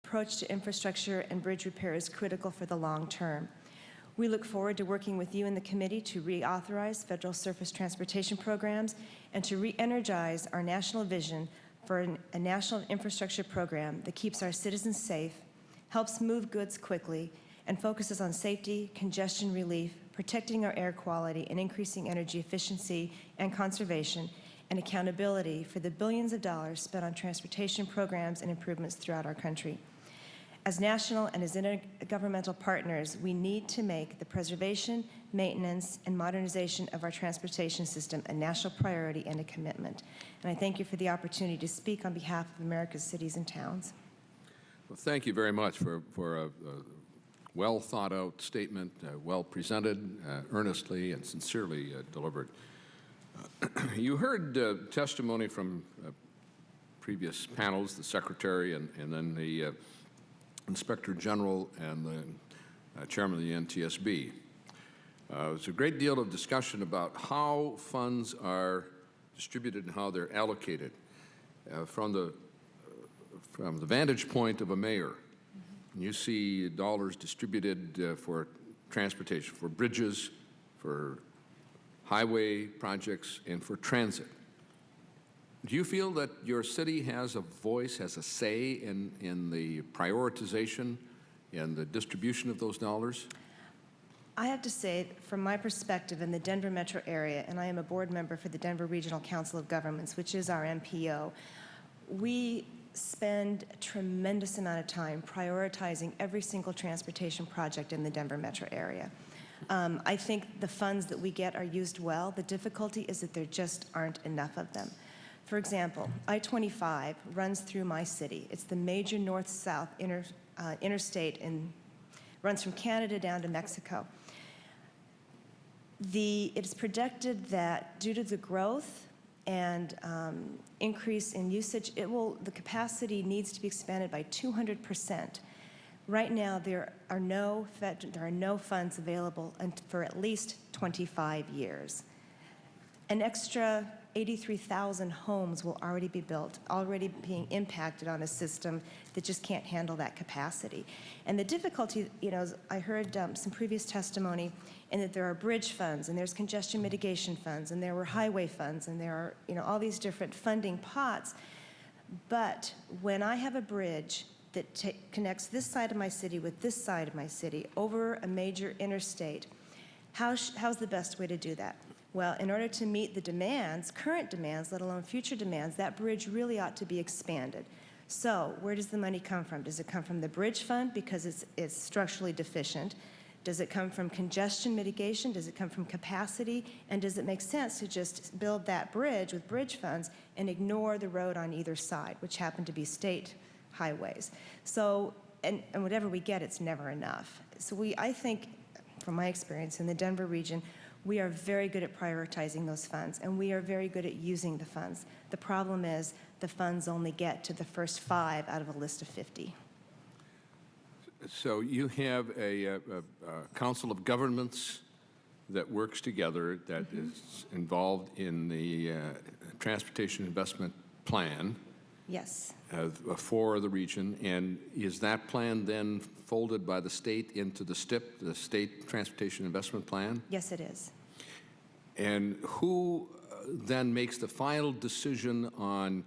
approach to infrastructure and bridge repair is critical for the long term. We look forward to working with you in the committee to reauthorize federal surface transportation programs and to re-energize our national vision for a national infrastructure program that keeps our citizens safe, helps move goods quickly, and focuses on safety, congestion relief, protecting our air quality, and increasing energy efficiency and conservation, and accountability for the billions of dollars spent on transportation programs and improvements throughout our country. As national and as intergovernmental partners, we need to make the preservation, maintenance, and modernization of our transportation system a national priority and a commitment. And I thank you for the opportunity to speak on behalf of America's cities and towns. Well, thank you very much for a well thought out statement, well presented, earnestly and sincerely delivered. You heard testimony from previous panels, the Secretary and then the Inspector General and the Chairman of the NTSB. There's a great deal of discussion about how funds are distributed and how they're allocated. From the vantage point of a mayor, you see dollars distributed for transportation, for bridges, for highway projects, and for transit. Do you feel that your city has a voice, has a say in the prioritization and the distribution of those dollars? I have to say, from my perspective in the Denver metro area, and I am a board member for the Denver Regional Council of Governments, which is our MPO, we spend a tremendous amount of time prioritizing every single transportation project in the Denver metro area. I think the funds that we get are used well. The difficulty is that there just aren't enough of them. For example, I-25 runs through my city. It's the major north-south interstate and runs from Canada down to Mexico. It is projected that due to the growth and increase in usage, the capacity needs to be expanded by 200%. Right now, there are no funds available for at least 25 years. An extra 83,000 homes will already be built, already being impacted on a system that just can't handle that capacity. And the difficulty, I heard some previous testimony in that there are bridge funds, and there's congestion mitigation funds, and there were highway funds, and there are, all these different funding pots. But when I have a bridge that connects this side of my city with this side of my city over a major interstate, how's the best way to do that? Well, in order to meet the demands, current demands, let alone future demands, that bridge really ought to be expanded. So where does the money come from? Does it come from the bridge fund because it's structurally deficient? Does it come from congestion mitigation? Does it come from capacity? And does it make sense to just build that bridge with bridge funds and ignore the road on either side, which happen to be state highways? So, and whatever we get, it's never enough. So I think, from my experience in the Denver region, we are very good at prioritizing those funds, and we are very good at using the funds. The problem is the funds only get to the first 5 out of a list of 50. So you have a council of governments that works together that is involved in the transportation investment plan. Yes. For the region, and is that plan then folded by the state into the STIP, the State Transportation Investment Plan? Yes, it is. And who then makes the final decision on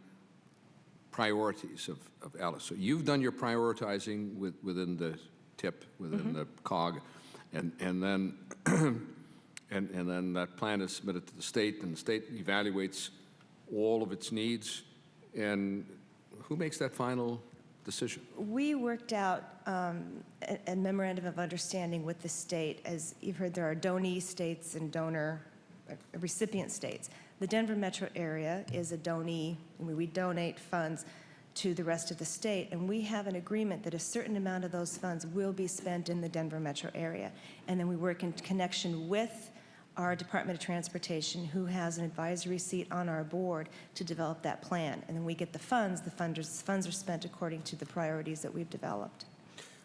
priorities of Alice? So you've done your prioritizing within the TIP, within the COG, and then and then that plan is submitted to the state, and the state evaluates all of its needs. And who makes that final decision? We worked out a memorandum of understanding with the state. As you've heard, there are donee states and recipient states. The Denver metro area is a donee. We donate funds to the rest of the state, and we have an agreement that a certain amount of those funds will be spent in the Denver metro area. And then we work in connection with our Department of Transportation, who has an advisory seat on our board to develop that plan. And then we get the funds. The funds are spent according to the priorities that we've developed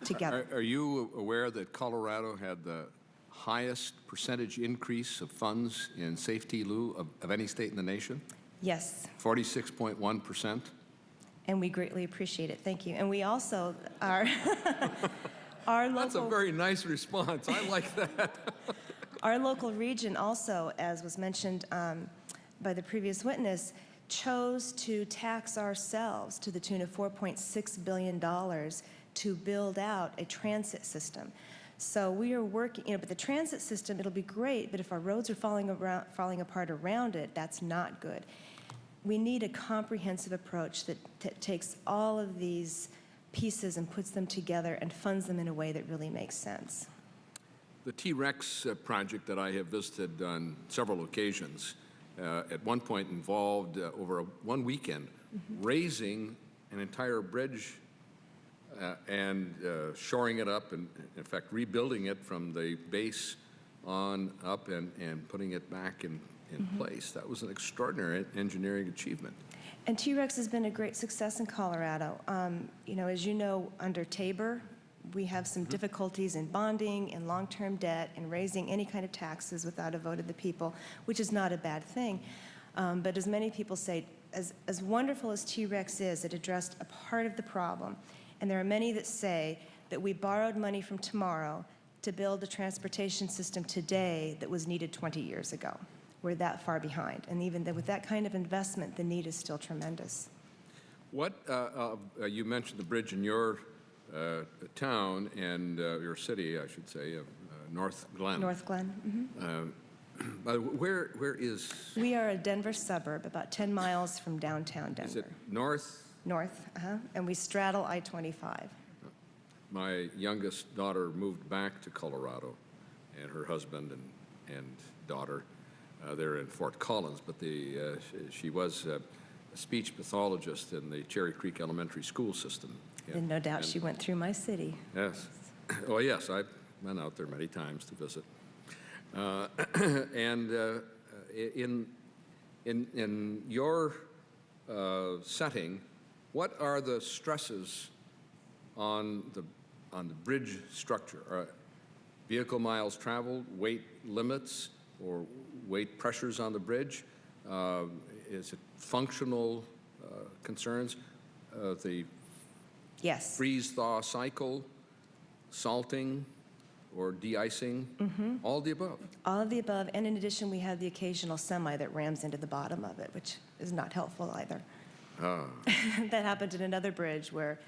together. Are you aware that Colorado had the highest percentage increase of funds in safety lieu of any state in the nation? Yes. 46.1%. And we greatly appreciate it. Thank you. And we also are, our That's a local, very nice response. I like that. our local region also, as was mentioned by the previous witness, chose to tax ourselves to the tune of $4.6 billion to build out a transit system. So we are working, but the transit system, it'll be great, but if our roads are falling apart around it, that's not good. We need a comprehensive approach that takes all of these pieces and puts them together and funds them in a way that really makes sense. The T-Rex project that I have visited on several occasions at one point involved over one weekend raising an entire bridge and shoring it up and, in fact, rebuilding it from the base on up and putting it back in place. That was an extraordinary engineering achievement. And T-Rex has been a great success in Colorado. As you know, under Tabor, we have some difficulties in bonding, in long-term debt, in raising any kind of taxes without a vote of the people, which is not a bad thing. But as many people say, as wonderful as T-Rex is, it addressed a part of the problem. And there are many that say that we borrowed money from tomorrow to build a transportation system today that was needed 20 years ago. We're that far behind. And even with that kind of investment, the need is still tremendous. What, you mentioned the bridge in your town and your city, I should say, North Glen. North Glen. Where is? We are a Denver suburb, about 10 miles from downtown Denver. Is it north? North, and we straddle I-25. My youngest daughter moved back to Colorado, and her husband and daughter, they're in Fort Collins, but she was a speech pathologist in the Cherry Creek Elementary School system. And no doubt she went through my city. Yes. Oh, yes, I've been out there many times to visit. In your setting, what are the stresses on the bridge structure? Vehicle miles traveled, weight limits, or weight pressures on the bridge? Is it functional concerns? The Yes. freeze-thaw cycle, salting, or de-icing? All of the above? All of the above, and in addition, we have the occasional semi that rams into the bottom of it, which is not helpful either. That happened in another bridge where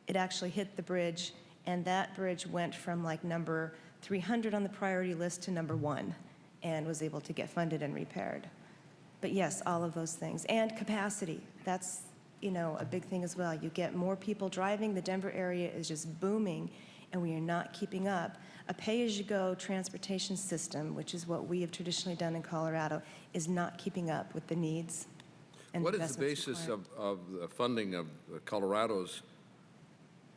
it actually hit the bridge, and that bridge went from like number 300 on the priority list to number 1 and was able to get funded and repaired. But yes, all of those things. And capacity, that's a big thing as well. You get more people driving, the Denver area is just booming, and we are not keeping up. A pay-as-you-go transportation system, which is what we have traditionally done in Colorado, is not keeping up with the needs. What is the basis of the funding of Colorado's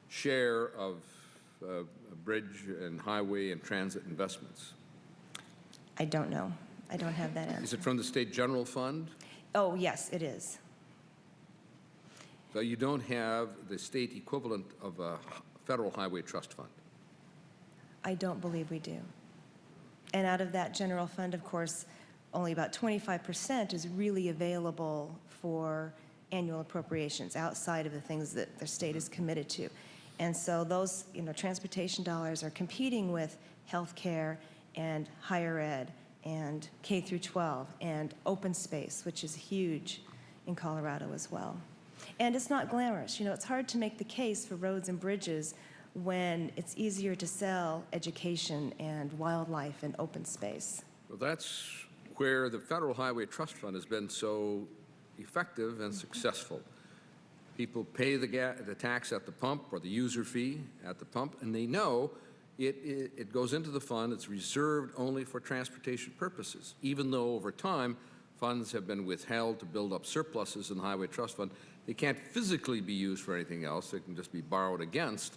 share of bridge and highway and transit investments? I don't know. I don't have that answer. Is it from the state general fund? Oh, yes, it is. So you don't have the state equivalent of a federal highway trust fund? I don't believe we do. And out of that general fund, of course, only about 25% is really available for annual appropriations outside of the things that the state is committed to. And so those, transportation dollars are competing with health care and higher ed and K through 12 and open space, which is huge in Colorado as well. And it's not glamorous. It's hard to make the case for roads and bridges when it's easier to sell education and wildlife and open space. Well, that's where the Federal Highway Trust Fund has been so effective and successful. People pay the tax at the pump or the user fee at the pump, and they know it goes into the fund. It's reserved only for transportation purposes, even though over time funds have been withheld to build up surpluses in the Highway Trust Fund. They can't physically be used for anything else. They can just be borrowed against,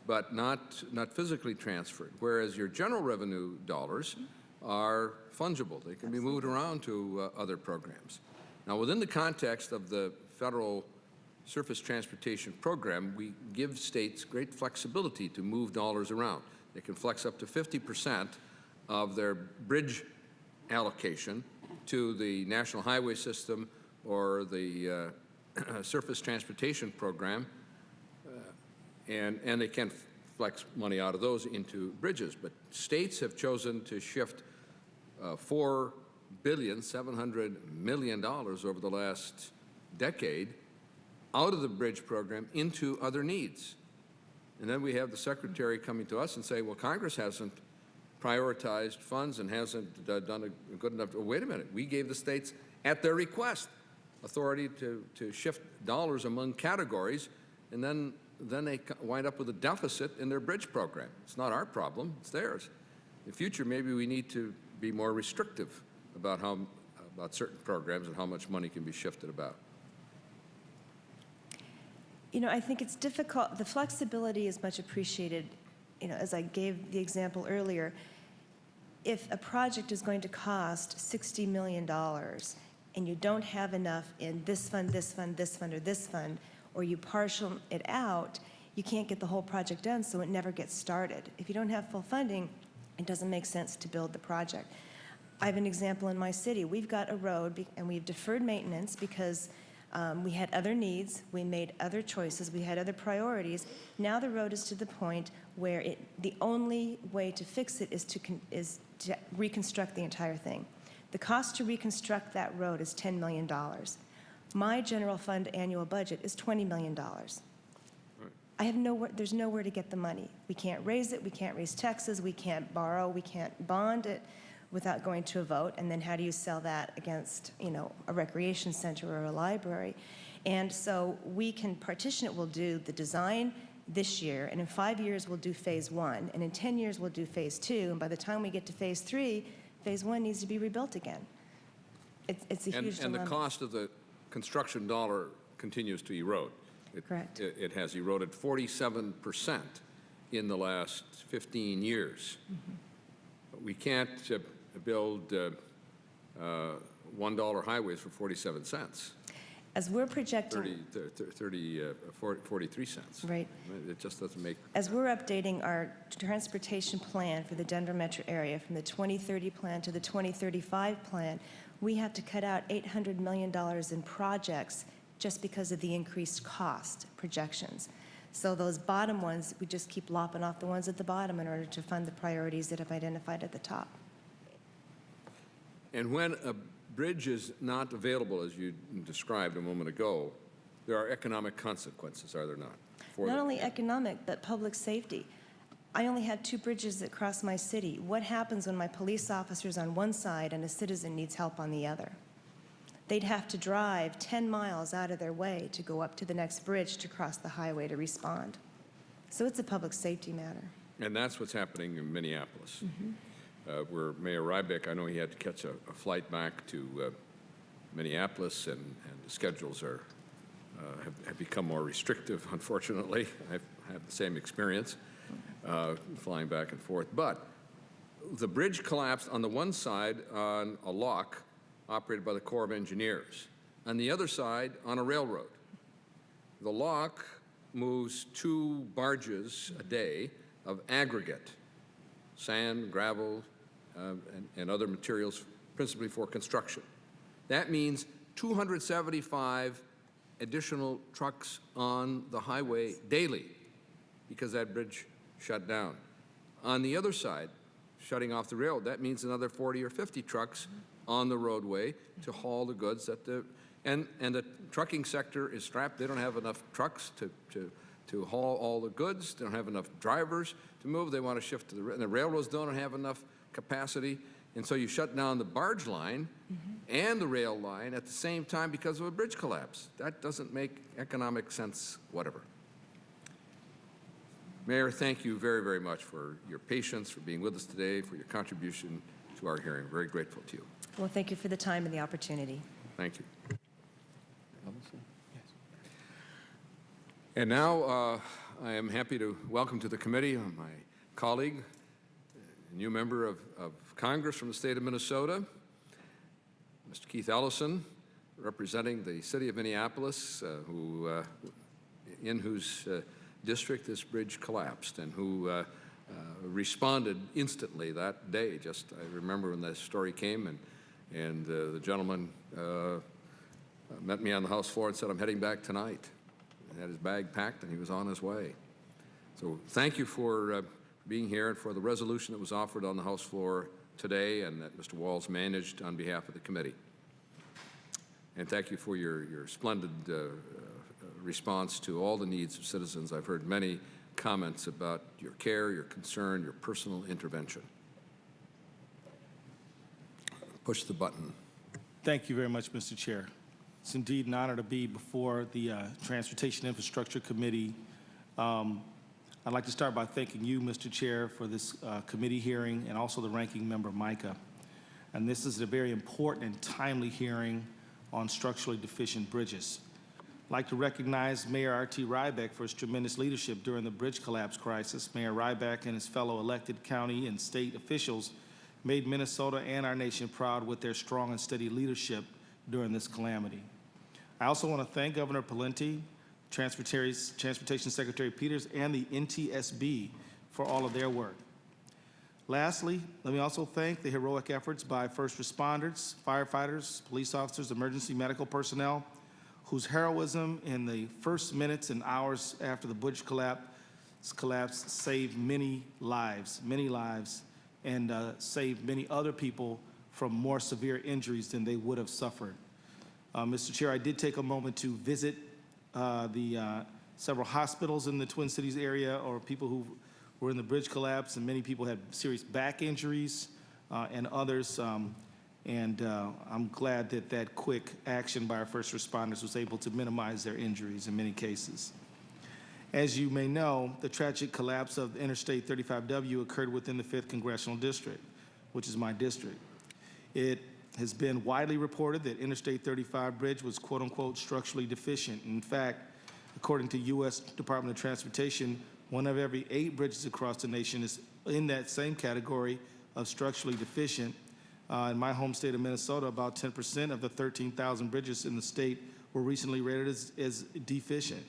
but not physically transferred, whereas your general revenue dollars are fungible. They can be moved around to other programs. Now, within the context of the Federal Surface Transportation Program, we give states great flexibility to move dollars around. They can flex up to 50% of their bridge allocation to the National Highway System or the surface transportation program, and they can flex money out of those into bridges. But states have chosen to shift $4.7 billion over the last decade out of the bridge program into other needs. And then we have the Secretary coming to us and say, well, Congress hasn't prioritized funds and hasn't done a good enough. Oh, wait a minute, we gave the states, at their request, authority to shift dollars among categories, and then they wind up with a deficit in their bridge program. It's not our problem, it's theirs. In the future, maybe we need to be more restrictive about certain programs and how much money can be shifted about. You know, I think it's difficult. The flexibility is much appreciated. You know, as I gave the example earlier, if a project is going to cost $60 million and you don't have enough in this fund, this fund, this fund, or this fund, or you partial it out, you can't get the whole project done, so it never gets started. If you don't have full funding, it doesn't make sense to build the project. I have an example in my city. We've got a road, and we've deferred maintenance because we had other needs, we made other choices, we had other priorities. Now the road is to the point where the only way to fix it is to reconstruct the entire thing. The cost to reconstruct that road is $10 million. My general fund annual budget is $20 million. I have there's nowhere to get the money. We can't raise it, we can't raise taxes, we can't borrow, we can't bond it without going to a vote, and then how do you sell that against, you know, a recreation center or a library? And so we can partition it. We'll do the design this year, and in 5 years we'll do phase 1, and in 10 years we'll do phase 2, and by the time we get to phase 3, phase 1 needs to be rebuilt again. It's a huge dilemma. And the cost of the construction dollar continues to erode. Correct. It has eroded 47% in the last 15 years. Mm-hmm. We can't build $1 highways for 47 cents. As we're projecting 43 cents. Right. It just doesn't make. As we're updating our transportation plan for the Denver metro area from the 2030 plan to the 2035 plan, we have to cut out $800 million in projects just because of the increased cost projections. So those bottom ones, we just keep lopping off the ones at the bottom in order to fund the priorities that I've identified at the top. And when a bridge is not available, as you described a moment ago, there are economic consequences, are there not? Not only economic, but public safety. I only have 2 bridges that cross my city. What happens when my police officer's on one side and a citizen needs help on the other? They'd have to drive 10 miles out of their way to go up to the next bridge to cross the highway to respond. So it's a public safety matter. And that's what's happening in Minneapolis. Mm-hmm. Where Mayor Rayburn, I know he had to catch a flight back to Minneapolis, and the schedules have become more restrictive, unfortunately. I've had the same experience flying back and forth. But the bridge collapsed on the one side on a lock operated by the Corps of Engineers, on the other side on a railroad. The lock moves 2 barges a day of aggregate, sand, gravel, and other materials, principally for construction. That means 275 additional trucks on the highway daily because that bridge shut down. On the other side, shutting off the railroad, that means another 40 or 50 trucks on the roadway to haul the goods at and the trucking sector is strapped. They don't have enough trucks to haul all the goods. They don't have enough drivers to move. They want to shift to the railroads don't have enough capacity. And so you shut down the barge line and the rail line at the same time because of a bridge collapse. That doesn't make economic sense, whatever. Mayor, thank you very, very much for your patience, for being with us today, for your contribution to our hearing. Very grateful to you. Well, thank you for the time and the opportunity. Thank you. And now I am happy to welcome to the committee my colleague, a new member of Congress from the state of Minnesota, Mr. Keith Ellison, representing the city of Minneapolis, in whose district this bridge collapsed, and who responded instantly that day. I remember when that story came, and the gentleman met me on the House floor and said, "I'm heading back tonight." He had his bag packed and he was on his way. So thank you for being here and for the resolution that was offered on the House floor today and that Mr. Walz managed on behalf of the committee. And thank you for your splendid response to all the needs of citizens. I've heard many comments about your care, your concern, your personal intervention. Push the button. Thank you very much, Mr. Chair. It's indeed an honor to be before the Transportation Infrastructure Committee. I'd like to start by thanking you, Mr. Chair, for this committee hearing, and also the ranking member, Micah. And this is a very important and timely hearing on structurally deficient bridges. I'd like to recognize Mayor R.T. Rayburn for his tremendous leadership during the bridge collapse crisis. Mayor Rayburn and his fellow elected county and state officials made Minnesota and our nation proud with their strong and steady leadership during this calamity. I also want to thank Governor Pawlenty, Transportation Secretary Peters, and the NTSB for all of their work. Lastly, let me also thank the heroic efforts by first responders, firefighters, police officers, emergency medical personnel, whose heroism in the first minutes and hours after the bridge collapse saved many lives, and saved many other people from more severe injuries than they would have suffered. Mr. Chair, I did take a moment to visit the several hospitals in the Twin Cities area, or people who were in the bridge collapse, and many people had serious back injuries and others. I'm glad that that quick action by our first responders was able to minimize their injuries in many cases. As you may know, the tragic collapse of Interstate 35W occurred within the 5th Congressional District, which is my district. It has been widely reported that Interstate 35 bridge was quote-unquote structurally deficient. In fact, according to U.S. Department of Transportation, 1 of every 8 bridges across the nation is in that same category of structurally deficient. In my home state of Minnesota, about 10% of the 13,000 bridges in the state were recently rated as deficient.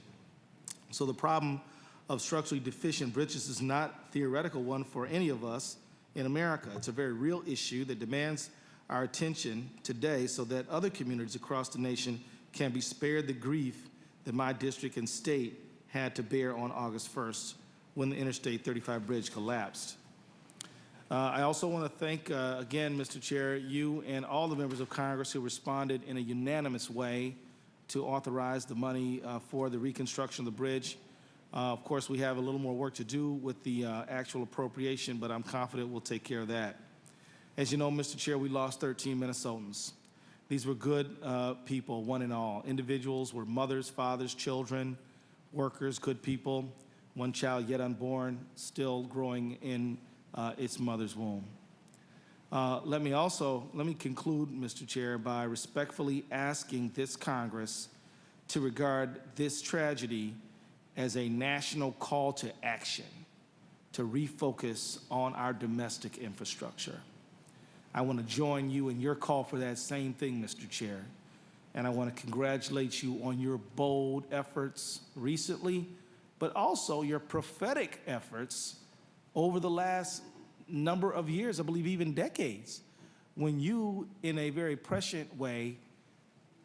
So the problem of structurally deficient bridges is not a theoretical one for any of us in America. It's a very real issue that demands our attention today so that other communities across the nation can be spared the grief that my district and state had to bear on August 1st when the Interstate 35 bridge collapsed. I also want to thank, again, Mr. Chair, you and all the members of Congress who responded in a unanimous way to authorize the money for the reconstruction of the bridge. Of course, we have a little more work to do with the actual appropriation, but I'm confident we'll take care of that. As you know, Mr. Chair, we lost 13 Minnesotans. These were good people, one and all. Individuals were mothers, fathers, children, workers, good people. One child yet unborn, still growing in its mother's womb. Let me conclude, Mr. Chair, by respectfully asking this Congress to regard this tragedy as a national call to action to refocus on our domestic infrastructure. I want to join you in your call for that same thing, Mr. Chair, and I want to congratulate you on your bold efforts recently, but also your prophetic efforts over the last number of years, I believe even decades, when you, in a very prescient way,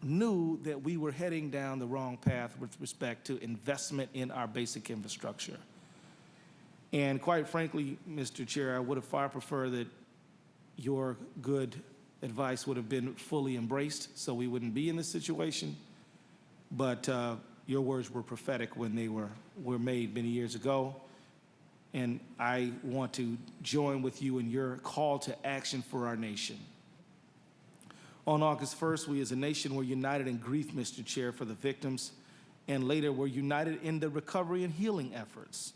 knew that we were heading down the wrong path with respect to investment in our basic infrastructure. And quite frankly, Mr. Chair, I would have far preferred that your good advice would have been fully embraced so we wouldn't be in this situation. But your words were prophetic when they were made many years ago. And I want to join with you in your call to action for our nation. On August 1st, we as a nation were united in grief, Mr. Chair, for the victims, and later were united in the recovery and healing efforts.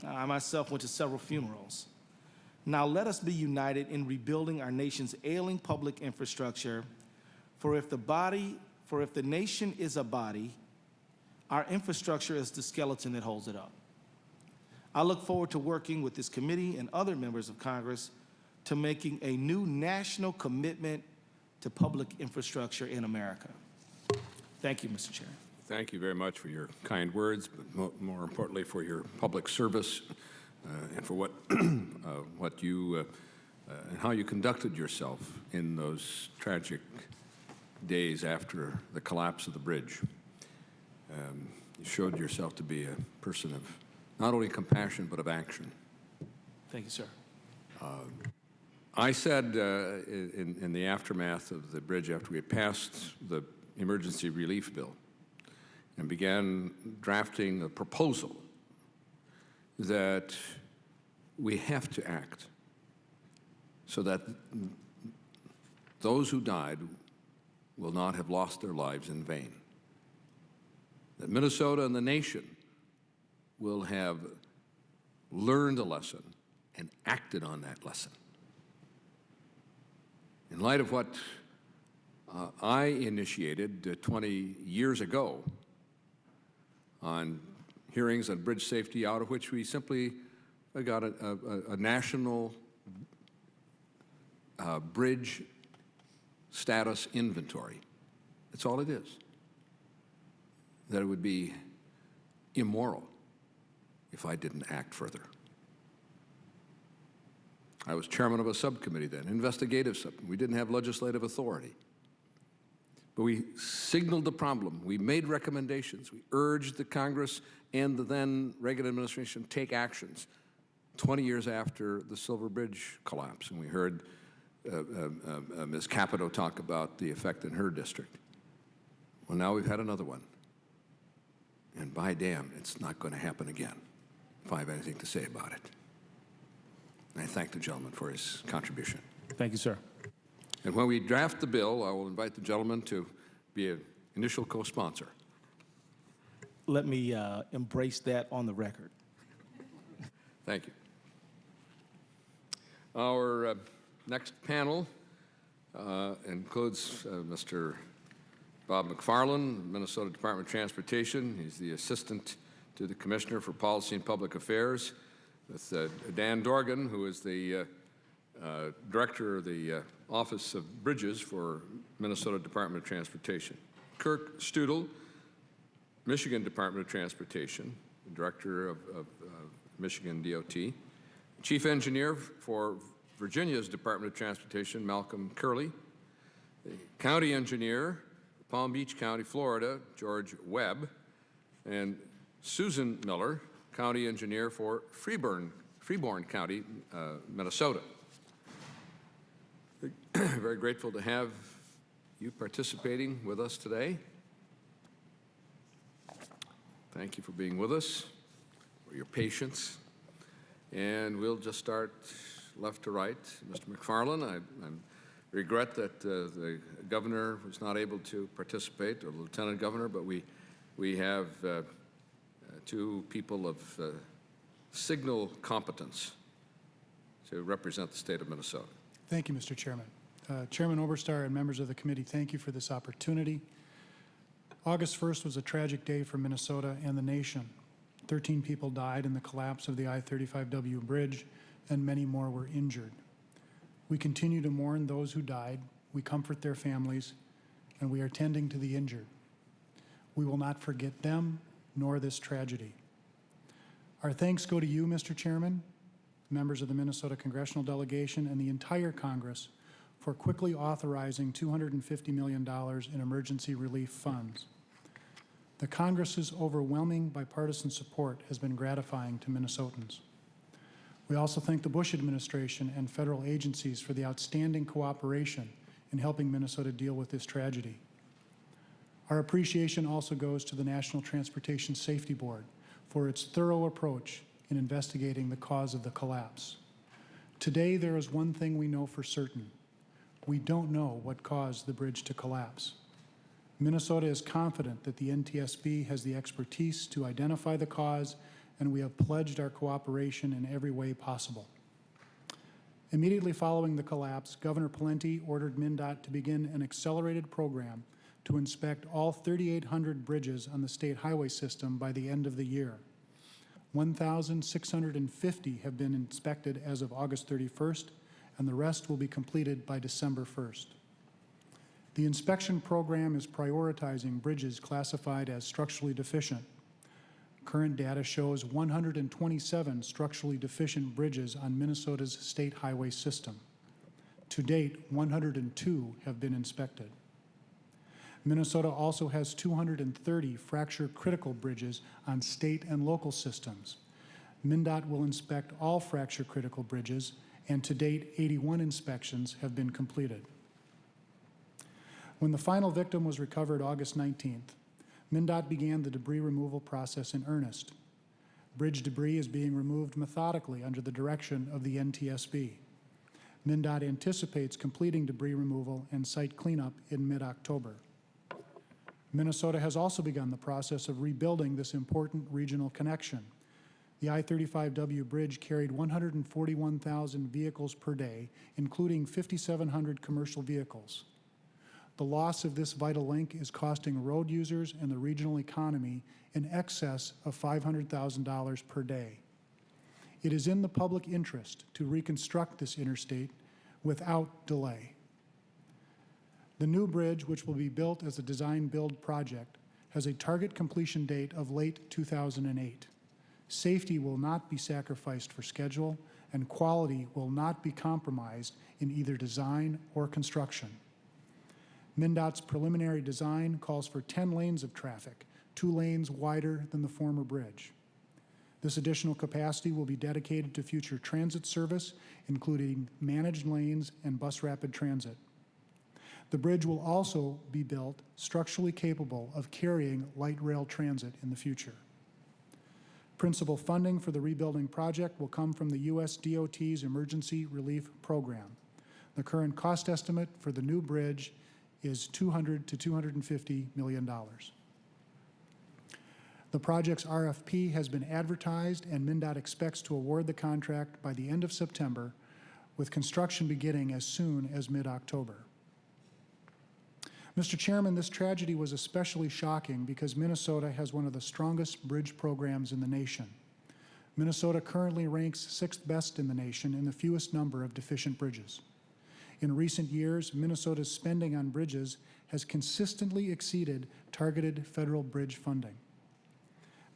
I myself went to several funerals. Now let us be united in rebuilding our nation's ailing public infrastructure, for if the nation is a body, our infrastructure is the skeleton that holds it up. I look forward to working with this committee and other members of Congress to making a new national commitment to public infrastructure in America. Thank you, Mr. Chair. Thank you very much for your kind words, but more importantly for your public service and for what you and how you conducted yourself in those tragic days after the collapse of the bridge. You showed yourself to be a person of not only compassion, but of action. Thank you, sir. I said in the aftermath of the bridge, after we had passed the emergency relief bill and began drafting a proposal, that we have to act so that those who died will not have lost their lives in vain. That Minnesota and the nation will have learned a lesson and acted on that lesson. In light of what I initiated 20 years ago on hearings on bridge safety, out of which we simply got a national bridge status inventory. That's all it is. That it would be immoral if I didn't act further. I was chairman of a subcommittee then, investigative subcommittee. We didn't have legislative authority. But we signaled the problem. We made recommendations. We urged the Congress and the then Reagan administration take actions 20 years after the Silver Bridge collapse. And we heard Ms. Capito talk about the effect in her district. Well, now we've had another one. And by damn, it's not going to happen again, if I have anything to say about it. And I thank the gentleman for his contribution. Thank you, sir. And when we draft the bill, I will invite the gentleman to be an initial co-sponsor. Let me embrace that on the record. Thank you. Our next panel includes Mr. Bob McFarland, Minnesota Department of Transportation. He's the Assistant to the Commissioner for Policy and Public Affairs, with Dan Dorgan, who is the Director of the Office of Bridges for Minnesota Department of Transportation. Kirk Studel, Michigan Department of Transportation, Director of Michigan DOT. Chief Engineer for Virginia's Department of Transportation, Malcolm Curley. The County Engineer, Palm Beach County, Florida, George Webb. And Susan Miller, County Engineer for Freeborn County, Minnesota. Very grateful to have you participating with us today. Thank you for being with us, for your patience. And we'll just start left to right. Mr. McFarland, I regret that the governor was not able to participate, or the lieutenant governor, but we have two people of signal competence to represent the state of Minnesota. Thank you, Mr. Chairman. Chairman Oberstar and members of the committee, thank you for this opportunity. August 1st was a tragic day for Minnesota and the nation. 13 people died in the collapse of the I-35W bridge, and many more were injured. We continue to mourn those who died, we comfort their families, and we are tending to the injured. We will not forget them, nor this tragedy. Our thanks go to you, Mr. Chairman, members of the Minnesota Congressional Delegation, and the entire Congress for quickly authorizing $250 million in emergency relief funds. The Congress's overwhelming bipartisan support has been gratifying to Minnesotans. We also thank the Bush administration and federal agencies for the outstanding cooperation in helping Minnesota deal with this tragedy. Our appreciation also goes to the National Transportation Safety Board for its thorough approach in investigating the cause of the collapse. Today, there is one thing we know for certain. We don't know what caused the bridge to collapse. Minnesota is confident that the NTSB has the expertise to identify the cause, and we have pledged our cooperation in every way possible. Immediately following the collapse, Governor Pawlenty ordered MnDOT to begin an accelerated program to inspect all 3,800 bridges on the state highway system by the end of the year. 1,650 have been inspected as of August 31st, and the rest will be completed by December 1st. The inspection program is prioritizing bridges classified as structurally deficient. Current data shows 127 structurally deficient bridges on Minnesota's state highway system. To date, 102 have been inspected. Minnesota also has 230 fracture-critical bridges on state and local systems. MnDOT will inspect all fracture-critical bridges, and to date, 81 inspections have been completed. When the final victim was recovered August 19th, MnDOT began the debris removal process in earnest. Bridge debris is being removed methodically under the direction of the NTSB. MnDOT anticipates completing debris removal and site cleanup in mid-October. Minnesota has also begun the process of rebuilding this important regional connection. The I-35W bridge carried 141,000 vehicles per day, including 5,700 commercial vehicles. The loss of this vital link is costing road users and the regional economy in excess of $500,000 per day. It is in the public interest to reconstruct this interstate without delay. The new bridge, which will be built as a design-build project, has a target completion date of late 2008. Safety will not be sacrificed for schedule, and quality will not be compromised in either design or construction. MnDOT's preliminary design calls for 10 lanes of traffic, 2 lanes wider than the former bridge. This additional capacity will be dedicated to future transit service, including managed lanes and bus rapid transit. The bridge will also be built structurally capable of carrying light rail transit in the future. Principal funding for the rebuilding project will come from the U.S. DOT's Emergency Relief Program. The current cost estimate for the new bridge is $200 to $250 million. The project's RFP has been advertised, and MnDOT expects to award the contract by the end of September, with construction beginning as soon as mid-October. Mr. Chairman, this tragedy was especially shocking because Minnesota has one of the strongest bridge programs in the nation. Minnesota currently ranks 6th best in the nation in the fewest number of deficient bridges. In recent years, Minnesota's spending on bridges has consistently exceeded targeted federal bridge funding.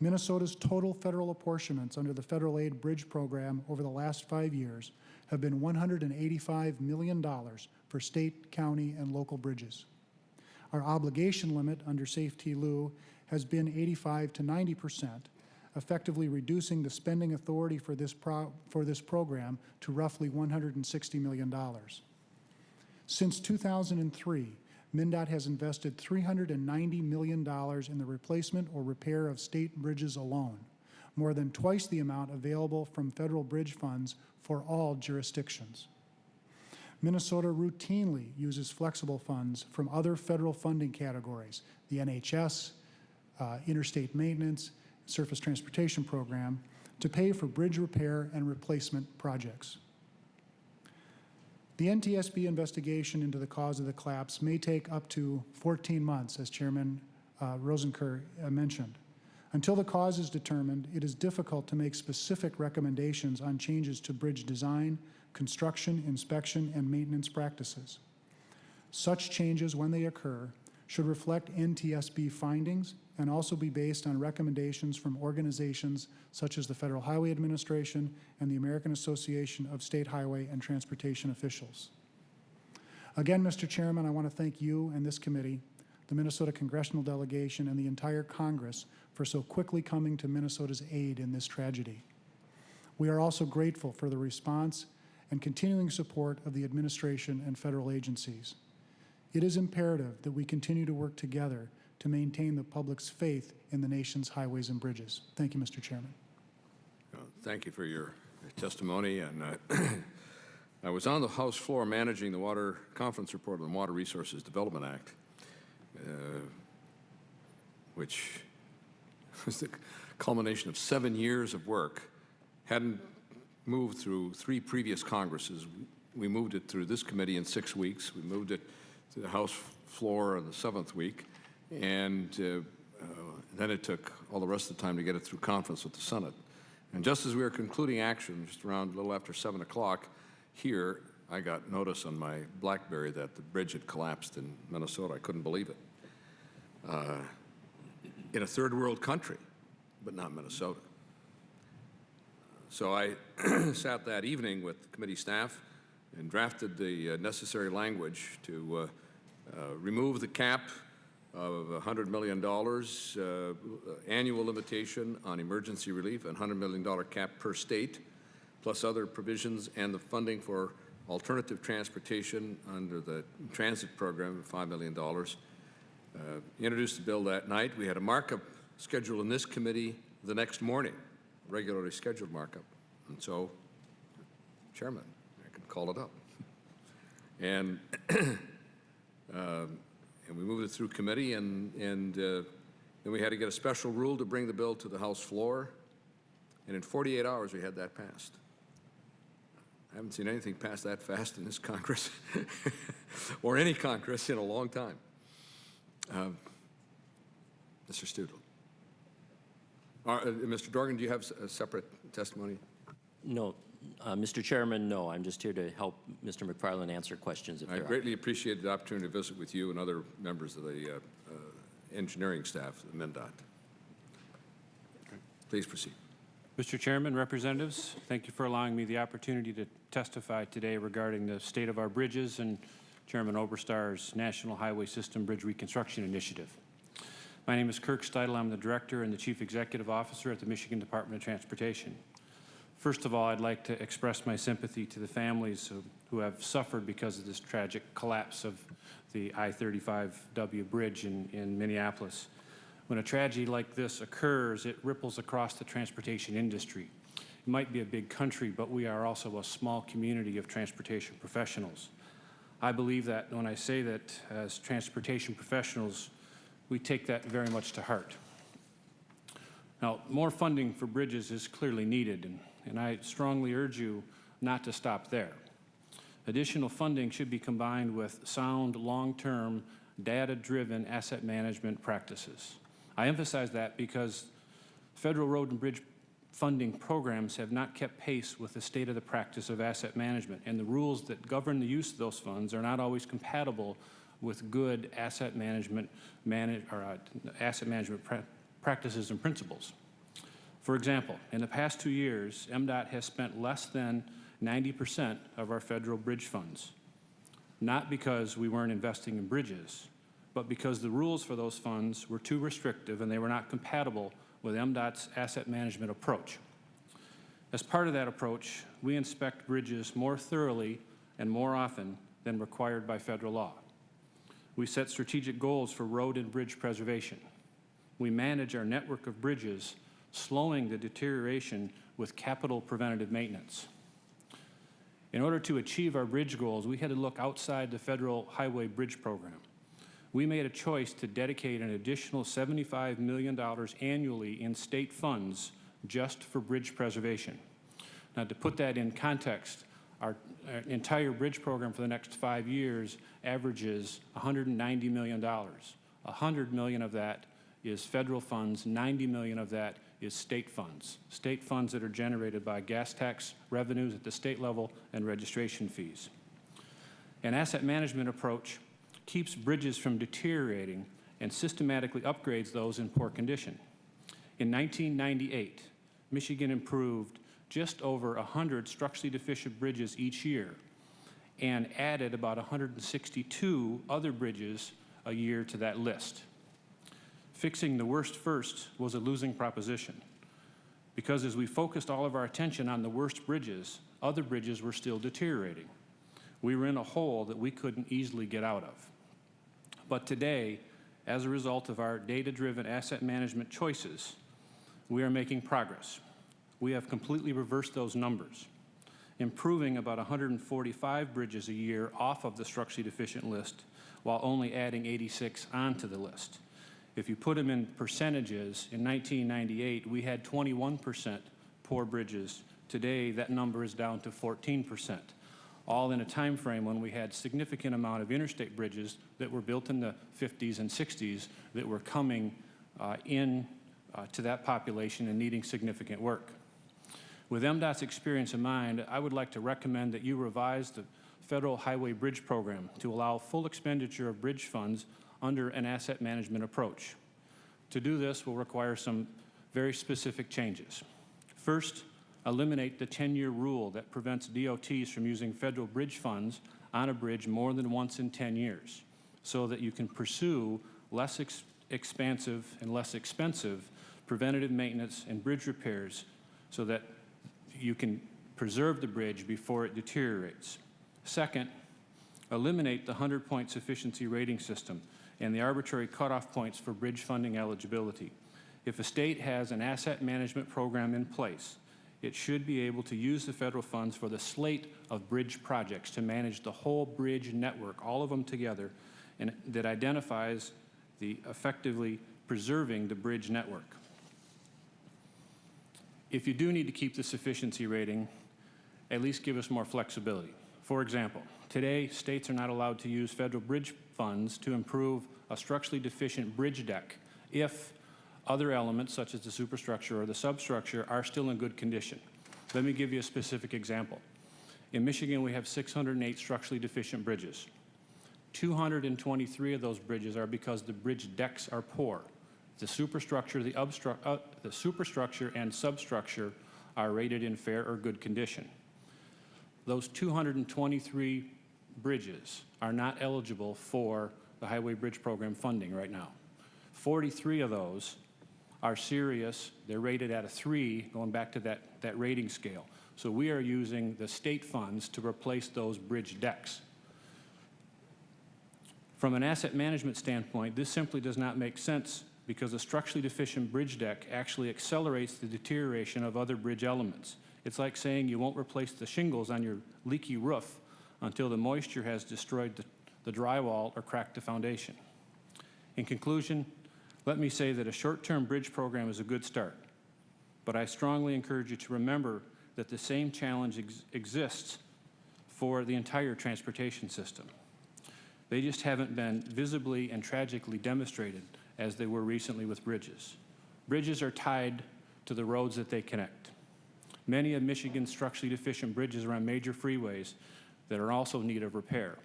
Minnesota's total federal apportionments under the Federal Aid Bridge Program over the last 5 years have been $185 million for state, county, and local bridges. Our obligation limit under Safety Lieu has been 85 to 90%, effectively reducing the spending authority for this program to roughly $160 million. Since 2003, MnDOT has invested $390 million in the replacement or repair of state bridges alone, more than twice the amount available from federal bridge funds for all jurisdictions. Minnesota routinely uses flexible funds from other federal funding categories, the NHS, Interstate Maintenance, Surface Transportation Program, to pay for bridge repair and replacement projects. The NTSB investigation into the cause of the collapse may take up to 14 months, as Chairman Rosenker mentioned. Until the cause is determined, it is difficult to make specific recommendations on changes to bridge design, construction, inspection, and maintenance practices. Such changes, when they occur, should reflect NTSB findings and also be based on recommendations from organizations such as the Federal Highway Administration and the American Association of State Highway and Transportation Officials. Again, Mr. Chairman, I want to thank you and this committee, the Minnesota Congressional Delegation, and the entire Congress for so quickly coming to Minnesota's aid in this tragedy. We are also grateful for the response and continuing support of the administration and federal agencies. It is imperative that we continue to work together to maintain the public's faith in the nation's highways and bridges. Thank you, Mr. Chairman. Thank you for your testimony. And I was on the House floor managing the Water Conference Report on the Water Resources Development Act, which was the culmination of 7 years of work. Hadn't moved through 3 previous Congresses. We moved it through this committee in 6 weeks. We moved it to the House floor in the 7th week. And then it took all the rest of the time to get it through conference with the Senate. And just as we were concluding action, just around a little after 7 o'clock here, I got notice on my BlackBerry that the bridge had collapsed in Minnesota. I couldn't believe it. In a third world country, but not Minnesota. So I sat that evening with committee staff and drafted the necessary language to remove the cap, of $100 million annual limitation on emergency relief and $100 million cap per state, plus other provisions, and the funding for alternative transportation under the transit program of $5 million. Introduced the bill that night. We had a markup scheduled in this committee the next morning, regularly scheduled markup. And so, Chairman, I can call it up. And and we moved it through committee, and then we had to get a special rule to bring the bill to the House floor. And in 48 hours, we had that passed. I haven't seen anything pass that fast in this Congress, or any Congress in a long time. Mr. Studel. Mr. Dorgan, do you have a separate testimony? No, Mr. Chairman, no. I'm just here to help Mr. McFarland answer questions if there I are. greatly appreciate the opportunity to visit with you and other members of the engineering staff at MnDOT. Please proceed. Mr. Chairman, representatives, thank you for allowing me the opportunity to testify today regarding the state of our bridges and Chairman Oberstar's National Highway System Bridge Reconstruction Initiative. My name is Kirk Steidel. I'm the Director and the Chief Executive Officer at the Michigan Department of Transportation. First of all, I'd like to express my sympathy to the families who have suffered because of this tragic collapse of the I-35W bridge in Minneapolis. When a tragedy like this occurs, it ripples across the transportation industry. It might be a big country, but we are also a small community of transportation professionals. I believe that when I say that as transportation professionals, we take that very much to heart. Now, more funding for bridges is clearly needed, and I strongly urge you not to stop there. Additional funding should be combined with sound, long-term, data-driven asset management practices. I emphasize that because federal road and bridge funding programs have not kept pace with the state of the practice of asset management, and the rules that govern the use of those funds are not always compatible with good asset management, practices and principles. For example, in the past 2 years, MDOT has spent less than 90% of our federal bridge funds, not because we weren't investing in bridges, but because the rules for those funds were too restrictive and they were not compatible with MDOT's asset management approach. As part of that approach, we inspect bridges more thoroughly and more often than required by federal law. We set strategic goals for road and bridge preservation. We manage our network of bridges, slowing the deterioration with capital preventative maintenance. In order to achieve our bridge goals, we had to look outside the federal highway bridge program. We made a choice to dedicate an additional $75 million annually in state funds just for bridge preservation. Now, to put that in context, our entire bridge program for the next 5 years averages $190 million. $100 million of that is federal funds, $90 million of that is state funds that are generated by gas tax revenues at the state level and registration fees. An asset management approach keeps bridges from deteriorating and systematically upgrades those in poor condition. In 1998, Michigan improved just over 100 structurally deficient bridges each year and added about 162 other bridges a year to that list. Fixing the worst first was a losing proposition because as we focused all of our attention on the worst bridges, other bridges were still deteriorating. We were in a hole that we couldn't easily get out of. But today, as a result of our data-driven asset management choices, we are making progress. We have completely reversed those numbers, improving about 145 bridges a year off of the structurally deficient list while only adding 86 onto the list. If you put them in percentages, in 1998, we had 21% poor bridges. Today, that number is down to 14%. All in a time frame when we had significant amount of interstate bridges that were built in the 50s and 60s that were coming to that population and needing significant work. With MDOT's experience in mind, I would like to recommend that you revise the Federal Highway Bridge Program to allow full expenditure of bridge funds under an asset management approach. To do this will require some very specific changes. First, eliminate the 10-year rule that prevents DOTs from using federal bridge funds on a bridge more than once in 10 years so that you can pursue less expansive and less expensive preventative maintenance and bridge repairs so that you can preserve the bridge before it deteriorates. Second, eliminate the 100-point sufficiency rating system and the arbitrary cutoff points for bridge funding eligibility. If a state has an asset management program in place, it should be able to use the federal funds for the slate of bridge projects to manage the whole bridge network, all of them together, and that identifies the effectively preserving the bridge network. If you do need to keep the sufficiency rating, at least give us more flexibility. For example, today, states are not allowed to use federal bridge funds to improve a structurally deficient bridge deck if other elements, such as the superstructure or the substructure, are still in good condition. Let me give you a specific example. In Michigan, we have 608 structurally deficient bridges. 223 of those bridges are because the bridge decks are poor. The superstructure, the superstructure and substructure are rated in fair or good condition. Those 223 bridges are not eligible for the Highway Bridge Program funding right now. 43 of those are serious. They're rated at a 3, going back to that rating scale. So we are using the state funds to replace those bridge decks. From an asset management standpoint, this simply does not make sense because a structurally deficient bridge deck actually accelerates the deterioration of other bridge elements. It's like saying you won't replace the shingles on your leaky roof until the moisture has destroyed the drywall or cracked the foundation. In conclusion, let me say that a short-term bridge program is a good start, but I strongly encourage you to remember that the same challenge exists for the entire transportation system. They just haven't been visibly and tragically demonstrated as they were recently with bridges. Bridges are tied to the roads that they connect. Many of Michigan's structurally deficient bridges are on major freeways that are also in need of repair.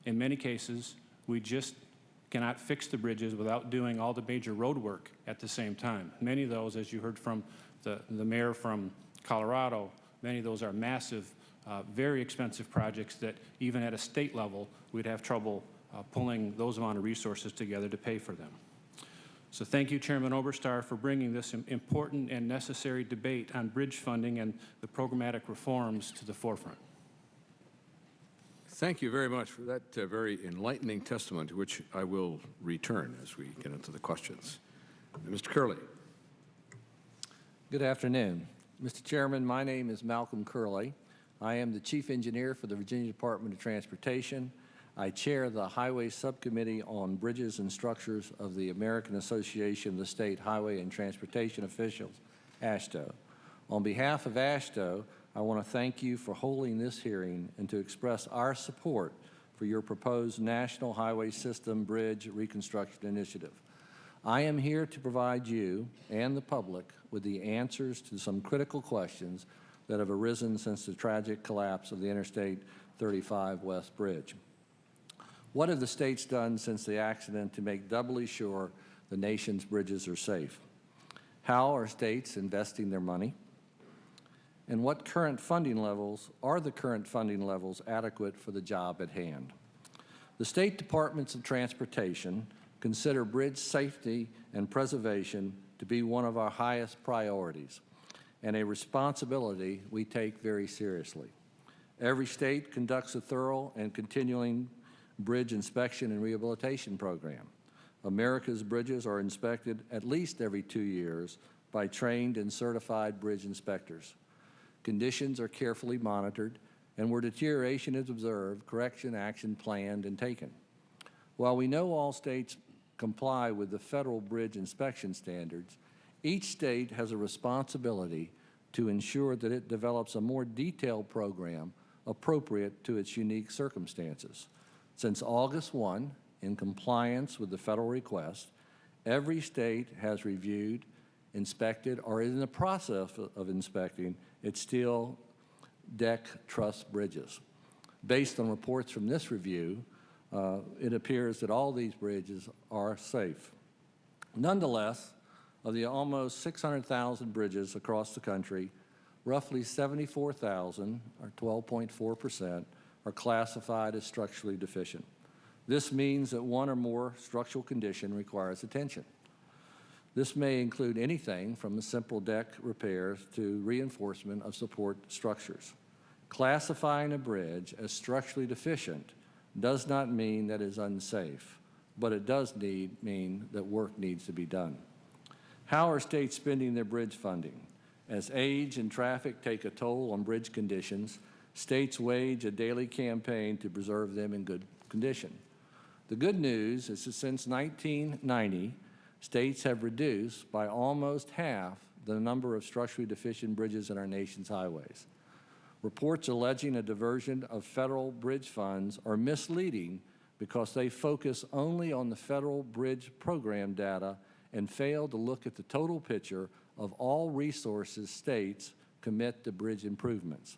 In many cases, we just cannot fix the bridges without doing all the major road work at the same time. Many of those, as you heard from the mayor from Colorado, many of those are massive, very expensive projects that even at a state level, we'd have trouble pulling those amount of resources together to pay for them. So thank you, Chairman Oberstar, for bringing this important and necessary debate on bridge funding and the programmatic reforms to the forefront. Thank you very much for that very enlightening testimony, to which I will return as we get into the questions. Mr. Curley. Good afternoon. Mr. Chairman, my name is Malcolm Curley. I am the Chief Engineer for the Virginia Department of Transportation. I chair the Highway Subcommittee on Bridges and Structures of the American Association of the State Highway and Transportation Officials, AASHTO. On behalf of AASHTO, I want to thank you for holding this hearing and to express our support for your proposed National Highway System Bridge Reconstruction Initiative. I am here to provide you and the public with the answers to some critical questions that have arisen since the tragic collapse of the Interstate 35 West Bridge. What have the states done since the accident to make doubly sure the nation's bridges are safe? How are states investing their money? And what current funding levels are the current funding levels adequate for the job at hand? The state departments of transportation consider bridge safety and preservation to be one of our highest priorities and a responsibility we take very seriously. Every state conducts a thorough and continuing bridge inspection and rehabilitation program. America's bridges are inspected at least every 2 years by trained and certified bridge inspectors. Conditions are carefully monitored, and where deterioration is observed, correction action planned and taken. While we know all states comply with the federal bridge inspection standards, each state has a responsibility to ensure that it develops a more detailed program appropriate to its unique circumstances. Since August 1, in compliance with the federal request, every state has reviewed, inspected, or is in the process of inspecting its steel deck truss bridges. Based on reports from this review, it appears that all these bridges are safe. Nonetheless, of the almost 600,000 bridges across the country, roughly 74,000, or 12.4%, are classified as structurally deficient. This means that one or more structural condition requires attention. This may include anything from simple deck repairs to reinforcement of support structures. Classifying a bridge as structurally deficient does not mean that it is unsafe, but it does mean that work needs to be done. How are states spending their bridge funding? As age and traffic take a toll on bridge conditions, states wage a daily campaign to preserve them in good condition. The good news is that since 1990, states have reduced by almost half the number of structurally deficient bridges in our nation's highways. Reports alleging a diversion of federal bridge funds are misleading because they focus only on the federal bridge program data and fail to look at the total picture of all resources states commit to bridge improvements.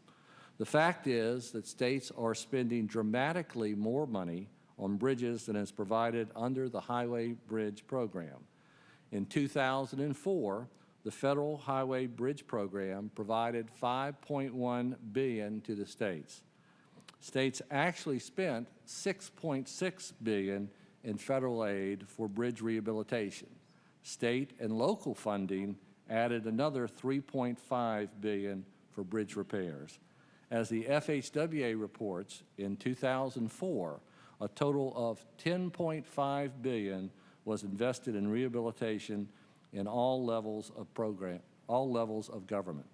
The fact is that states are spending dramatically more money on bridges than is provided under the Highway Bridge Program. In 2004, the Federal Highway Bridge Program provided $5.1 billion to the states. States actually spent $6.6 billion in federal aid for bridge rehabilitation. State and local funding added another $3.5 billion for bridge repairs. As the FHWA reports, in 2004, a total of $10.5 billion was invested in rehabilitation in all levels of government.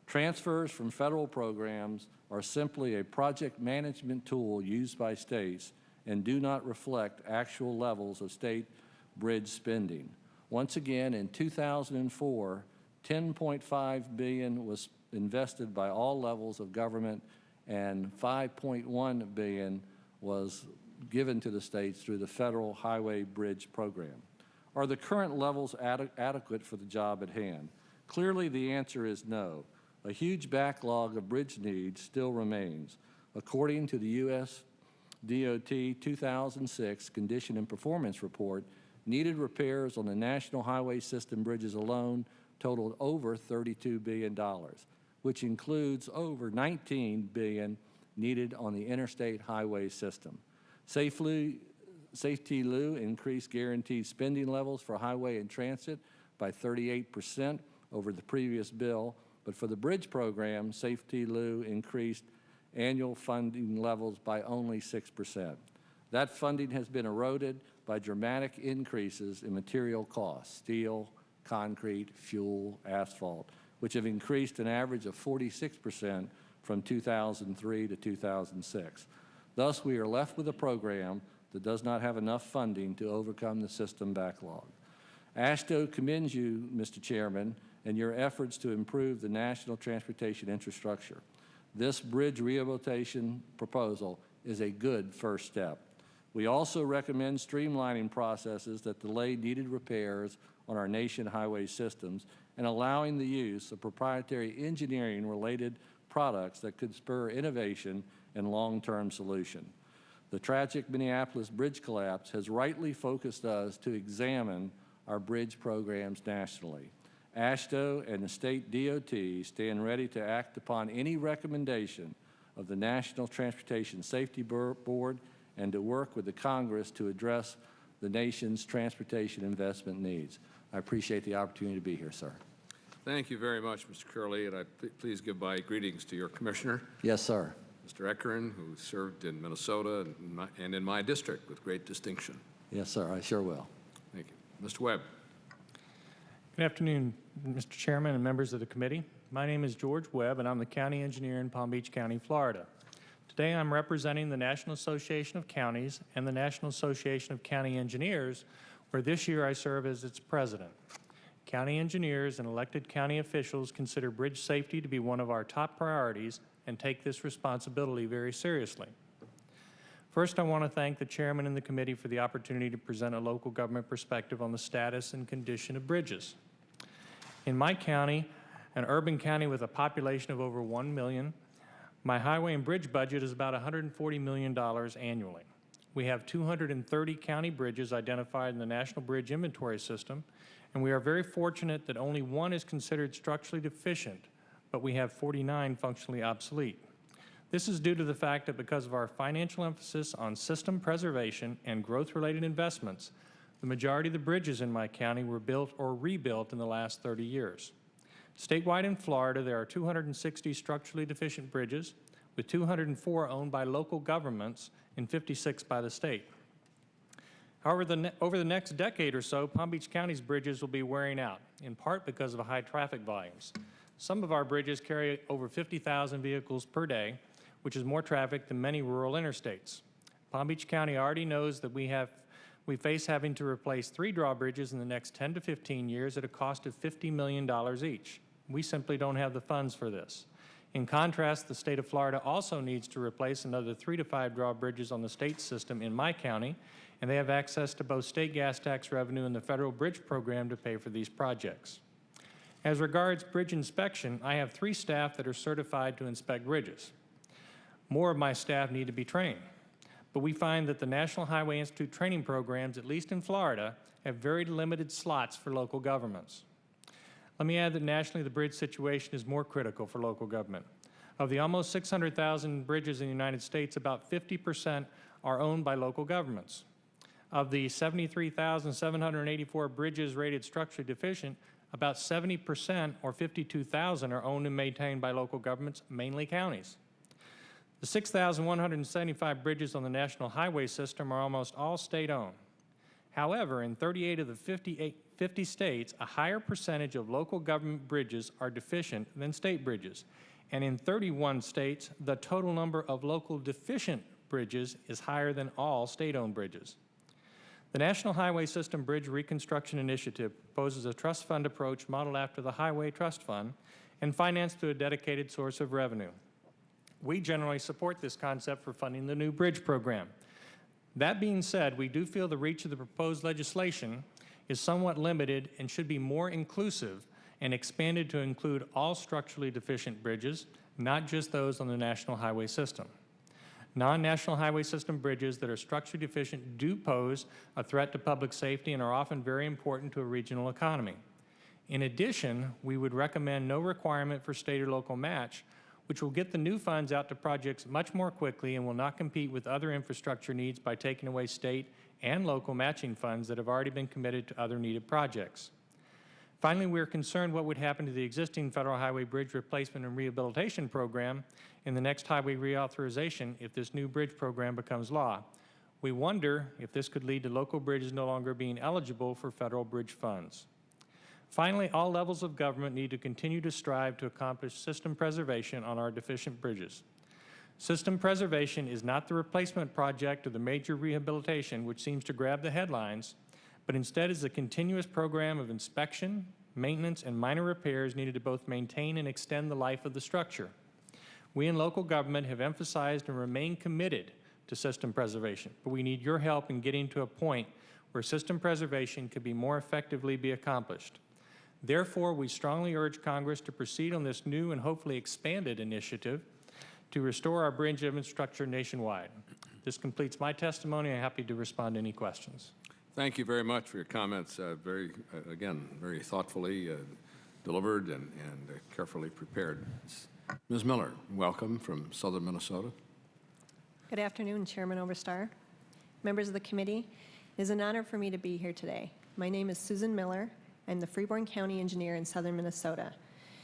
Transfers from federal programs are simply a project management tool used by states and do not reflect actual levels of state bridge spending. Once again, in 2004, $10.5 billion was invested by all levels of government, and $5.1 billion was given to the states through the Federal Highway Bridge Program. Are the current levels adequate for the job at hand? Clearly, the answer is no. A huge backlog of bridge needs still remains. According to the U.S. DOT 2006 Condition and Performance Report, needed repairs on the National Highway System bridges alone totaled over $32 billion, which includes over $19 billion needed on the interstate highway system. Safety Lou increased guaranteed spending levels for highway and transit by 38% over the previous bill, but for the bridge program, Safety Lou increased annual funding levels by only 6%. That funding has been eroded by dramatic increases in material costs, steel, concrete, fuel, asphalt, which have increased an average of 46% from 2003 to 2006. Thus, we are left with a program that does not have enough funding to overcome the system backlog. AASHTO commends you, Mr. Chairman, and your efforts to improve the national transportation infrastructure. This bridge rehabilitation proposal is a good first step. We also recommend streamlining processes that delay needed repairs on our nation highway systems and allowing the use of proprietary engineering-related products that could spur innovation and long-term solution. The tragic Minneapolis bridge collapse has rightly focused us to examine our bridge programs nationally. AASHTO and the state DOT stand ready to act upon any recommendation of the National Transportation Safety Board and to work with the Congress to address the nation's transportation investment needs. I appreciate the opportunity to be here, sir. Thank you very much, Mr. Curley, and please give my greetings to your commissioner, Yes, sir. Mr. Eckern, who served in Minnesota and in my district with great distinction. Yes, sir, I sure will. Thank you. Mr. Webb. Good afternoon, Mr. Chairman and members of the committee. My name is George Webb, and I'm the county engineer in Palm Beach County, Florida. Today, I'm representing the National Association of Counties and the National Association of County Engineers, where this year I serve as its president. County engineers and elected county officials consider bridge safety to be one of our top priorities and take this responsibility very seriously. First, I want to thank the chairman and the committee for the opportunity to present a local government perspective on the status and condition of bridges. In my county, an urban county with a population of over 1 million, my highway and bridge budget is about $140 million annually. We have 230 county bridges identified in the National Bridge Inventory System, and we are very fortunate that only one is considered structurally deficient, but we have 49 functionally obsolete. This is due to the fact that because of our financial emphasis on system preservation and growth-related investments, the majority of the bridges in my county were built or rebuilt in the last 30 years. Statewide in Florida, there are 260 structurally deficient bridges, with 204 owned by local governments and 56 by the state. However, over the next decade or so, Palm Beach County's bridges will be wearing out, in part because of high traffic volumes. Some of our bridges carry over 50,000 vehicles per day, which is more traffic than many rural interstates. Palm Beach County already knows that we face having to replace 3 drawbridges in the next 10 to 15 years at a cost of $50 million each. We simply don't have the funds for this. In contrast, the state of Florida also needs to replace another 3 to 5 drawbridges on the state system in my county, and they have access to both state gas tax revenue and the federal bridge program to pay for these projects. As regards bridge inspection, I have 3 staff that are certified to inspect bridges. More of my staff need to be trained, but we find that the National Highway Institute training programs, at least in Florida, have very limited slots for local governments. Let me add that nationally the bridge situation is more critical for local government. Of the almost 600,000 bridges in the United States, about 50% are owned by local governments. Of the 73,784 bridges rated structurally deficient, about 70% or 52,000 are owned and maintained by local governments, mainly counties. The 6,175 bridges on the national highway system are almost all state-owned. However, in 38 of the 50 states, a higher percentage of local government bridges are deficient than state bridges. And in 31 states, the total number of local deficient bridges is higher than all state-owned bridges. The National Highway System Bridge Reconstruction Initiative proposes a trust fund approach modeled after the Highway Trust Fund and financed through a dedicated source of revenue. We generally support this concept for funding the new bridge program. That being said, we do feel the reach of the proposed legislation is somewhat limited and should be more inclusive and expanded to include all structurally deficient bridges, not just those on the National Highway System. Non-National Highway System bridges that are structurally deficient do pose a threat to public safety and are often very important to a regional economy. In addition, we would recommend no requirement for state or local match, which will get the new funds out to projects much more quickly and will not compete with other infrastructure needs by taking away state and local matching funds that have already been committed to other needed projects. Finally, we are concerned what would happen to the existing Federal Highway Bridge Replacement and Rehabilitation Program in the next highway reauthorization if this new bridge program becomes law. We wonder if this could lead to local bridges no longer being eligible for federal bridge funds. Finally, all levels of government need to continue to strive to accomplish system preservation on our deficient bridges. System preservation is not the replacement project or the major rehabilitation which seems to grab the headlines, but instead is a continuous program of inspection, maintenance, and minor repairs needed to both maintain and extend the life of the structure. We in local government have emphasized and remain committed to system preservation, but we need your help in getting to a point where system preservation could be more effectively be accomplished. Therefore, we strongly urge Congress to proceed on this new and hopefully expanded initiative to restore our bridge infrastructure nationwide. This completes my testimony. I'm happy to respond to any questions. Thank you very much for your comments. Again, very thoughtfully delivered and carefully prepared. Ms. Miller, welcome from southern Minnesota. Good afternoon, Chairman Oberstar, members of the committee. It is an honor for me to be here today. My name is Susan Miller. I'm the Rayburn County Engineer in southern Minnesota.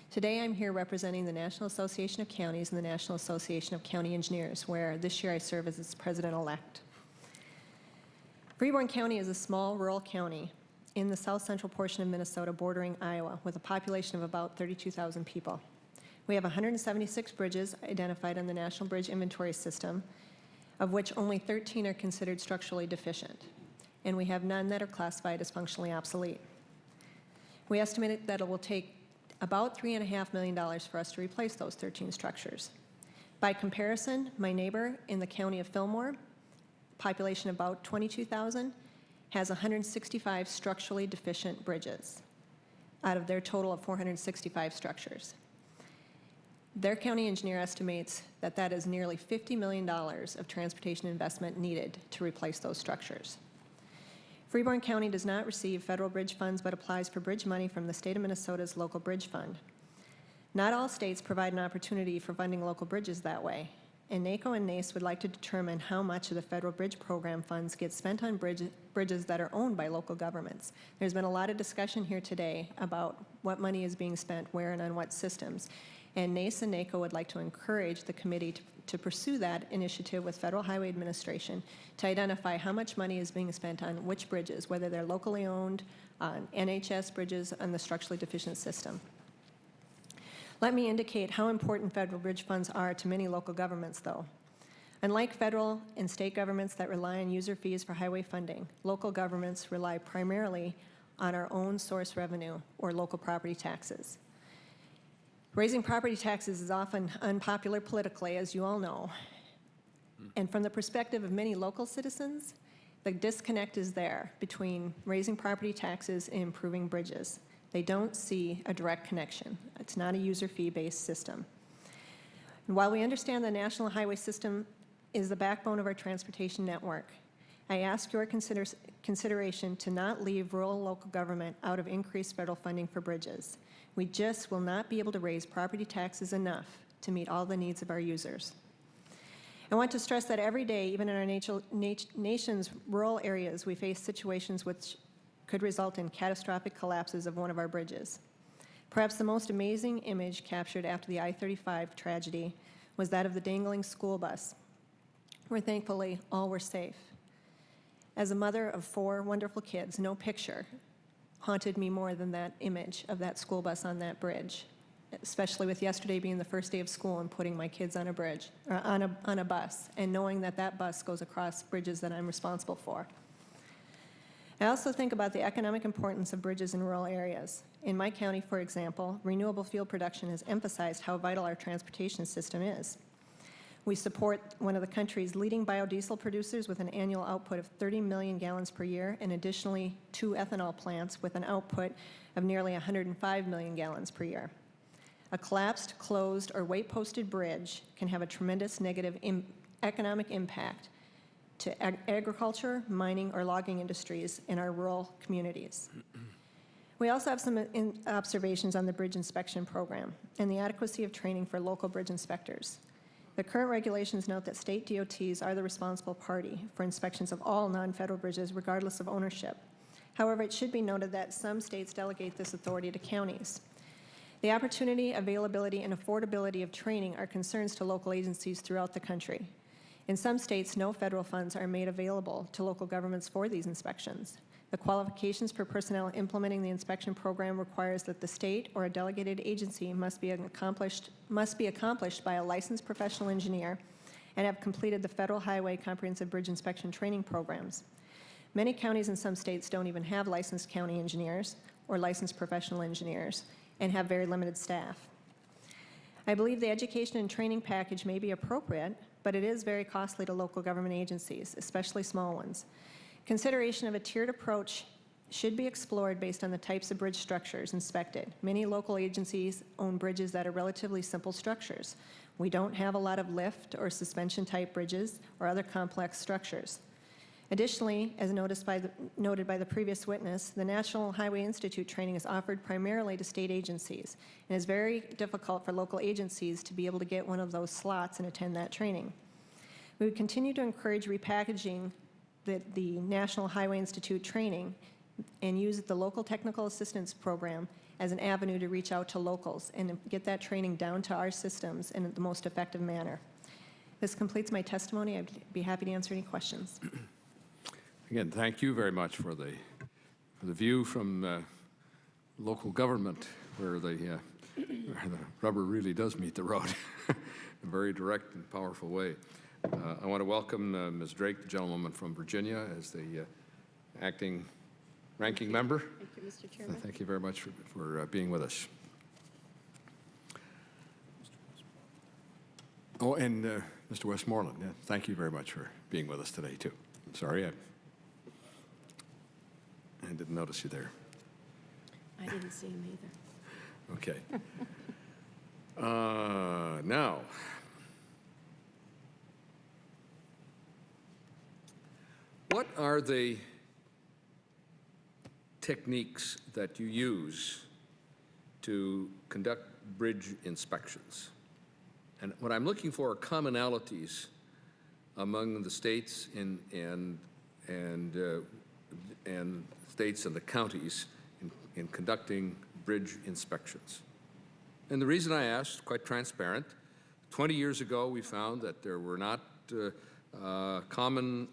Today I'm here representing the National Association of Counties and the National Association of County Engineers, where this year I serve as its president-elect. Rayburn County is a small rural county in the south central portion of Minnesota bordering Iowa with a population of about 32,000 people. We have 176 bridges identified on the National Bridge Inventory System, of which only 13 are considered structurally deficient, and we have none that are classified as functionally obsolete. We estimate that it will take about $3.5 million for us to replace those 13 structures. By comparison, my neighbor in the county of Fillmore, population about 22,000, has 165 structurally deficient bridges out of their total of 465 structures. Their county engineer estimates that that is nearly $50 million of transportation investment needed to replace those structures. Rayburn County does not receive federal bridge funds but applies for bridge money from the state of Minnesota's local bridge fund. Not all states provide an opportunity for funding local bridges that way. and NACO and NACE would like to determine how much of the federal bridge program funds get spent on bridges that are owned by local governments. There's been a lot of discussion here today about what money is being spent where and on what systems. And NACE and NACO would like to encourage the committee to pursue that initiative with Federal Highway Administration to identify how much money is being spent on which bridges, whether they're locally owned, NHS bridges, and the structurally deficient system. Let me indicate how important federal bridge funds are to many local governments, though. Unlike federal and state governments that rely on user fees for highway funding, local governments rely primarily on our own source revenue, or local property taxes. Raising property taxes is often unpopular politically, as you all know. And from the perspective of many local citizens, the disconnect is there between raising property taxes and improving bridges. They don't see a direct connection. It's not a user fee-based system. And while we understand the national highway system is the backbone of our transportation network, I ask your consideration to not leave rural local government out of increased federal funding for bridges. We just will not be able to raise property taxes enough to meet all the needs of our users. I want to stress that every day, even in our nation's rural areas, we face situations which could result in catastrophic collapses of one of our bridges. Perhaps the most amazing image captured after the I-35 tragedy was that of the dangling school bus, where thankfully all were safe. As a mother of 4 wonderful kids, no picture haunted me more than that image of that school bus on that bridge, especially with yesterday being the first day of school and putting my kids on a bridge, or on a bus, and knowing that that bus goes across bridges that I'm responsible for. I also think about the economic importance of bridges in rural areas. In my county, for example, renewable fuel production has emphasized how vital our transportation system is. We support one of the country's leading biodiesel producers with an annual output of 30 million gallons per year, and additionally 2 ethanol plants with an output of nearly 105 million gallons per year. A collapsed, closed, or weight-posted bridge can have a tremendous negative economic impact to agriculture, mining, or logging industries in our rural communities. We also have some observations on the bridge inspection program and the adequacy of training for local bridge inspectors. The current regulations note that state DOTs are the responsible party for inspections of all non-federal bridges, regardless of ownership. However, it should be noted that some states delegate this authority to counties. The opportunity, availability, and affordability of training are concerns to local agencies throughout the country. In some states, no federal funds are made available to local governments for these inspections. The qualifications for personnel implementing the inspection program requires that the state or a delegated agency must be accomplished by a licensed professional engineer and have completed the Federal Highway Comprehensive Bridge Inspection Training programs. Many counties in some states don't even have licensed county engineers or licensed professional engineers and have very limited staff. I believe the education and training package may be appropriate, but it is very costly to local government agencies, especially small ones. Consideration of a tiered approach should be explored based on the types of bridge structures inspected. Many local agencies own bridges that are relatively simple structures. We don't have a lot of lift or suspension type bridges or other complex structures. Additionally, as noted by the previous witness, the National Highway Institute training is offered primarily to state agencies, and it's very difficult for local agencies to be able to get one of those slots and attend that training. We would continue to encourage repackaging the National Highway Institute training and use the local technical assistance program as an avenue to reach out to locals and get that training down to our systems in the most effective manner. This completes my testimony. I'd be happy to answer any questions. Again, thank you very much for the view from local government where the rubber really does meet the road in a very direct and powerful way. I want to welcome Ms. Drake, the gentlewoman from Virginia, as the acting ranking member. Thank you, Mr. Chairman. Thank you very much for being with us. Oh, and Mr. Westmoreland, yeah, thank you very much for being with us today, too. I'm sorry, I didn't notice you there. I didn't see him either. Okay. Now, what are the techniques that you use to conduct bridge inspections? And what I'm looking for are commonalities among the states and states and the counties in conducting bridge inspections. And the reason I asked, quite transparent, 20 years ago we found that there were not common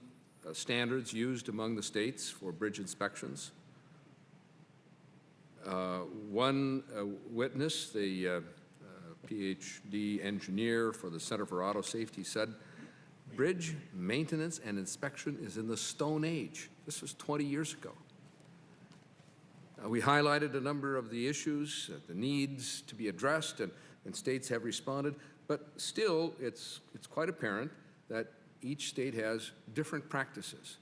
standards used among the states for bridge inspections. One witness, the PhD engineer for the Center for Auto Safety, said, bridge maintenance and inspection is in the Stone Age. This was 20 years ago. We highlighted a number of the issues, the needs to be addressed, and states have responded, but still it's quite apparent that each state has different practices.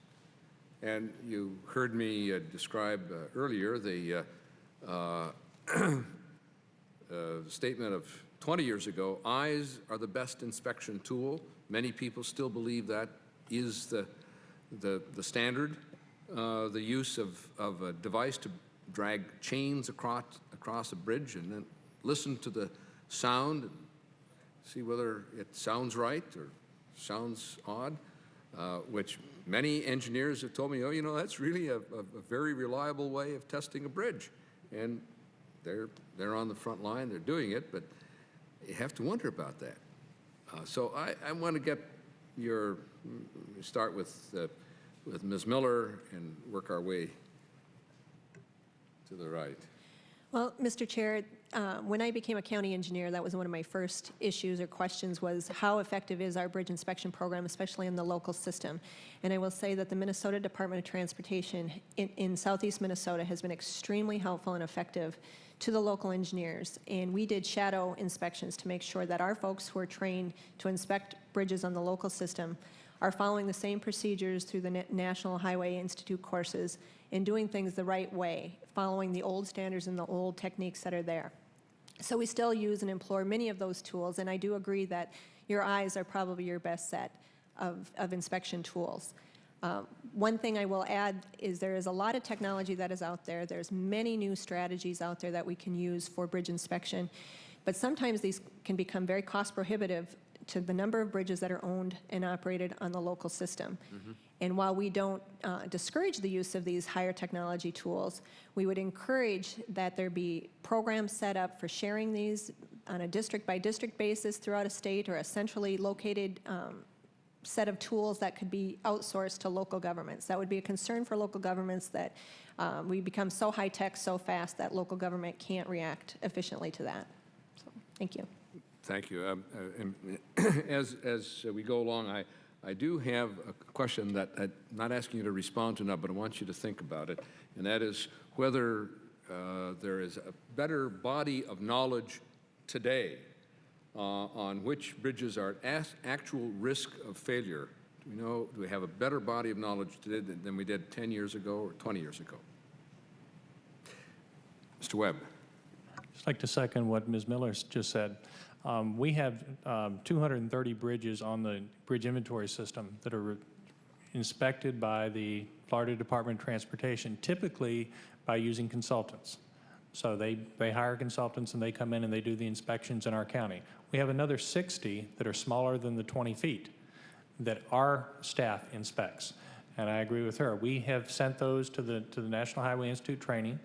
And you heard me describe earlier the statement of 20 years ago, eyes are the best inspection tool. Many people still believe that is the standard. The use of a device to drag chains across a bridge and then listen to the sound and see whether it sounds right or sounds odd, which many engineers have told me, oh, you know, that's really a very reliable way of testing a bridge. And they're on the front line, they're doing it, but you have to wonder about that. So I want to get start with Ms. Miller and work our way to the right. Well, Mr. Chair, when I became a county engineer, that was one of my first issues or questions was how effective is our bridge inspection program, especially in the local system? And I will say that the Minnesota Department of Transportation in southeast Minnesota has been extremely helpful and effective to the local engineers. And we did shadow inspections to make sure that our folks who are trained to inspect bridges on the local system are following the same procedures through the National Highway Institute courses and doing things the right way, following the old standards and the old techniques that are there. So we still use and employ many of those tools, and I do agree that your eyes are probably your best set of inspection tools. One thing I will add is there is a lot of technology that is out there. There's many new strategies out there that we can use for bridge inspection, but sometimes these can become very cost prohibitive to the number of bridges that are owned and operated on the local system. Mm-hmm. And while we don't discourage the use of these higher technology tools, we would encourage that there be programs set up for sharing these on a district-by-district basis throughout a state, or a centrally located set of tools that could be outsourced to local governments. That would be a concern for local governments, that we become so high-tech so fast that local government can't react efficiently to that. So, thank you. Thank you. As we go along, I do have a question that I'm not asking you to respond to now, but I want you to think about it, and that is whether there is a better body of knowledge today on which bridges are at actual risk of failure. Do we have a better body of knowledge today than we did 10 years ago or 20 years ago? Mr. Webb. I'd just like to second what Ms. Miller just said. We have 230 bridges on the bridge inventory system that are inspected by the Florida Department of Transportation, typically by using consultants. So they hire consultants and they come in and they do the inspections in our county. We have another 60 that are smaller than the 20 feet that our staff inspects. And I agree with her. We have sent those to the National Highway Institute training.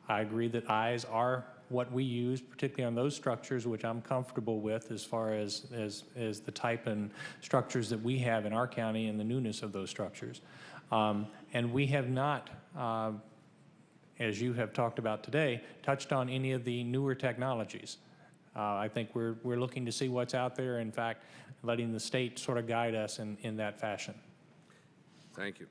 I agree that eyes are what we use, particularly on those structures, which I'm comfortable with as far as the type and structures that we have in our county and the newness of those structures. And we have not, as you have talked about today, touched on any of the newer technologies. I think we're looking to see what's out there, in fact, letting the state sort of guide us in that fashion. Thank you.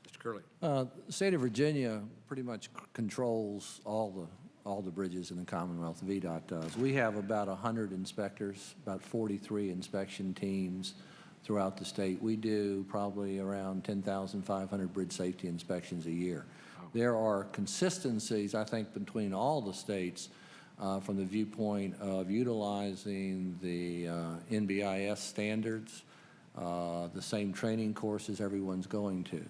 Mr. Curley. The state of Virginia pretty much controls all the bridges in the Commonwealth. VDOT does. We have about 100 inspectors, about 43 inspection teams throughout the state. We do probably around 10,500 bridge safety inspections a year. Oh. There are consistencies, I think, between all the states from the viewpoint of utilizing the NBIS standards, the same training courses everyone's going to.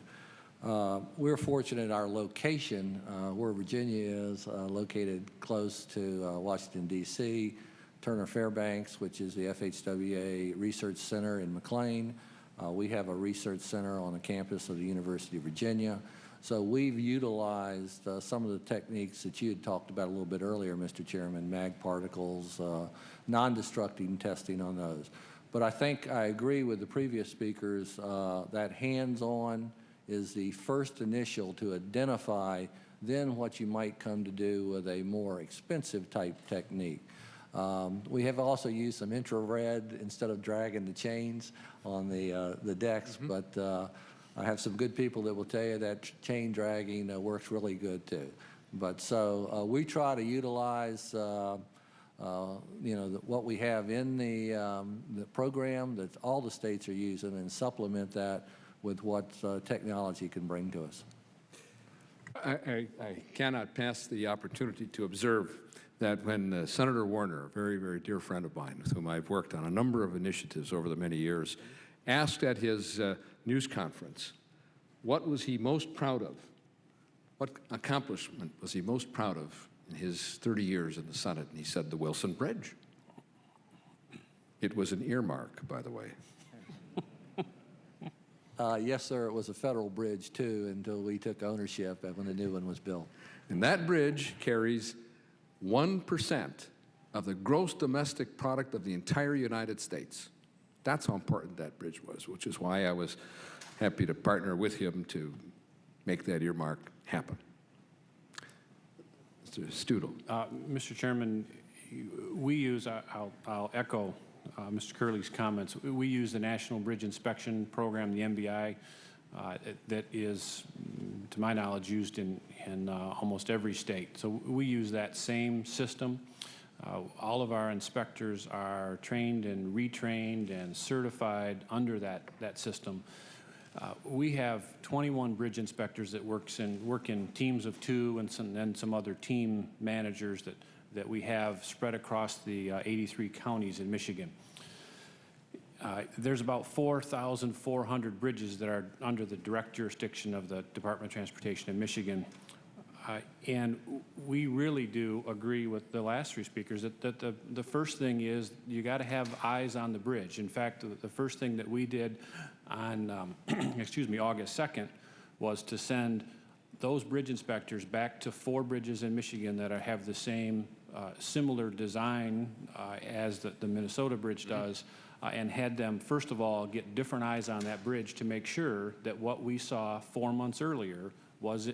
We're fortunate our location, where Virginia is, located close to Washington, D.C., Turner Fairbanks, which is the FHWA Research Center in McLean. We have a research center on the campus of the University of Virginia. So we've utilized some of the techniques that you had talked about a little bit earlier, Mr. Chairman, mag particles, non-destructive testing on those. But I think I agree with the previous speakers that hands-on is the first initial to identify then what you might come to do with a more expensive type technique. We have also used some infrared instead of dragging the chains on the decks, but I have some good people that will tell you that chain dragging works really good too. But so we try to utilize what we have in the program that all the states are using and supplement that with what technology can bring to us. I cannot pass the opportunity to observe that when Senator Warner, a very, very dear friend of mine with whom I've worked on a number of initiatives over the many years, asked at his news conference, what was he most proud of? What accomplishment was he most proud of in his 30 years in the Senate? And he said, the Wilson Bridge. It was an earmark, by the way. Yes, sir, it was a federal bridge, too, until we took ownership when the new one was built. And that bridge carries 1% of the gross domestic product of the entire United States. That's how important that bridge was, which is why I was happy to partner with him to make that earmark happen. Mr. Studel. Mr. Chairman, we use, I'll echo Mr. Curley's comments. We use the National Bridge Inspection Program, the NBI, that is, to my knowledge, used in almost every state. So we use that same system. All of our inspectors are trained and retrained and certified under that system. We have 21 bridge inspectors that work in teams of 2 and some other team managers that we have spread across the 83 counties in Michigan. There's about 4,400 bridges that are under the direct jurisdiction of the Department of Transportation in Michigan. And we really do agree with the last 3 speakers that the first thing is you got to have eyes on the bridge. In fact, the first thing that we did on, excuse me, August 2nd was to send those bridge inspectors back to 4 bridges in Michigan that have the same similar design as the Minnesota bridge does, and had them, first of all, get different eyes on that bridge to make sure that what we saw 4 months earlier was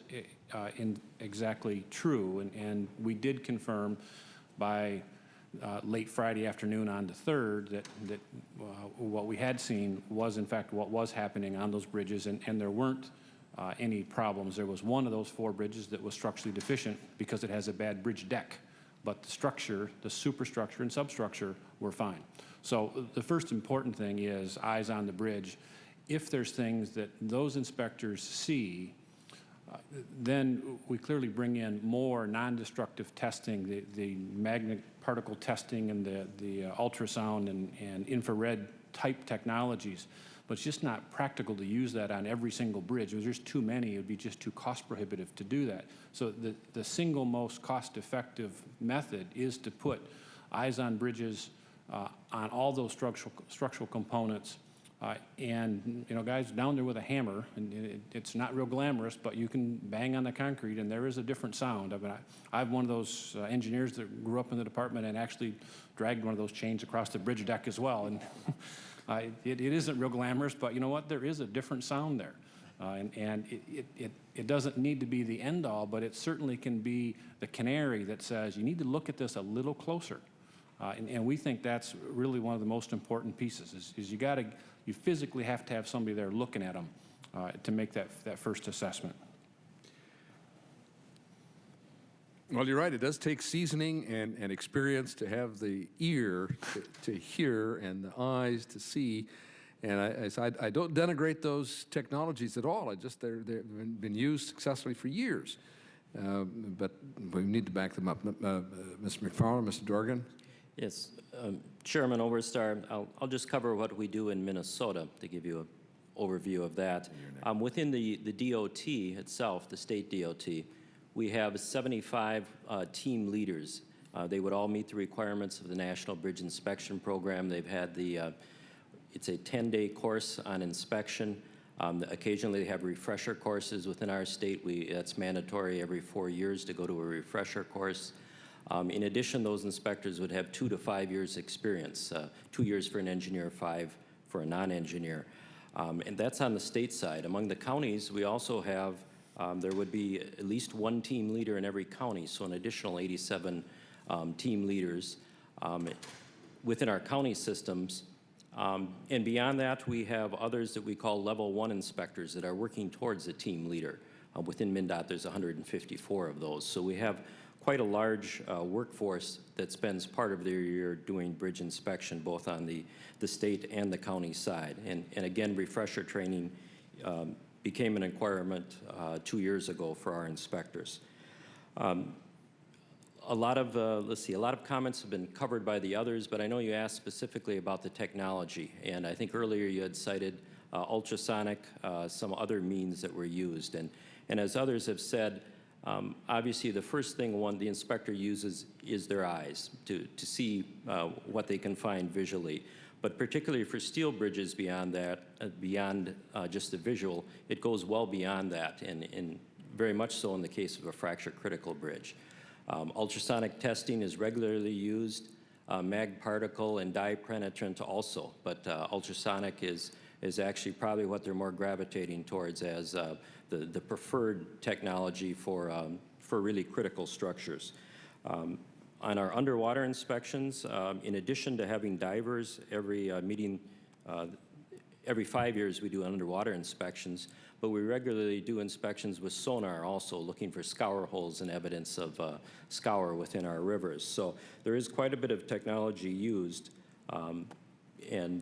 exactly true. And we did confirm by late Friday afternoon on the 3rd that what we had seen was, in fact, what was happening on those bridges, and there weren't any problems. There was one of those 4 bridges that was structurally deficient because it has a bad bridge deck, but the structure, the superstructure and substructure were fine. So the first important thing is eyes on the bridge. If there's things that those inspectors see, then we clearly bring in more non-destructive testing, the magnetic particle testing and the ultrasound and infrared type technologies. But it's just not practical to use that on every single bridge. If there's too many, it would be just too cost prohibitive to do that. So the single most cost-effective method is to put eyes on bridges on all those structural components. And, you know, guys, down there with a hammer, and it's not real glamorous, but you can bang on the concrete, and there is a different sound. I mean, I'm one of those engineers that grew up in the department and actually dragged one of those chains across the bridge deck as well. And it isn't real glamorous, but you know what? There is a different sound there. And it doesn't need to be the end-all, but it certainly can be the canary that says, you need to look at this a little closer. And we think that's really one of the most important pieces, is you physically have to have somebody there looking at them to make that first assessment. Well, you're right. It does take seasoning and experience to have the ear to hear and the eyes to see. And I don't denigrate those technologies at all. They've been used successfully for years. But we need to back them up. Mr. McFarland, Mr. Dorgan? Yes, Chairman Oberstar, I'll just cover what we do in Minnesota to give you overview of that. Within the DOT itself, the state DOT, we have 75 team leaders. They would all meet the requirements of the National Bridge Inspection Program. They've had it's a 10-day course on inspection. Occasionally they have refresher courses within our state. That's mandatory every 4 years to go to a refresher course. In addition, those inspectors would have 2 to 5 years experience, 2 years for an engineer, 5 for a non-engineer. And that's on the state side. Among the counties, we also have, there would be at least one team leader in every county, so an additional 87 team leaders within our county systems. And beyond that, we have others that we call level 1 inspectors that are working towards a team leader. Within MnDOT, there's 154 of those. So we have quite a large workforce that spends part of their year doing bridge inspection, both on the state and the county side. And again, refresher training became an requirement 2 years ago for our inspectors. A lot of comments have been covered by the others, but I know you asked specifically about the technology, and I think earlier you had cited ultrasonic, some other means that were used, and as others have said, obviously the first thing the inspector uses is their eyes to see what they can find visually, but particularly for steel bridges beyond that, beyond just the visual, it goes well beyond that, and very much so in the case of a fracture critical bridge. Ultrasonic testing is regularly used, mag particle and dye penetrant also, but ultrasonic is actually probably what they're more gravitating towards as the preferred technology for really critical structures. On our underwater inspections, in addition to having divers every 5 years we do underwater inspections, but we regularly do inspections with sonar also, looking for scour holes and evidence of scour within our rivers. So there is quite a bit of technology used. And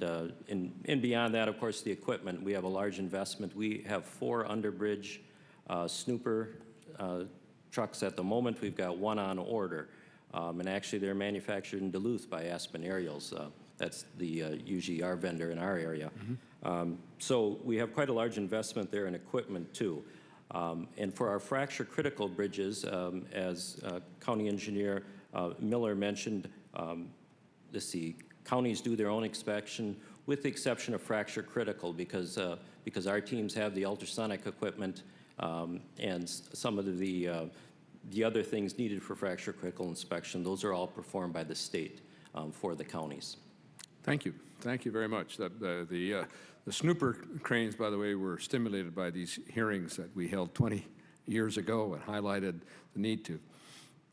beyond that, of course, the equipment. We have a large investment. We have 4 underbridge snooper trucks at the moment. We've got 1 on order. And actually, they're manufactured in Duluth by Aspen Aerials. That's usually our vendor in our area. Mm-hmm. So we have quite a large investment there in equipment, too. And for our fracture critical bridges, as County Engineer Miller mentioned, counties do their own inspection with the exception of fracture critical because our teams have the ultrasonic equipment and some of the other things needed for fracture critical inspection. Those are all performed by the state for the counties. Thank you. Thank you very much. The snooper cranes, by the way, were stimulated by these hearings that we held 20 years ago and highlighted the need to,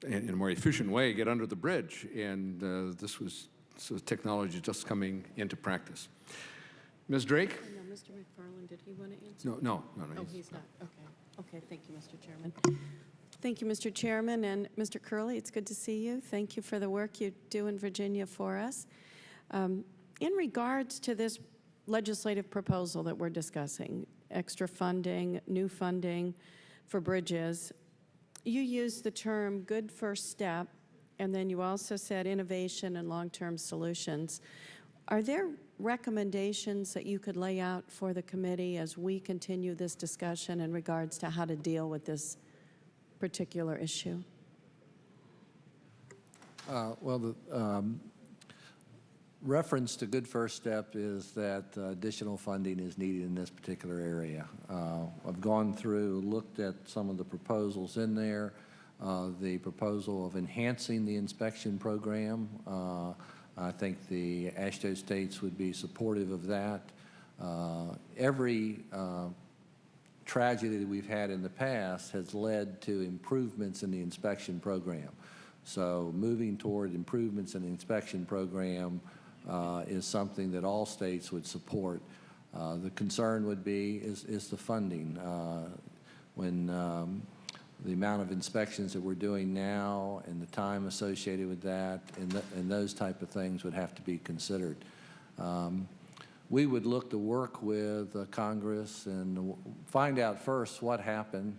in a more efficient way, get under the bridge. And this was technology just coming into practice. Ms. Drake? No, Mr. McFarland, did he want to answer? No. Oh, he's not. Okay, thank you, Mr. Chairman. Thank you, Mr. Chairman, and Mr. Curley, it's good to see you. Thank you for the work you do in Virginia for us. In regards to this legislative proposal that we're discussing, extra funding, new funding for bridges, you used the term good first step, and then you also said innovation and long-term solutions. Are there recommendations that you could lay out for the committee as we continue this discussion in regards to how to deal with this particular issue? Well, the reference to good first step is that additional funding is needed in this particular area. I've gone through, looked at some of the proposals in there, the proposal of enhancing the inspection program. I think the AASHTO states would be supportive of that. Every tragedy that we've had in the past has led to improvements in the inspection program. So moving toward improvements in the inspection program is something that all states would support. The concern would be is the funding. When the amount of inspections that we're doing now and the time associated with that and those type of things would have to be considered. We would look to work with Congress and find out first what happened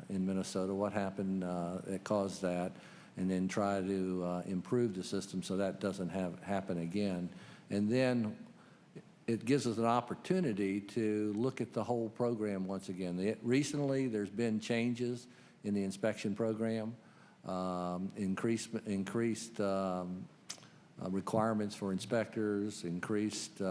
in Minnesota, what happened that caused that, and then try to improve the system so that doesn't happen again. And then it gives us an opportunity to look at the whole program once again. Recently, there's been changes in the inspection program, increased requirements for inspectors, increased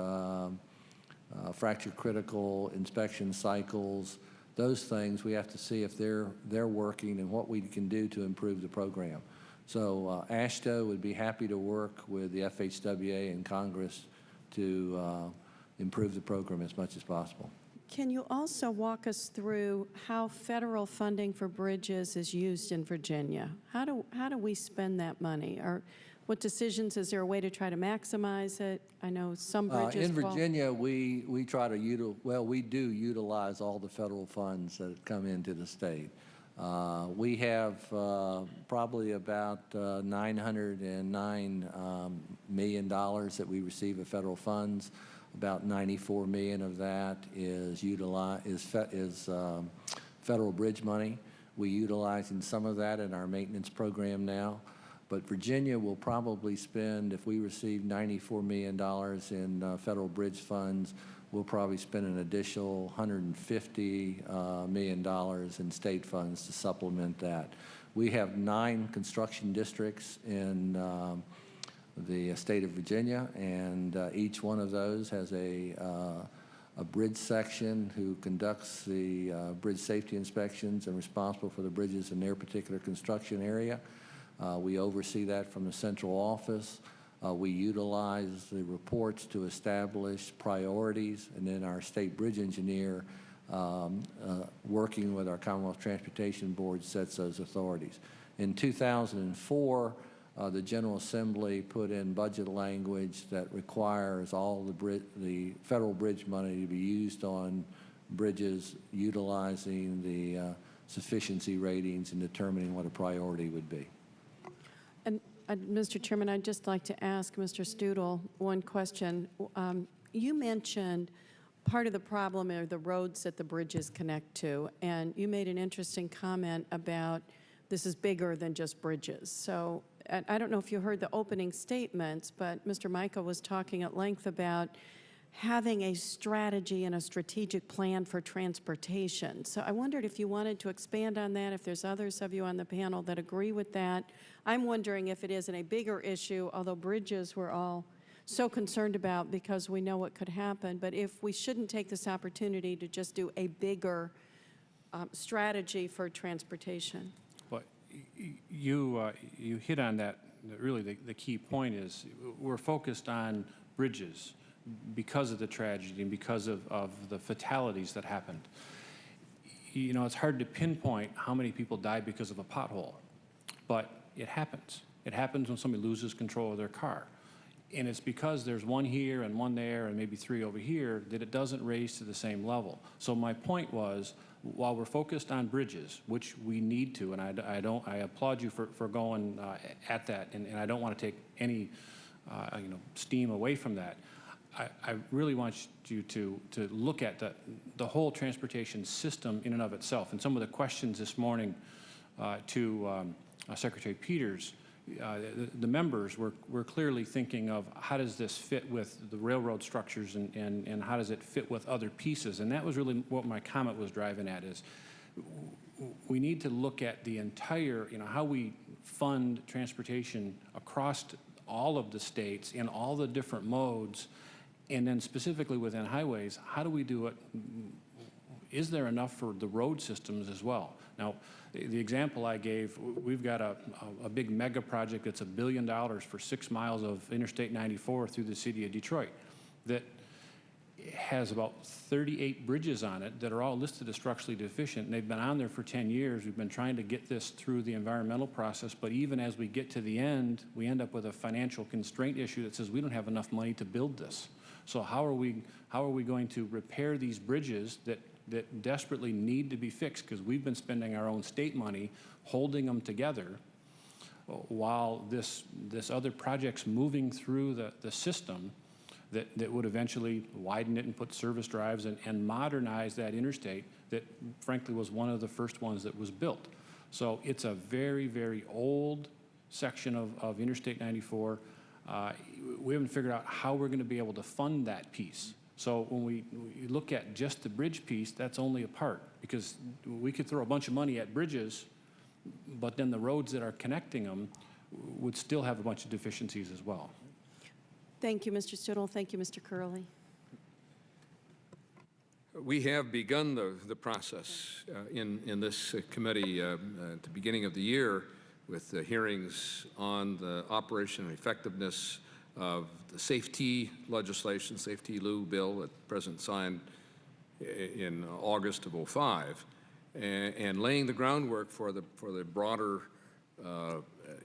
fracture critical inspection cycles. Those things we have to see if they're working and what we can do to improve the program. So AASHTO would be happy to work with the FHWA and Congress to improve the program as much as possible. Can you also walk us through how federal funding for bridges is used in Virginia? How do we spend that money? Or what decisions, is there a way to try to maximize it? I know some bridges in Virginia, we try to we do utilize all the federal funds that come into the state. We have probably about $909 million that we receive of federal funds. About 94 million of that is federal bridge money. We're utilizing some of that in our maintenance program now. But Virginia will probably spend, if we receive $94 million in federal bridge funds, we'll probably spend an additional $150 million in state funds to supplement that. We have 9 construction districts in the state of Virginia, and each one of those has a bridge section who conducts the bridge safety inspections and responsible for the bridges in their particular construction area. We oversee that from the central office. We utilize the reports to establish priorities, and then our state bridge engineer, working with our Commonwealth Transportation Board, sets those authorities. In 2004, the General Assembly put in budget language that requires all the federal bridge money to be used on bridges utilizing the sufficiency ratings and determining what a priority would be. And Mr. Chairman, I'd just like to ask Mr. Studel one question. You mentioned part of the problem are the roads that the bridges connect to, and you made an interesting comment about this is bigger than just bridges. So I don't know if you heard the opening statements, but Mr. Michael was talking at length about having a strategy and a strategic plan for transportation. So I wondered if you wanted to expand on that, if there's others of you on the panel that agree with that. I'm wondering if it isn't a bigger issue, although bridges we're all so concerned about because we know what could happen, but if we shouldn't take this opportunity to just do a bigger strategy for transportation. Well, you hit on that. Really, the key point is we're focused on bridges because of the tragedy and because of the fatalities that happened. You know, it's hard to pinpoint how many people died because of a pothole, but it happens. It happens when somebody loses control of their car. And it's because there's one here and one there and maybe 3 over here that it doesn't raise to the same level. So my point was, while we're focused on bridges, which we need to, and I applaud you for going at that, and I don't want to take any steam away from that. I really want you to look at the whole transportation system in and of itself. And some of the questions this morning to Secretary Peters, the members were clearly thinking of how does this fit with the railroad structures and how does it fit with other pieces. And that was really what my comment was driving at, is we need to look at the entire, how we fund transportation across all of the states in all the different modes. And then specifically within highways, how do we do it? Is there enough for the road systems as well? Now, the example I gave, we've got a big mega project that's $1 billion for 6 miles of Interstate 94 through the city of Detroit that has about 38 bridges on it that are all listed as structurally deficient, and they've been on there for 10 years. We've been trying to get this through the environmental process, but even as we get to the end, we end up with a financial constraint issue that says we don't have enough money to build this. So how are we going to repair these bridges that desperately need to be fixed, because we've been spending our own state money holding them together while this other project's moving through the system that would eventually widen it and put service drives and modernize that interstate that frankly was one of the first ones that was built. So it's a very, very old section of Interstate 94. We haven't figured out how we're going to be able to fund that piece. So when we look at just the bridge piece, that's only a part, because we could throw a bunch of money at bridges, but then the roads that are connecting them would still have a bunch of deficiencies as well. Thank you, Mr. Stuttle. Thank you, Mr. Curley. We have begun the process in this committee at the beginning of the year with the hearings on the operation and effectiveness of the safety legislation, Safety Lou bill that the President signed in August of '05, and laying the groundwork for the broader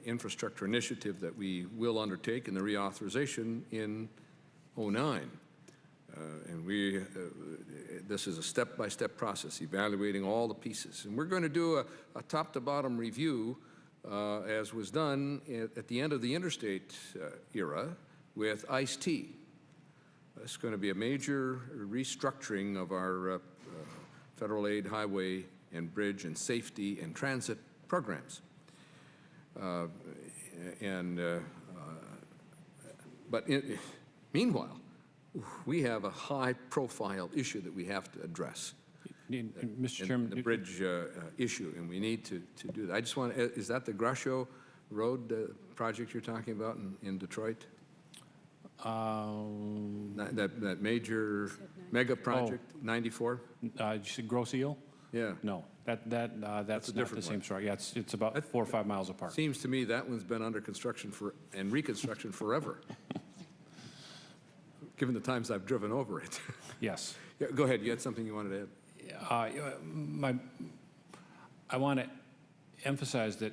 infrastructure initiative that we will undertake in the reauthorization in '09. And this is a step-by-step process, evaluating all the pieces. And we're going to do a top-to-bottom review, as was done at the end of the interstate era with ICE-T. It's going to be a major restructuring of our federal aid, highway, and bridge, and safety and transit programs. Meanwhile, we have a high-profile issue that we have to address. Mr. Chairman, The bridge issue, and we need to do that. I just want to, is that the Grasho Road project you're talking about in Detroit? That major mega project, 94? you said Gross Eel? Yeah. No, that's a not the different same one. story. Yeah, it's about 4 or 5 miles apart. Seems to me that one's been under construction and reconstruction forever, given the times I've driven over it. Yes. Yeah, go ahead, you had something you wanted to add? I want to emphasize that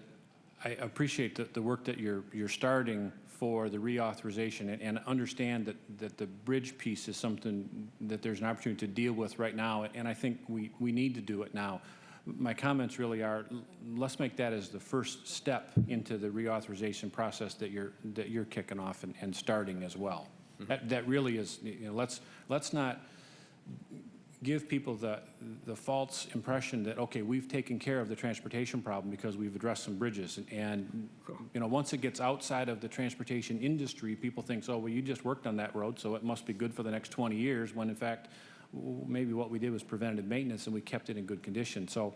I appreciate the work that you're starting for the reauthorization, and understand that the bridge piece is something that there's an opportunity to deal with right now, and I think we need to do it now. My comments really are, let's make that as the first step into the reauthorization process that you're kicking off and starting as well. That really is, let's not give people the false impression that, okay, we've taken care of the transportation problem because we've addressed some bridges. And once it gets outside of the transportation industry, people think, oh, well, you just worked on that road, so it must be good for the next 20 years, when in fact, maybe what we did was preventative maintenance and we kept it in good condition. So,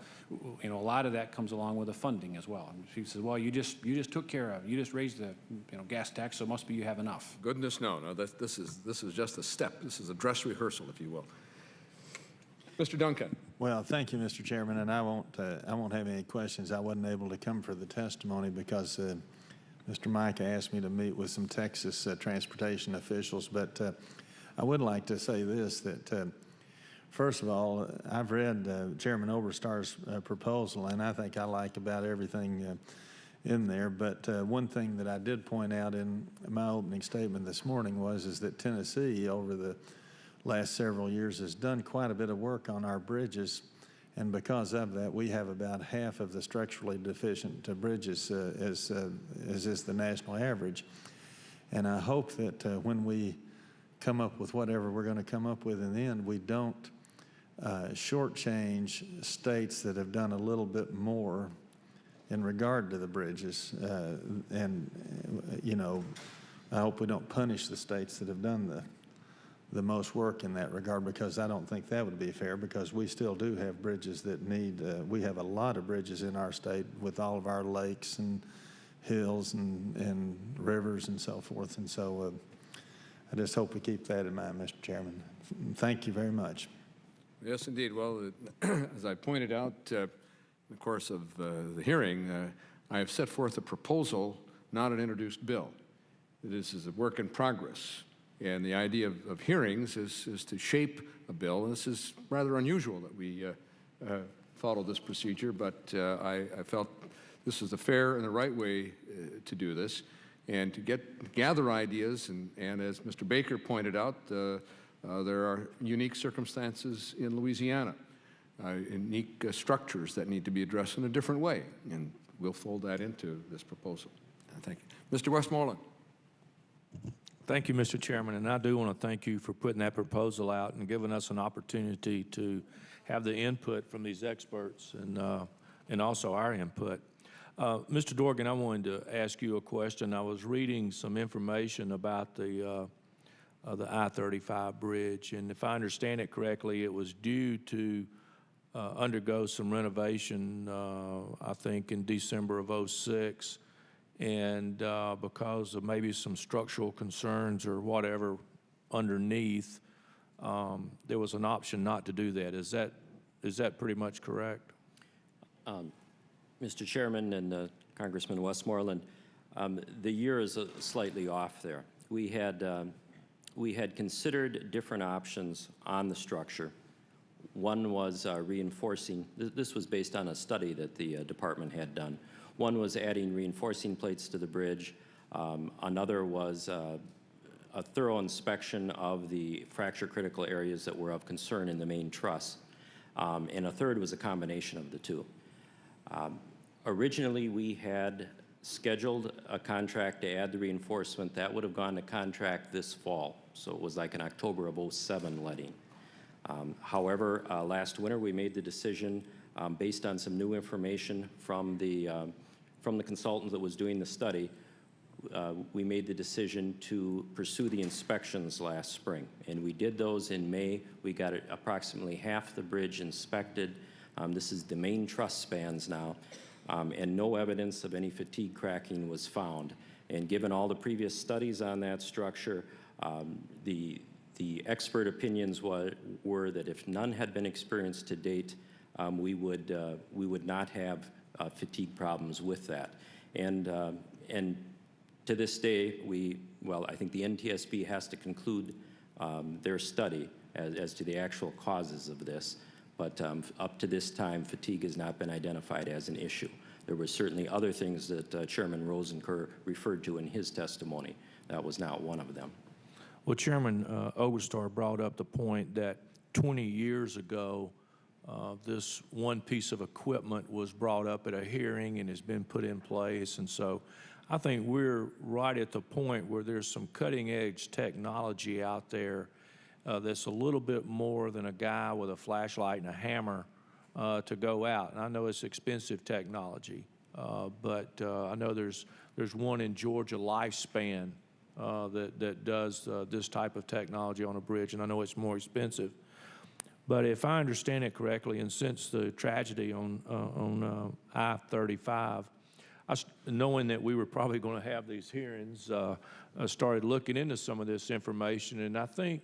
a lot of that comes along with the funding as well. And she says, well, you just took care of it. You just raised the gas tax, so it must be you have enough. Goodness, no. This is just a step. This is a dress rehearsal, if you will. Mr. Duncan. Well, thank you, Mr. Chairman, and I won't have any questions. I wasn't able to come for the testimony because Mr. Micah asked me to meet with some Texas transportation officials. But I would like to say this, that first of all, I've read Chairman Oberstar's proposal, and I think I like about everything in there. But one thing that I did point out in my opening statement this morning is that Tennessee, over the last several years, has done quite a bit of work on our bridges, and because of that, we have about half of the structurally deficient bridges as is the national average. And I hope that when we come up with whatever we're going to come up with in the end, we don't shortchange states that have done a little bit more in regard to the bridges. I hope we don't punish the states that have done the most work in that regard, because I don't think that would be fair, because we still do have bridges that need, we have a lot of bridges in our state with all of our lakes and hills and rivers and so forth. And so I just hope we keep that in mind, Mr. Chairman. Thank you very much. Yes, indeed. Well, as I pointed out in the course of the hearing, I have set forth a proposal, not an introduced bill. This is a work in progress. And the idea of hearings is to shape a bill. And this is rather unusual that we follow this procedure, but I felt this is the fair and the right way to do this, and to gather ideas. And as Mr. Baker pointed out, there are unique circumstances in Louisiana, unique structures that need to be addressed in a different way, and we'll fold that into this proposal. Thank you. Mr. Westmoreland. Thank you, Mr. Chairman, and I do want to thank you for putting that proposal out and giving us an opportunity to have the input from these experts and also our input. Mr. Dorgan, I wanted to ask you a question. I was reading some information about the the I-35 bridge. And if I understand it correctly, it was due to undergo some renovation, I think, in December of '06. And because of maybe some structural concerns or whatever underneath, there was an option not to do that. Is that pretty much correct? Mr. Chairman and Congressman Westmoreland, the year is slightly off there. We had considered different options on the structure. One was reinforcing. This was based on a study that the department had done. One was adding reinforcing plates to the bridge. Another was a thorough inspection of the fracture critical areas that were of concern in the main truss. And a third was a combination of the two. Originally, we had scheduled a contract to add the reinforcement. That would have gone to contract this fall. So it was like an October of '07 letting. However, last winter, we made the decision, based on some new information from the consultant that was doing the study, we made the decision to pursue the inspections last spring. And we did those in May. We got approximately half the bridge inspected. This is the main truss spans now, and no evidence of any fatigue cracking was found. And given all the previous studies on that structure, the expert opinions were that if none had been experienced to date, we would not have fatigue problems with that. And to this day, I think the NTSB has to conclude their study as to the actual causes of this. But up to this time, fatigue has not been identified as an issue. There were certainly other things that Chairman Rosenker referred to in his testimony. That was not one of them. Well, Chairman Oberstar brought up the point that 20 years ago, this one piece of equipment was brought up at a hearing and has been put in place. And so I think we're right at the point where there's some cutting-edge technology out there that's a little bit more than a guy with a flashlight and a hammer to go out. And I know it's expensive technology, but I know there's one in Georgia, Lifespan, that does this type of technology on a bridge, and I know it's more expensive. But if I understand it correctly, and since the tragedy on I-35, knowing that we were probably going to have these hearings, I started looking into some of this information, and I think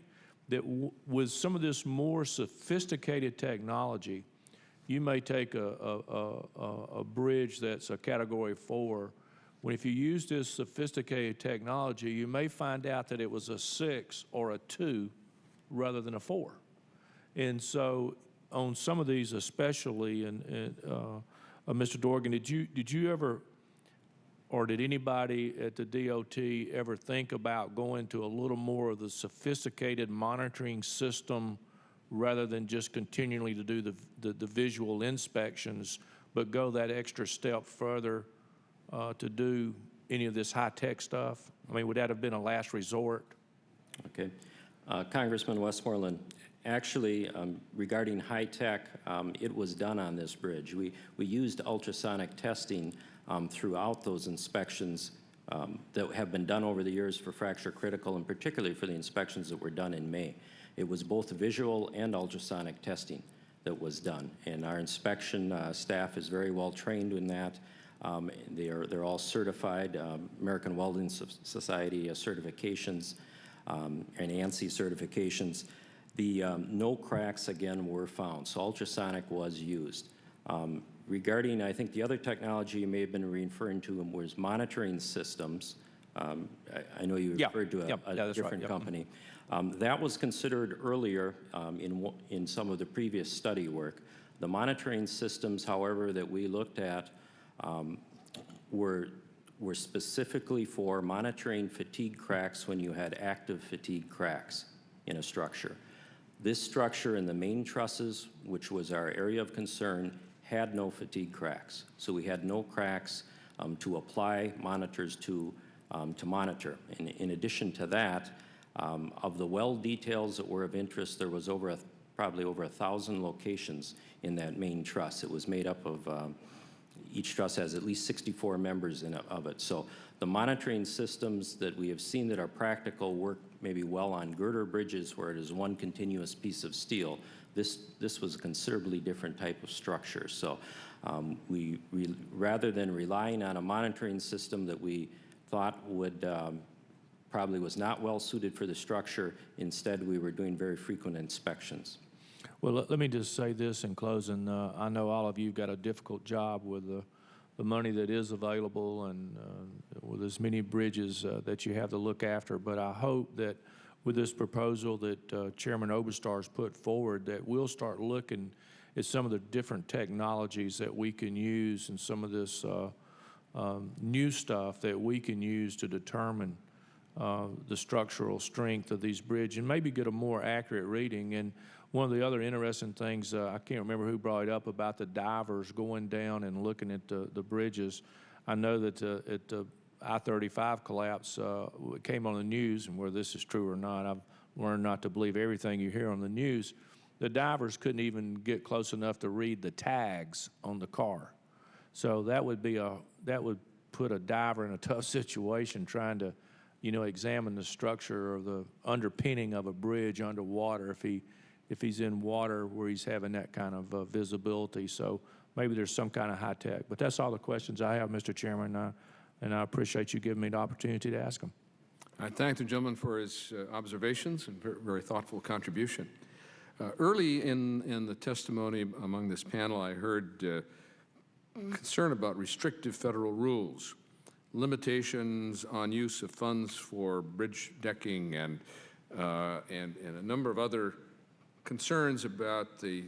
that with some of this more sophisticated technology, you may take a bridge that's a Category 4, when if you use this sophisticated technology, you may find out that it was a 6 or a 2 rather than a 4. And so on some of these especially, and Mr. Dorgan, did you ever, or did anybody at the DOT ever think about going to a little more of the sophisticated monitoring system rather than just continually to do the visual inspections, but go that extra step further to do any of this high-tech stuff? I mean, would that have been a last resort? Okay. Congressman Westmoreland, actually, regarding high-tech, it was done on this bridge. We used ultrasonic testing throughout those inspections that have been done over the years for fracture critical, and particularly for the inspections that were done in May. It was both visual and ultrasonic testing that was done, and our inspection staff is very well trained in that. They're all certified, American Welding Society certifications and ANSI certifications. The no cracks, again, were found, so ultrasonic was used. Regarding, I think the other technology you may have been referring to was monitoring systems. I know you referred to a different company. That was considered earlier in some of the previous study work. The monitoring systems, however, that we looked at were specifically for monitoring fatigue cracks when you had active fatigue cracks in a structure. This structure in the main trusses, which was our area of concern, had no fatigue cracks. So we had no cracks to apply monitors to monitor. And in addition to that, of the weld details that were of interest, there was probably over 1,000 locations in that main truss. It was made up of each trust has at least 64 members of it. So the monitoring systems that we have seen that are practical work maybe well on girder bridges where it is one continuous piece of steel. This was a considerably different type of structure. So rather than relying on a monitoring system that we thought would probably was not well suited for the structure, instead we were doing very frequent inspections. Well, let me just say this in closing. I know all of you got a difficult job with the money that is available and with as many bridges that you have to look after, but I hope that with this proposal that Chairman Oberstar's put forward, that we'll start looking at some of the different technologies that we can use and some of this new stuff that we can use to determine the structural strength of these bridges and maybe get a more accurate reading. And one of the other interesting things, I can't remember who brought it up about the divers going down and looking at the bridges. I know that at the I-35 collapse, it came on the news, and whether this is true or not, I've learned not to believe everything you hear on the news. The divers couldn't even get close enough to read the tags on the car. So that would put a diver in a tough situation trying to, examine the structure or the underpinning of a bridge underwater if he's in water where he's having that kind of visibility. So maybe there's some kind of high tech. But that's all the questions I have, Mr. Chairman, and I appreciate you giving me the opportunity to ask them. I thank the gentleman for his observations and very thoughtful contribution. Early in the testimony among this panel, I heard concern about restrictive federal rules, limitations on use of funds for bridge decking, and a number of other concerns about the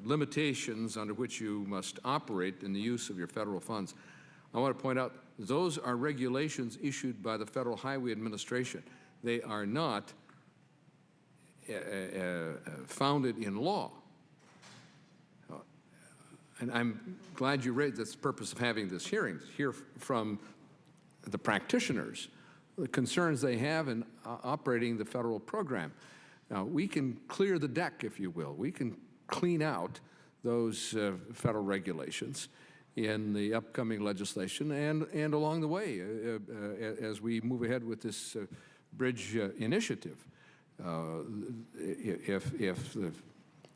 limitations under which you must operate in the use of your federal funds. I want to point out those are regulations issued by the Federal Highway Administration. They are not founded in law. And I'm glad you raised that's the purpose of having this hearing, to hear from the practitioners, the concerns they have in operating the federal program. Now, we can clear the deck, if you will. We can clean out those federal regulations in the upcoming legislation and along the way as we move ahead with this bridge initiative. If the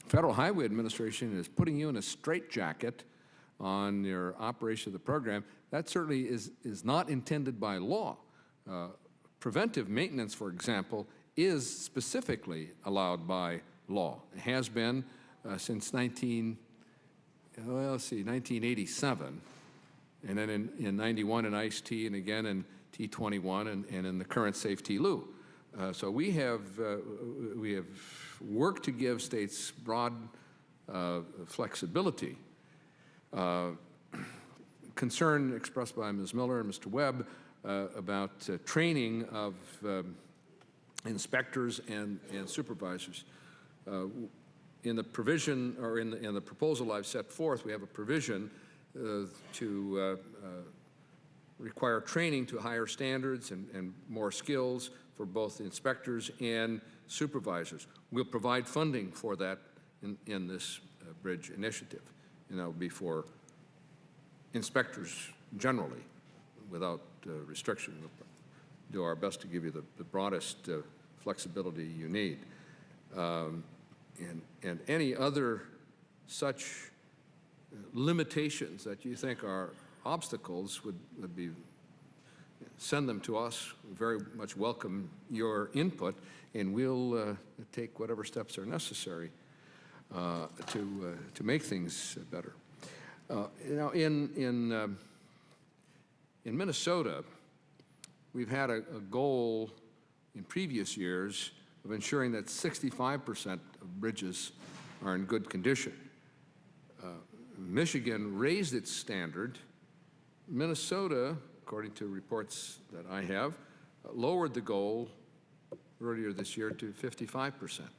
Federal Highway Administration is putting you in a straitjacket on your operation of the program, that certainly is not intended by law. Preventive maintenance, for example, is specifically allowed by law. It has been since 1987, and then in 91 in ICE-T, and again in T21, and in the current Safe-T-Loo. So we have worked to give states broad flexibility. Concern expressed by Ms. Miller and Mr. Webb about training of inspectors and supervisors. In the provision, or in the proposal I've set forth, we have a provision to require training to higher standards and more skills for both inspectors and supervisors. We'll provide funding for that in this bridge initiative, and that will be for inspectors generally, without restriction. We'll do our best to give you the broadest flexibility you need. And any other such limitations that you think are obstacles would be, send them to us. We very much welcome your input, and we'll take whatever steps are necessary to make things better. In Minnesota, we've had a goal in previous years of ensuring that 65% of bridges are in good condition. Michigan raised its standard. Minnesota, according to reports that I have, lowered the goal earlier this year to 55%.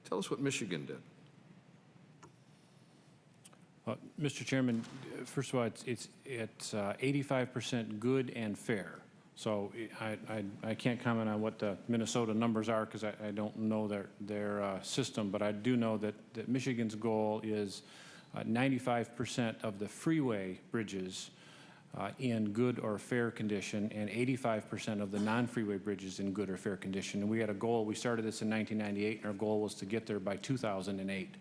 Tell us what Michigan did. Mr. Chairman, first of all, it's 85% good and fair. So I can't comment on what the Minnesota numbers are because I don't know their system, but I do know that Michigan's goal is 95% of the freeway bridges in good or fair condition, and 85% of the non-freeway bridges in good or fair condition. And we had a goal. We started this in 1998, and our goal was to get there by 2008.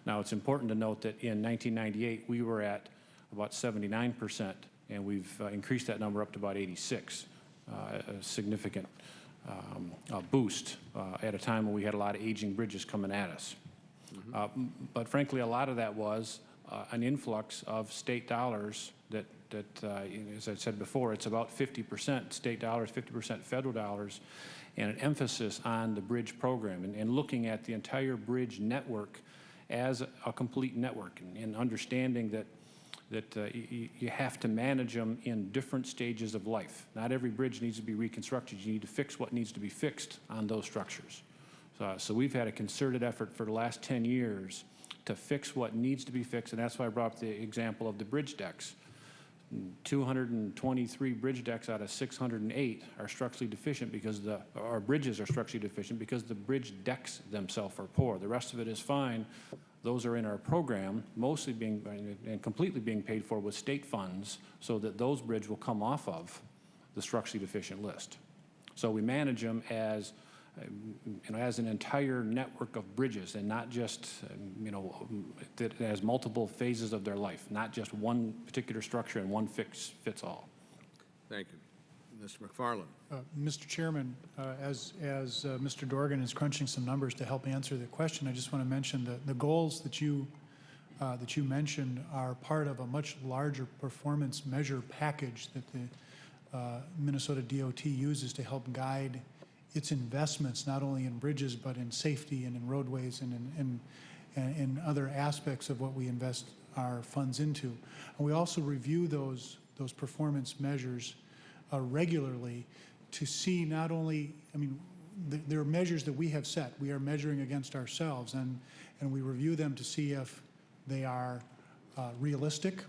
Now, it's important to note that in 1998, we were at about 79%, and we've increased that number up to about 86, a significant boost at a time when we had a lot of aging bridges coming at us. But frankly, a lot of that was an influx of state dollars that, as I said before, it's about 50% state dollars, 50% federal dollars, and an emphasis on the bridge program and looking at the entire bridge network as a complete network and understanding that you have to manage them in different stages of life. Not every bridge needs to be reconstructed. You need to fix what needs to be fixed on those structures. So we've had a concerted effort for the last 10 years to fix what needs to be fixed, and that's why I brought up the example of the bridge decks. 223 bridge decks out of 608 are structurally deficient because our bridges are structurally deficient because the bridge decks themselves are poor. The rest of it is fine. Those are in our program, mostly being and completely being paid for with state funds, so that those bridges will come off of the structurally deficient list. So we manage them as as an entire network of bridges, and not just that has multiple phases of their life, not just one particular structure and one fix fits all. Thank you. Mr. McFarland. Mr. Chairman, as Mr. Dorgan is crunching some numbers to help answer the question, I just want to mention that the goals that you mentioned are part of a much larger performance measure package that the Minnesota DOT uses to help guide its investments, not only in bridges, but in safety and in roadways and in other aspects of what we invest our funds into. And we also review those performance measures regularly to see not only, there are measures that we have set. We are measuring against ourselves, and we review them to see if they are realistic,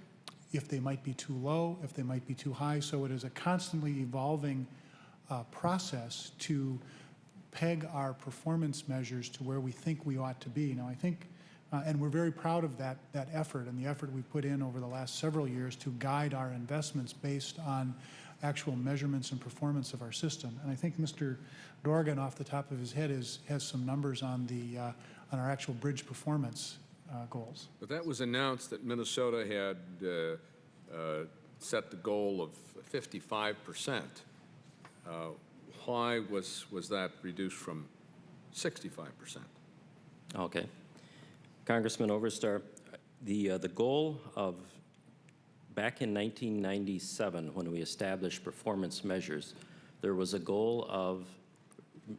if they might be too low, if they might be too high. So it is a constantly evolving process to peg our performance measures to where we think we ought to be. Now, I think, and we're very proud of that effort and the effort we've put in over the last several years to guide our investments based on actual measurements and performance of our system. And I think Mr. Dorgan, off the top of his head, has some numbers on on our actual bridge performance goals. But that was announced that Minnesota had set the goal of 55%. Why was that reduced from 65%? Okay. Congressman Overstar, the goal of back in 1997, when we established performance measures, there was a goal of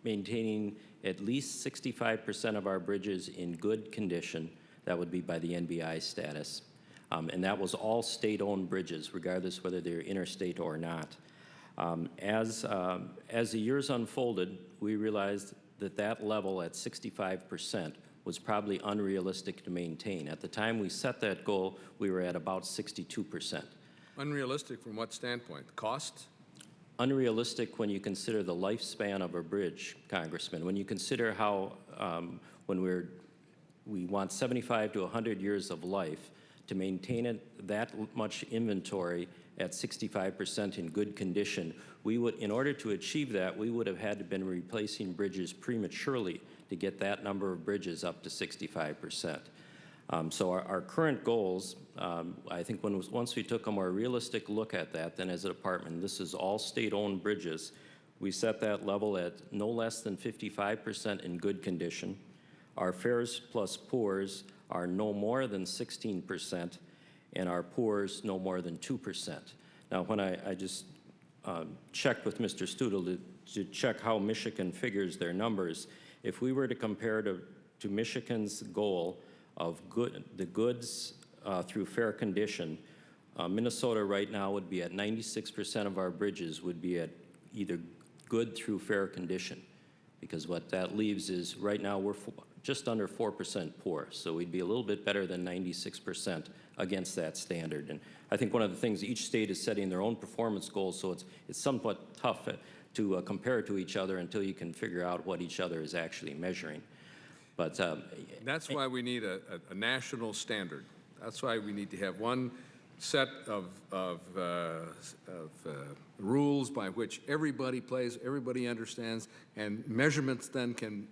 maintaining at least 65% of our bridges in good condition. That would be by the NBI status. And that was all state-owned bridges, regardless whether they're interstate or not. As the years unfolded, we realized that level at 65% was probably unrealistic to maintain. At the time we set that goal, we were at about 62%. Unrealistic from what standpoint? Cost? Unrealistic when you consider the lifespan of a bridge, Congressman. When you consider how when we want 75 to 100 years of life, to maintain it that much inventory at 65% in good condition, we would, in order to achieve that, we would have had to been replacing bridges prematurely to get that number of bridges up to 65%. So our current goals, I think once we took a more realistic look at that, then as a department, this is all state-owned bridges, we set that level at no less than 55% in good condition. Our fares plus poors are no more than 16%, and our poors no more than 2%. Now, when I just checked with Mr. Studel to check how Michigan figures their numbers, if we were to compare to Michigan's goal of the goods through fair condition, Minnesota right now would be at 96% of our bridges would be at either good through fair condition, because what that leaves is right now we're just under 4% poor, so we'd be a little bit better than 96% against that standard. And I think one of the things, each state is setting their own performance goals, so it's somewhat tough to compare to each other until you can figure out what each other is actually measuring. But that's why we need a national standard. That's why we need to have one set of rules by which everybody plays, everybody understands, and measurements then can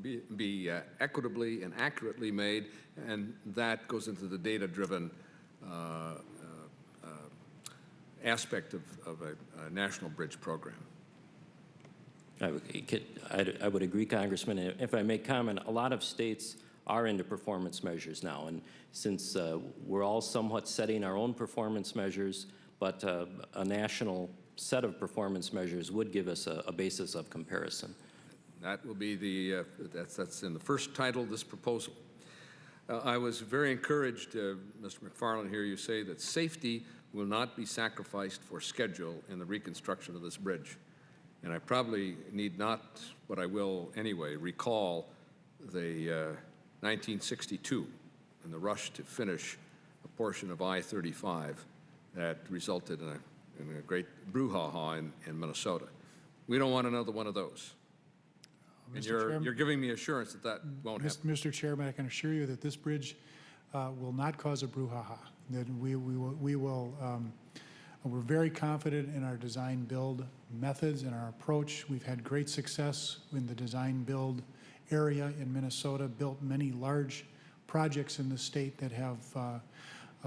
be equitably and accurately made, and that goes into the data-driven aspect of a national bridge program. I would agree, Congressman. If I may comment, a lot of states are into performance measures now, and since we're all somewhat setting our own performance measures, but a national set of performance measures would give us a basis of comparison. That will be the, that's in the first title of this proposal. I was very encouraged, Mr. McFarland, hear you say that safety will not be sacrificed for schedule in the reconstruction of this bridge. And I probably need not, but I will anyway, recall the 1962 and the rush to finish a portion of I-35 that resulted in a great brouhaha in Minnesota. We don't want another one of those. And you're giving me assurance that that won't happen. Mr. Chairman, I can assure you that this bridge will not cause a brouhaha. That we're very confident in our design build methods and our approach. We've had great success in the design build area in Minnesota, built many large projects in the state that have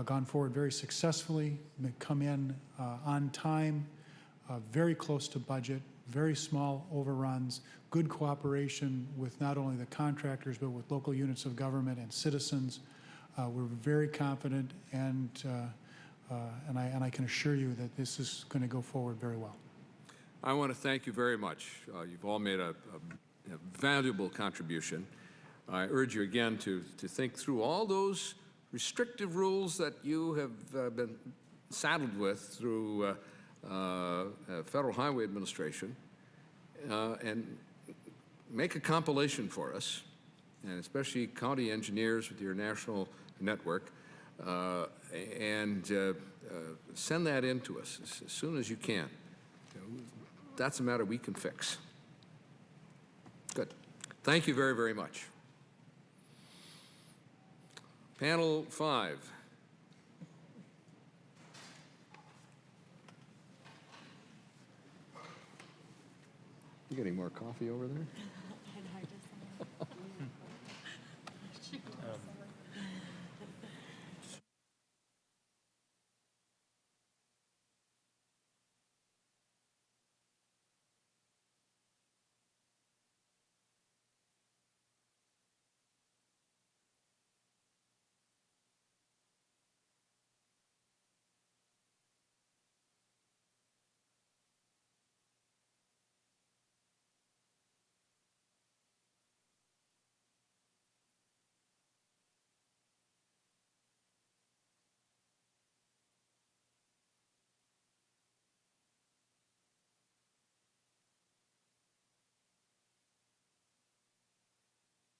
gone forward very successfully, come in on time, very close to budget, very small overruns, good cooperation with not only the contractors but with local units of government and citizens. We're very confident, and I can assure you that this is going to go forward very well. I want to thank you very much. You've all made a valuable contribution. I urge you again to think through all those restrictive rules that you have been saddled with through Federal Highway Administration, and make a compilation for us, and especially county engineers with your national network, and send that in to us as soon as you can. That's a matter we can fix. Good. Thank you very, very much. Panel 5. You getting more coffee over there?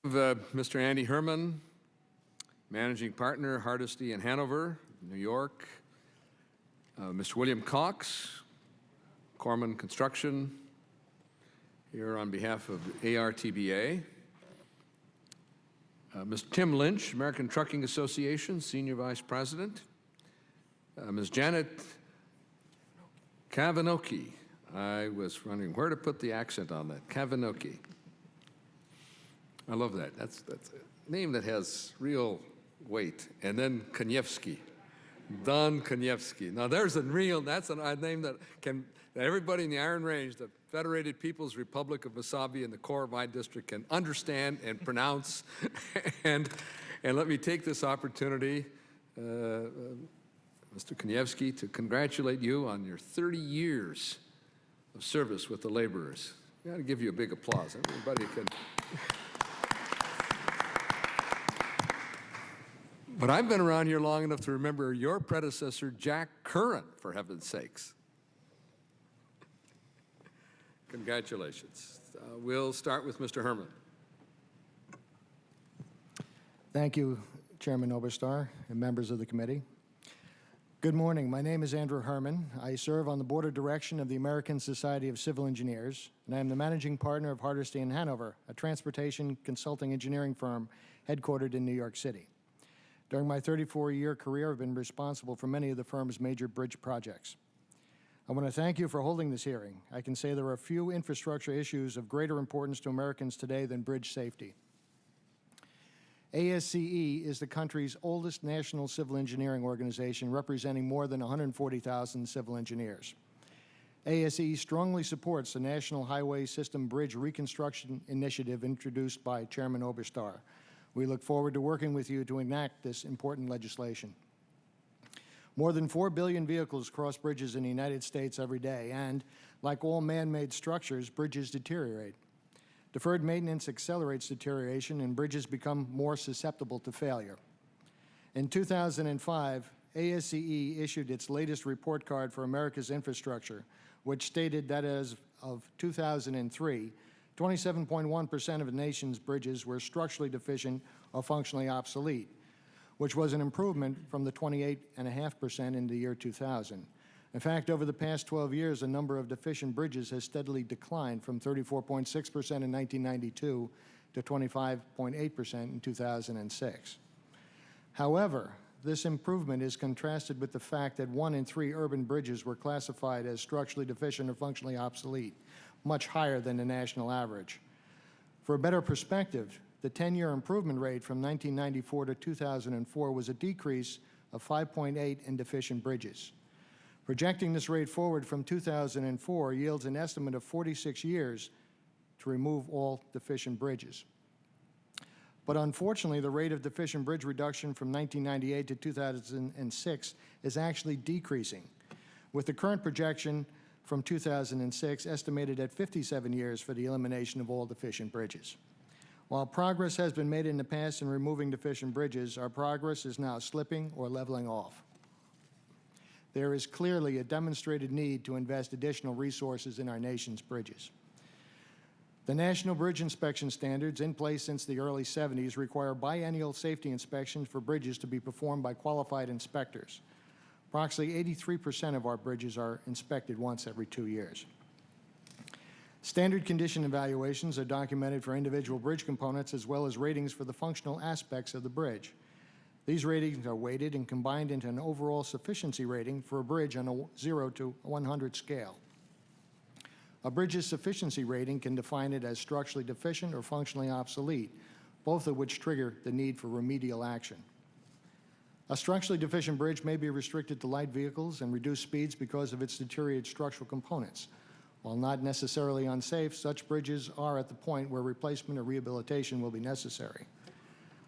Mr. Andy Herman, Managing Partner, Hardesty in Hanover, New York. Mr. William Cox, Corman Construction, here on behalf of ARTBA. Mr. Tim Lynch, American Trucking Association, Senior Vice President. Ms. Janet Kavanoki. I was wondering where to put the accent on that. Kavanoki. I love that. That's a name that has real weight. And then Koniewski, Don Koniewski. Now there's that's a name that everybody in the Iron Range, the Federated People's Republic of Mesabi in the core of my district can understand and pronounce. and let me take this opportunity, Mr. Koniewski, to congratulate you on your 30 years of service with the laborers. We got to give you a big applause. Everybody can. But I've been around here long enough to remember your predecessor, Jack Curran, for heaven's sakes. Congratulations. We'll start with Mr. Herman. Thank you, Chairman Oberstar and members of the committee. Good morning. My name is Andrew Herman. I serve on the Board of Direction of the American Society of Civil Engineers, and I am the managing partner of Hardesty in Hanover, a transportation consulting engineering firm headquartered in New York City. During my 34-year career, I've been responsible for many of the firm's major bridge projects. I want to thank you for holding this hearing. I can say there are few infrastructure issues of greater importance to Americans today than bridge safety. ASCE is the country's oldest national civil engineering organization, representing more than 140,000 civil engineers. ASCE strongly supports the National Highway System Bridge Reconstruction Initiative introduced by Chairman Oberstar. We look forward to working with you to enact this important legislation. More than 4 billion vehicles cross bridges in the United States every day, and like all man-made structures, bridges deteriorate. Deferred maintenance accelerates deterioration, and bridges become more susceptible to failure. In 2005, ASCE issued its latest report card for America's infrastructure, which stated that as of 2003, 27.1% of the nation's bridges were structurally deficient or functionally obsolete, which was an improvement from the 28.5% in the year 2000. In fact, over the past 12 years, the number of deficient bridges has steadily declined from 34.6% in 1992 to 25.8% in 2006. However, this improvement is contrasted with the fact that 1 in 3 urban bridges were classified as structurally deficient or functionally obsolete, much higher than the national average. For a better perspective, the 10-year improvement rate from 1994 to 2004 was a decrease of 5.8 in deficient bridges. Projecting this rate forward from 2004 yields an estimate of 46 years to remove all deficient bridges. But unfortunately, the rate of deficient bridge reduction from 1998 to 2006 is actually decreasing, with the current projection from 2006 estimated at 57 years for the elimination of all deficient bridges. While progress has been made in the past in removing deficient bridges, our progress is now slipping or leveling off. There is clearly a demonstrated need to invest additional resources in our nation's bridges. The National Bridge Inspection Standards, in place since the early 70s, require biennial safety inspections for bridges to be performed by qualified inspectors. Approximately 83% of our bridges are inspected once every 2 years. Standard condition evaluations are documented for individual bridge components as well as ratings for the functional aspects of the bridge. These ratings are weighted and combined into an overall sufficiency rating for a bridge on a 0 to 100 scale. A bridge's sufficiency rating can define it as structurally deficient or functionally obsolete, both of which trigger the need for remedial action. A structurally deficient bridge may be restricted to light vehicles and reduced speeds because of its deteriorated structural components. While not necessarily unsafe, such bridges are at the point where replacement or rehabilitation will be necessary.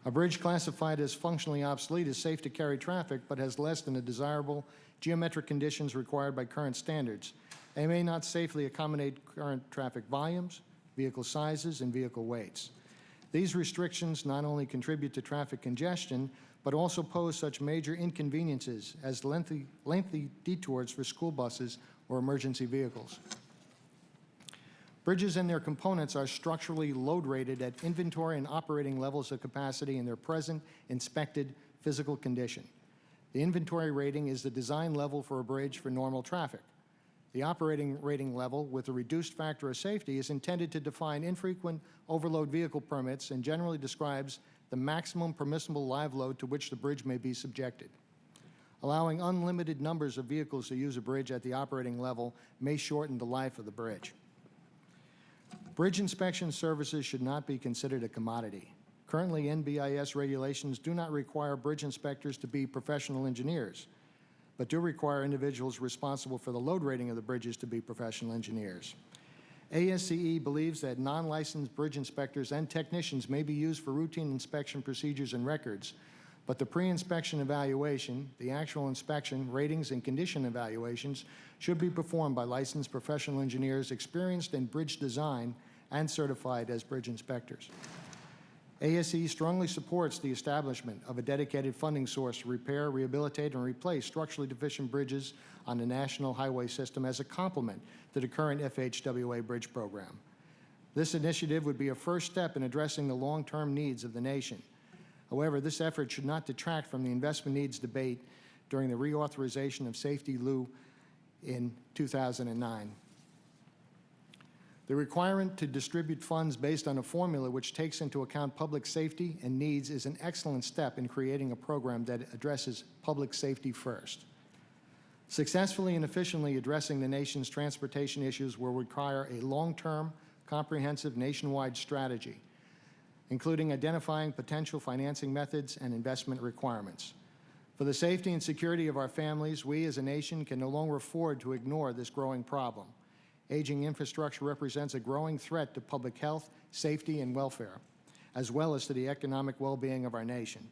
A bridge classified as functionally obsolete is safe to carry traffic, but has less than the desirable geometric conditions required by current standards. They may not safely accommodate current traffic volumes, vehicle sizes, and vehicle weights. These restrictions not only contribute to traffic congestion, but also pose such major inconveniences as lengthy detours for school buses or emergency vehicles. Bridges and their components are structurally load rated at inventory and operating levels of capacity in their present inspected physical condition. The inventory rating is the design level for a bridge for normal traffic. The operating rating level with a reduced factor of safety is intended to define infrequent overload vehicle permits and generally describes the maximum permissible live load to which the bridge may be subjected. Allowing unlimited numbers of vehicles to use a bridge at the operating level may shorten the life of the bridge. Bridge inspection services should not be considered a commodity. Currently, NBIS regulations do not require bridge inspectors to be professional engineers, but do require individuals responsible for the load rating of the bridges to be professional engineers. ASCE believes that non-licensed bridge inspectors and technicians may be used for routine inspection procedures and records, but the pre-inspection evaluation, the actual inspection, ratings, and condition evaluations should be performed by licensed professional engineers experienced in bridge design and certified as bridge inspectors. ASCE strongly supports the establishment of a dedicated funding source to repair, rehabilitate, and replace structurally deficient bridges on the national highway system as a complement to the current FHWA bridge program. This initiative would be a first step in addressing the long-term needs of the nation. However, this effort should not detract from the investment needs debate during the reauthorization of Safety Lou in 2009. The requirement to distribute funds based on a formula which takes into account public safety and needs is an excellent step in creating a program that addresses public safety first. Successfully and efficiently addressing the nation's transportation issues will require a long-term, comprehensive nationwide strategy, including identifying potential financing methods and investment requirements. For the safety and security of our families, we as a nation can no longer afford to ignore this growing problem. Aging infrastructure represents a growing threat to public health, safety, and welfare, as well as to the economic well-being of our nation.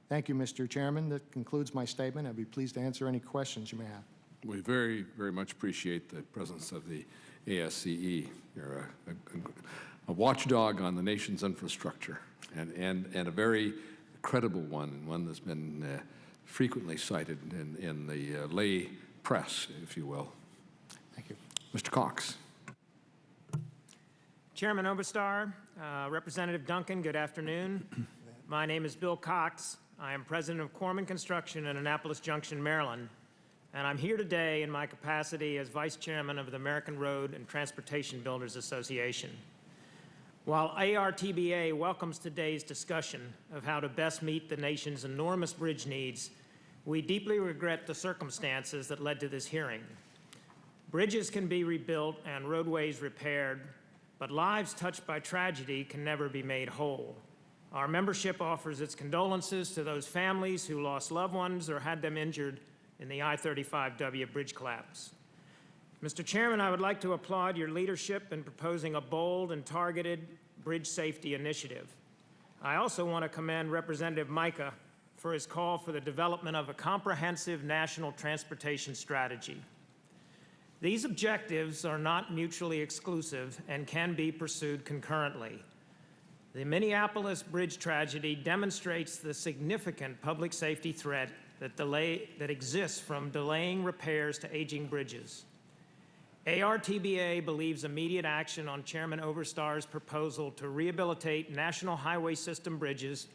Thank you, Mr. Chairman. That concludes my statement. I'd be pleased to answer any questions you may have. We very, very much appreciate the presence of the ASCE. You're a watchdog on the nation's infrastructure, and a very credible one, and one that's been frequently cited in the lay press, if you will. Thank you. Mr. Cox. Chairman Oberstar, Representative Duncan, good afternoon. My name is Bill Cox. I am president of Corman Construction in Annapolis Junction, Maryland, and I'm here today in my capacity as vice chairman of the American Road and Transportation Builders Association. While ARTBA welcomes today's discussion of how to best meet the nation's enormous bridge needs, we deeply regret the circumstances that led to this hearing. Bridges can be rebuilt and roadways repaired, but lives touched by tragedy can never be made whole. Our membership offers its condolences to those families who lost loved ones or had them injured in the I-35W bridge collapse. Mr. Chairman, I would like to applaud your leadership in proposing a bold and targeted bridge safety initiative. I also want to commend Representative Micah for his call for the development of a comprehensive national transportation strategy. These objectives are not mutually exclusive and can be pursued concurrently. The Minneapolis bridge tragedy demonstrates the significant public safety threat that exists from delaying repairs to aging bridges. ARTBA believes immediate action on Chairman Oberstar's proposal to rehabilitate National Highway System bridges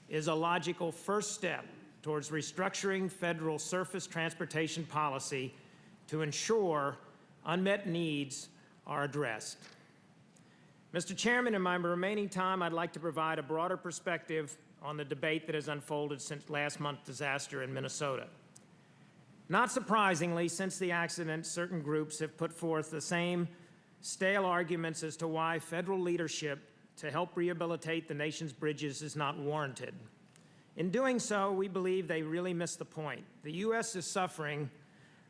is a logical first step towards restructuring federal surface transportation policy to ensure unmet needs are addressed. Mr. Chairman, in my remaining time, I'd like to provide a broader perspective on the debate that has unfolded since last month's disaster in Minnesota. Not surprisingly, since the accident, certain groups have put forth the same stale arguments as to why federal leadership to help rehabilitate the nation's bridges is not warranted. In doing so, we believe they really missed the point. The U.S. is suffering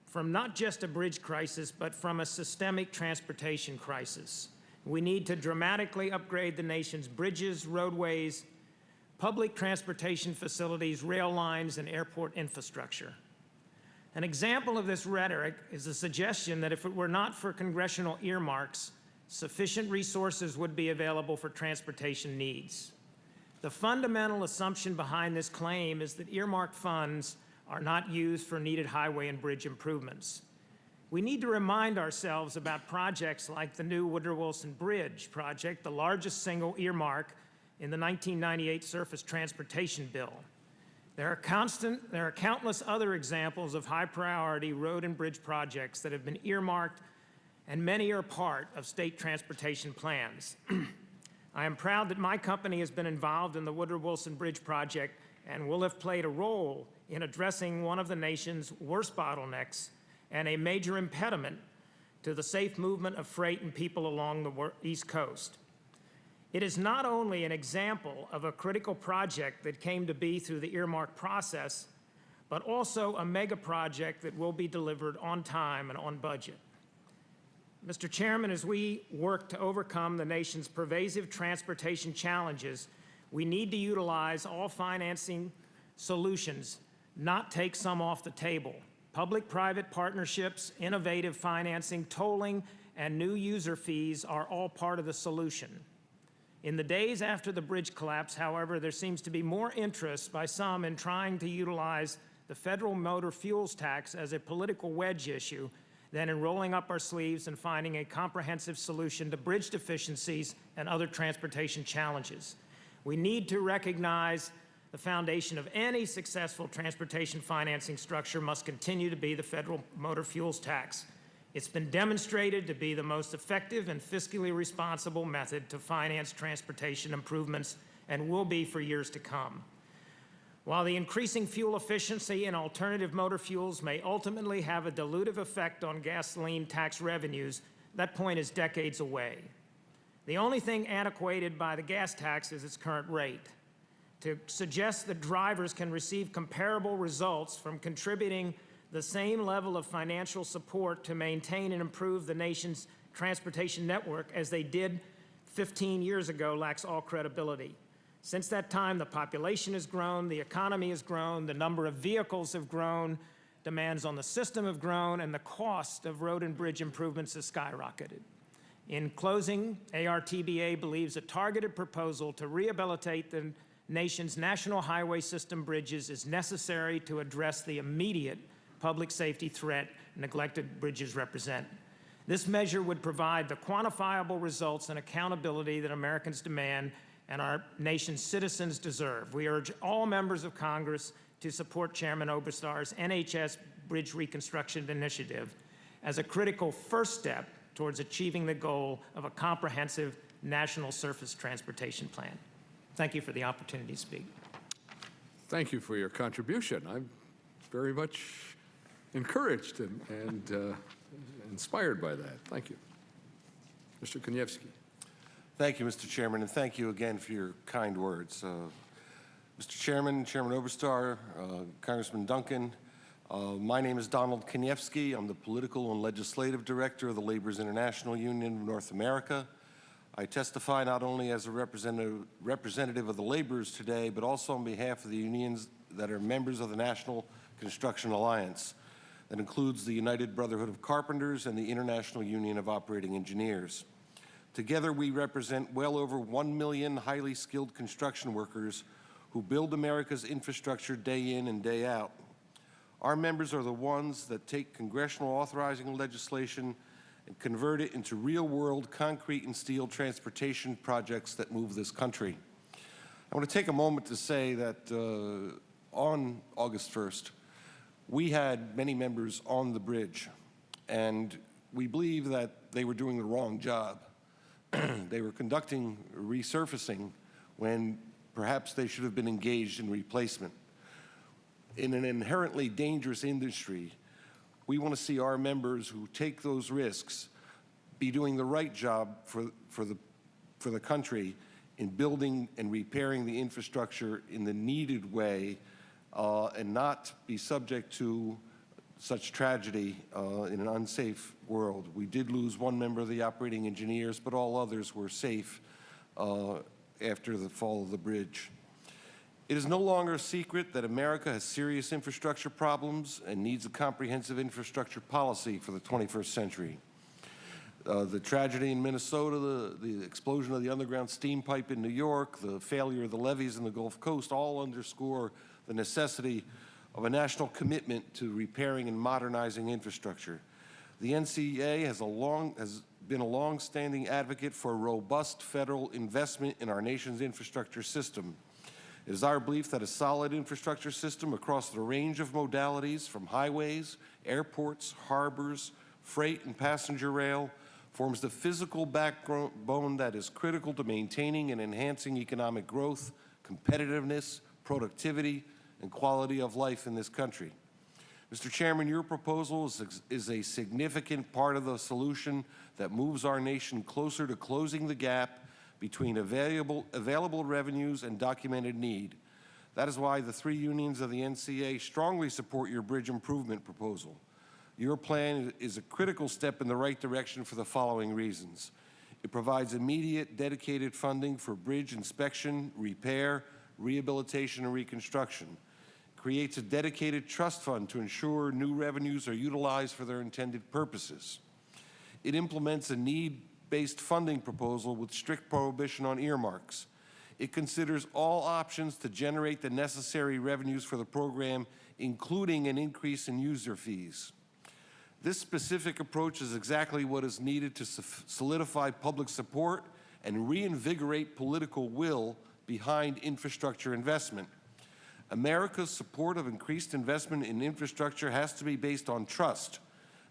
from not just a bridge crisis, but from a systemic transportation crisis. We need to dramatically upgrade the nation's bridges, roadways, public transportation facilities, rail lines, and airport infrastructure. An example of this rhetoric is the suggestion that if it were not for congressional earmarks, sufficient resources would be available for transportation needs. The fundamental assumption behind this claim is that earmarked funds are not used for needed highway and bridge improvements. We need to remind ourselves about projects like the new Woodrow Wilson Bridge project, the largest single earmark in the 1998 Surface Transportation Bill. There are countless other examples of high-priority road and bridge projects that have been earmarked, and many are part of state transportation plans. I am proud that my company has been involved in the Woodrow Wilson Bridge project and will have played a role in addressing one of the nation's worst bottlenecks and a major impediment to the safe movement of freight and people along the East Coast. It is not only an example of a critical project that came to be through the earmark process, but also a mega project that will be delivered on time and on budget. Mr. Chairman, as we work to overcome the nation's pervasive transportation challenges, we need to utilize all financing solutions, not take some off the table. Public-private partnerships, innovative financing, tolling, and new user fees are all part of the solution. In the days after the bridge collapse, however, there seems to be more interest by some in trying to utilize the federal motor fuels tax as a political wedge issue than in rolling up our sleeves and finding a comprehensive solution to bridge deficiencies and other transportation challenges. We need to recognize the foundation of any successful transportation financing structure must continue to be the federal motor fuels tax. It's been demonstrated to be the most effective and fiscally responsible method to finance transportation improvements and will be for years to come. While the increasing fuel efficiency in alternative motor fuels may ultimately have a dilutive effect on gasoline tax revenues, that point is decades away. The only thing antiquated by the gas tax is its current rate. To suggest that drivers can receive comparable results from contributing the same level of financial support to maintain and improve the nation's transportation network as they did 15 years ago lacks all credibility. Since that time, the population has grown, the economy has grown, the number of vehicles have grown, demands on the system have grown, and the cost of road and bridge improvements has skyrocketed. In closing, ARTBA believes a targeted proposal to rehabilitate the nation's national highway system bridges is necessary to address the immediate public safety threat neglected bridges represent. This measure would provide the quantifiable results and accountability that Americans demand and our nation's citizens deserve. We urge all members of Congress to support Chairman Oberstar's NHS Bridge Reconstruction Initiative as a critical first step towards achieving the goal of a comprehensive national surface transportation plan. Thank you for the opportunity to speak. Thank you for your contribution. I'm very much encouraged and inspired by that. Thank you. Mr. Koniewski. Thank you, Mr. Chairman, and thank you again for your kind words. Mr. Chairman, Chairman Oberstar, Congressman Duncan, my name is Donald Koniewski. I'm the Political and Legislative Director of the Laborers International Union of North America. I testify not only as a representative of the laborers today, but also on behalf of the unions that are members of the National Construction Alliance. That includes the United Brotherhood of Carpenters and the International Union of Operating Engineers. Together, we represent well over 1 million highly skilled construction workers who build America's infrastructure day in and day out. Our members are the ones that take congressional authorizing legislation and convert it into real-world concrete and steel transportation projects that move this country. I want to take a moment to say that on August 1st, we had many members on the bridge, and we believe that they were doing the wrong job. They were conducting resurfacing when perhaps they should have been engaged in replacement. In an inherently dangerous industry, we want to see our members who take those risks be doing the right job for the country in building and repairing the infrastructure in the needed way and not be subject to such tragedy in an unsafe world. We did lose one member of the operating engineers, but all others were safe after the fall of the bridge. It is no longer a secret that America has serious infrastructure problems and needs a comprehensive infrastructure policy for the 21st century. The tragedy in Minnesota, the explosion of the underground steam pipe in New York, the failure of the levees in the Gulf Coast all underscore the necessity of a national commitment to repairing and modernizing infrastructure. The NCA has been a long-standing advocate for robust federal investment in our nation's infrastructure system. It is our belief that a solid infrastructure system across the range of modalities from highways, airports, harbors, freight, and passenger rail forms the physical backbone that is critical to maintaining and enhancing economic growth, competitiveness, productivity, and quality of life in this country. Mr. Chairman, your proposal is a significant part of the solution that moves our nation closer to closing the gap between available revenues and documented need. That is why the three unions of the NCA strongly support your bridge improvement proposal. Your plan is a critical step in the right direction for the following reasons. It provides immediate, dedicated funding for bridge inspection, repair, rehabilitation, and reconstruction. Creates a dedicated trust fund to ensure new revenues are utilized for their intended purposes. It implements a need-based funding proposal with strict prohibition on earmarks. It considers all options to generate the necessary revenues for the program, including an increase in user fees. This specific approach is exactly what is needed to solidify public support and reinvigorate political will behind infrastructure investment. America's support of increased investment in infrastructure has to be based on trust,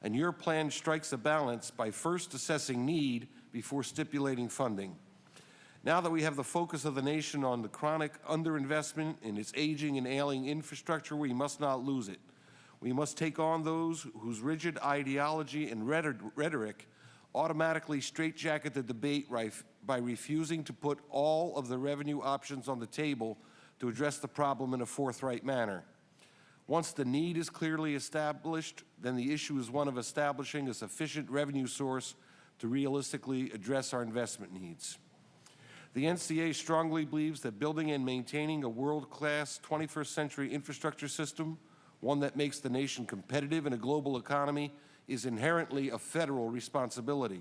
and your plan strikes a balance by first assessing need before stipulating funding. Now that we have the focus of the nation on the chronic underinvestment in its aging and ailing infrastructure, we must not lose it. We must take on those whose rigid ideology and rhetoric automatically straitjacket the debate by refusing to put all of the revenue options on the table to address the problem in a forthright manner. Once the need is clearly established, then the issue is one of establishing a sufficient revenue source to realistically address our investment needs. The NCA strongly believes that building and maintaining a world-class 21st century infrastructure system, one that makes the nation competitive in a global economy, is inherently a federal responsibility.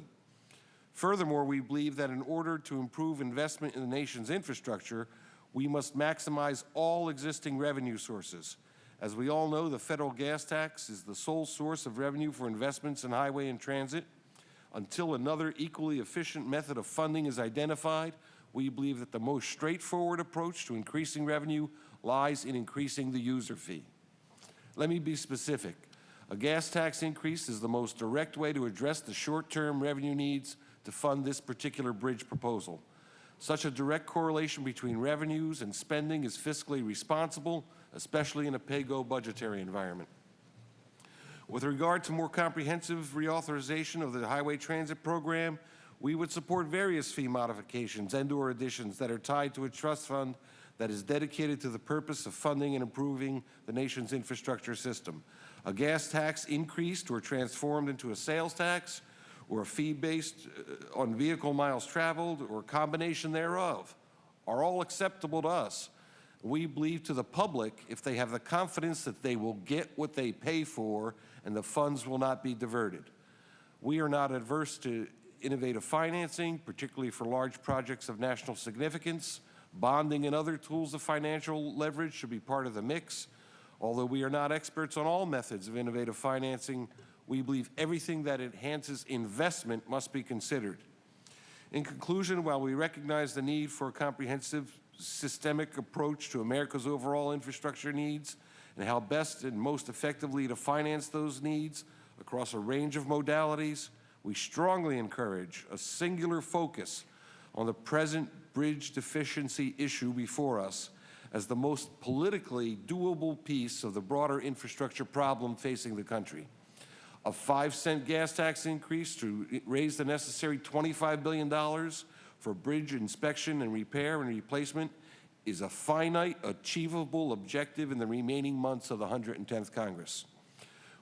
Furthermore, we believe that in order to improve investment in the nation's infrastructure, we must maximize all existing revenue sources. As we all know, the federal gas tax is the sole source of revenue for investments in highway and transit. Until another equally efficient method of funding is identified, we believe that the most straightforward approach to increasing revenue lies in increasing the user fee. Let me be specific. A gas tax increase is the most direct way to address the short-term revenue needs to fund this particular bridge proposal. Such a direct correlation between revenues and spending is fiscally responsible, especially in a pay-go budgetary environment. With regard to more comprehensive reauthorization of the highway transit program, we would support various fee modifications and/or additions that are tied to a trust fund that is dedicated to the purpose of funding and improving the nation's infrastructure system. A gas tax increased or transformed into a sales tax, or a fee based on vehicle miles traveled, or a combination thereof, are all acceptable to us. We believe to the public if they have the confidence that they will get what they pay for and the funds will not be diverted. We are not adverse to innovative financing, particularly for large projects of national significance. Bonding and other tools of financial leverage should be part of the mix. Although we are not experts on all methods of innovative financing, we believe everything that enhances investment must be considered. In conclusion, while we recognize the need for a comprehensive, systemic approach to America's overall infrastructure needs and how best and most effectively to finance those needs across a range of modalities, we strongly encourage a singular focus on the present bridge deficiency issue before us as the most politically doable piece of the broader infrastructure problem facing the country. A 5-cent gas tax increase to raise the necessary $25 billion for bridge inspection and repair and replacement is a finite, achievable objective in the remaining months of the 110th Congress.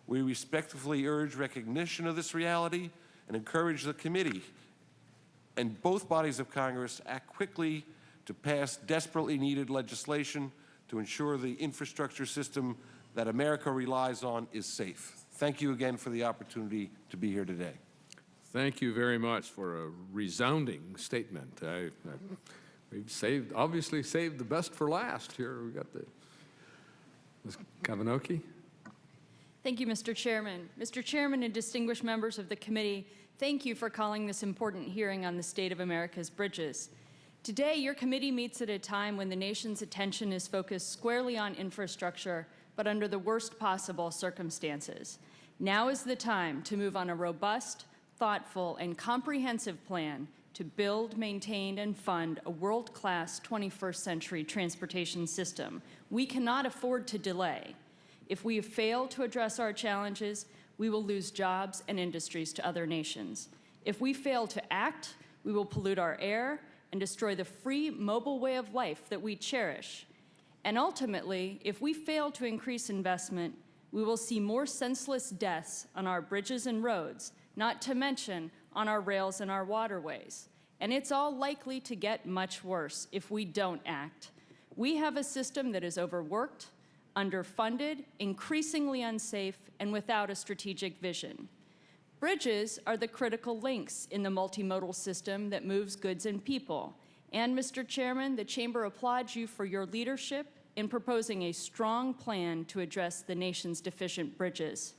We respectfully urge recognition of this reality and encourage the committee and both bodies of Congress to act quickly to pass desperately needed legislation to ensure the infrastructure system that America relies on is safe. Thank you again for the opportunity to be here today. Thank you very much for a resounding statement. We've obviously saved the best for last here. We got Ms. Kavanoki. Thank you, Mr. Chairman. Mr. Chairman and distinguished members of the committee, thank you for calling this important hearing on the state of America's bridges. Today, your committee meets at a time when the nation's attention is focused squarely on infrastructure, but under the worst possible circumstances. Now is the time to move on a robust, thoughtful, and comprehensive plan to build, maintain, and fund a world-class 21st century transportation system. We cannot afford to delay. If we fail to address our challenges, we will lose jobs and industries to other nations. If we fail to act, we will pollute our air and destroy the free, mobile way of life that we cherish. And ultimately, if we fail to increase investment, we will see more senseless deaths on our bridges and roads, not to mention on our rails and our waterways. And it's all likely to get much worse if we don't act. We have a system that is overworked, underfunded, increasingly unsafe, and without a strategic vision. Bridges are the critical links in the multimodal system that moves goods and people. And, Mr. Chairman, the Chamber applauds you for your leadership in proposing a strong plan to address the nation's deficient bridges.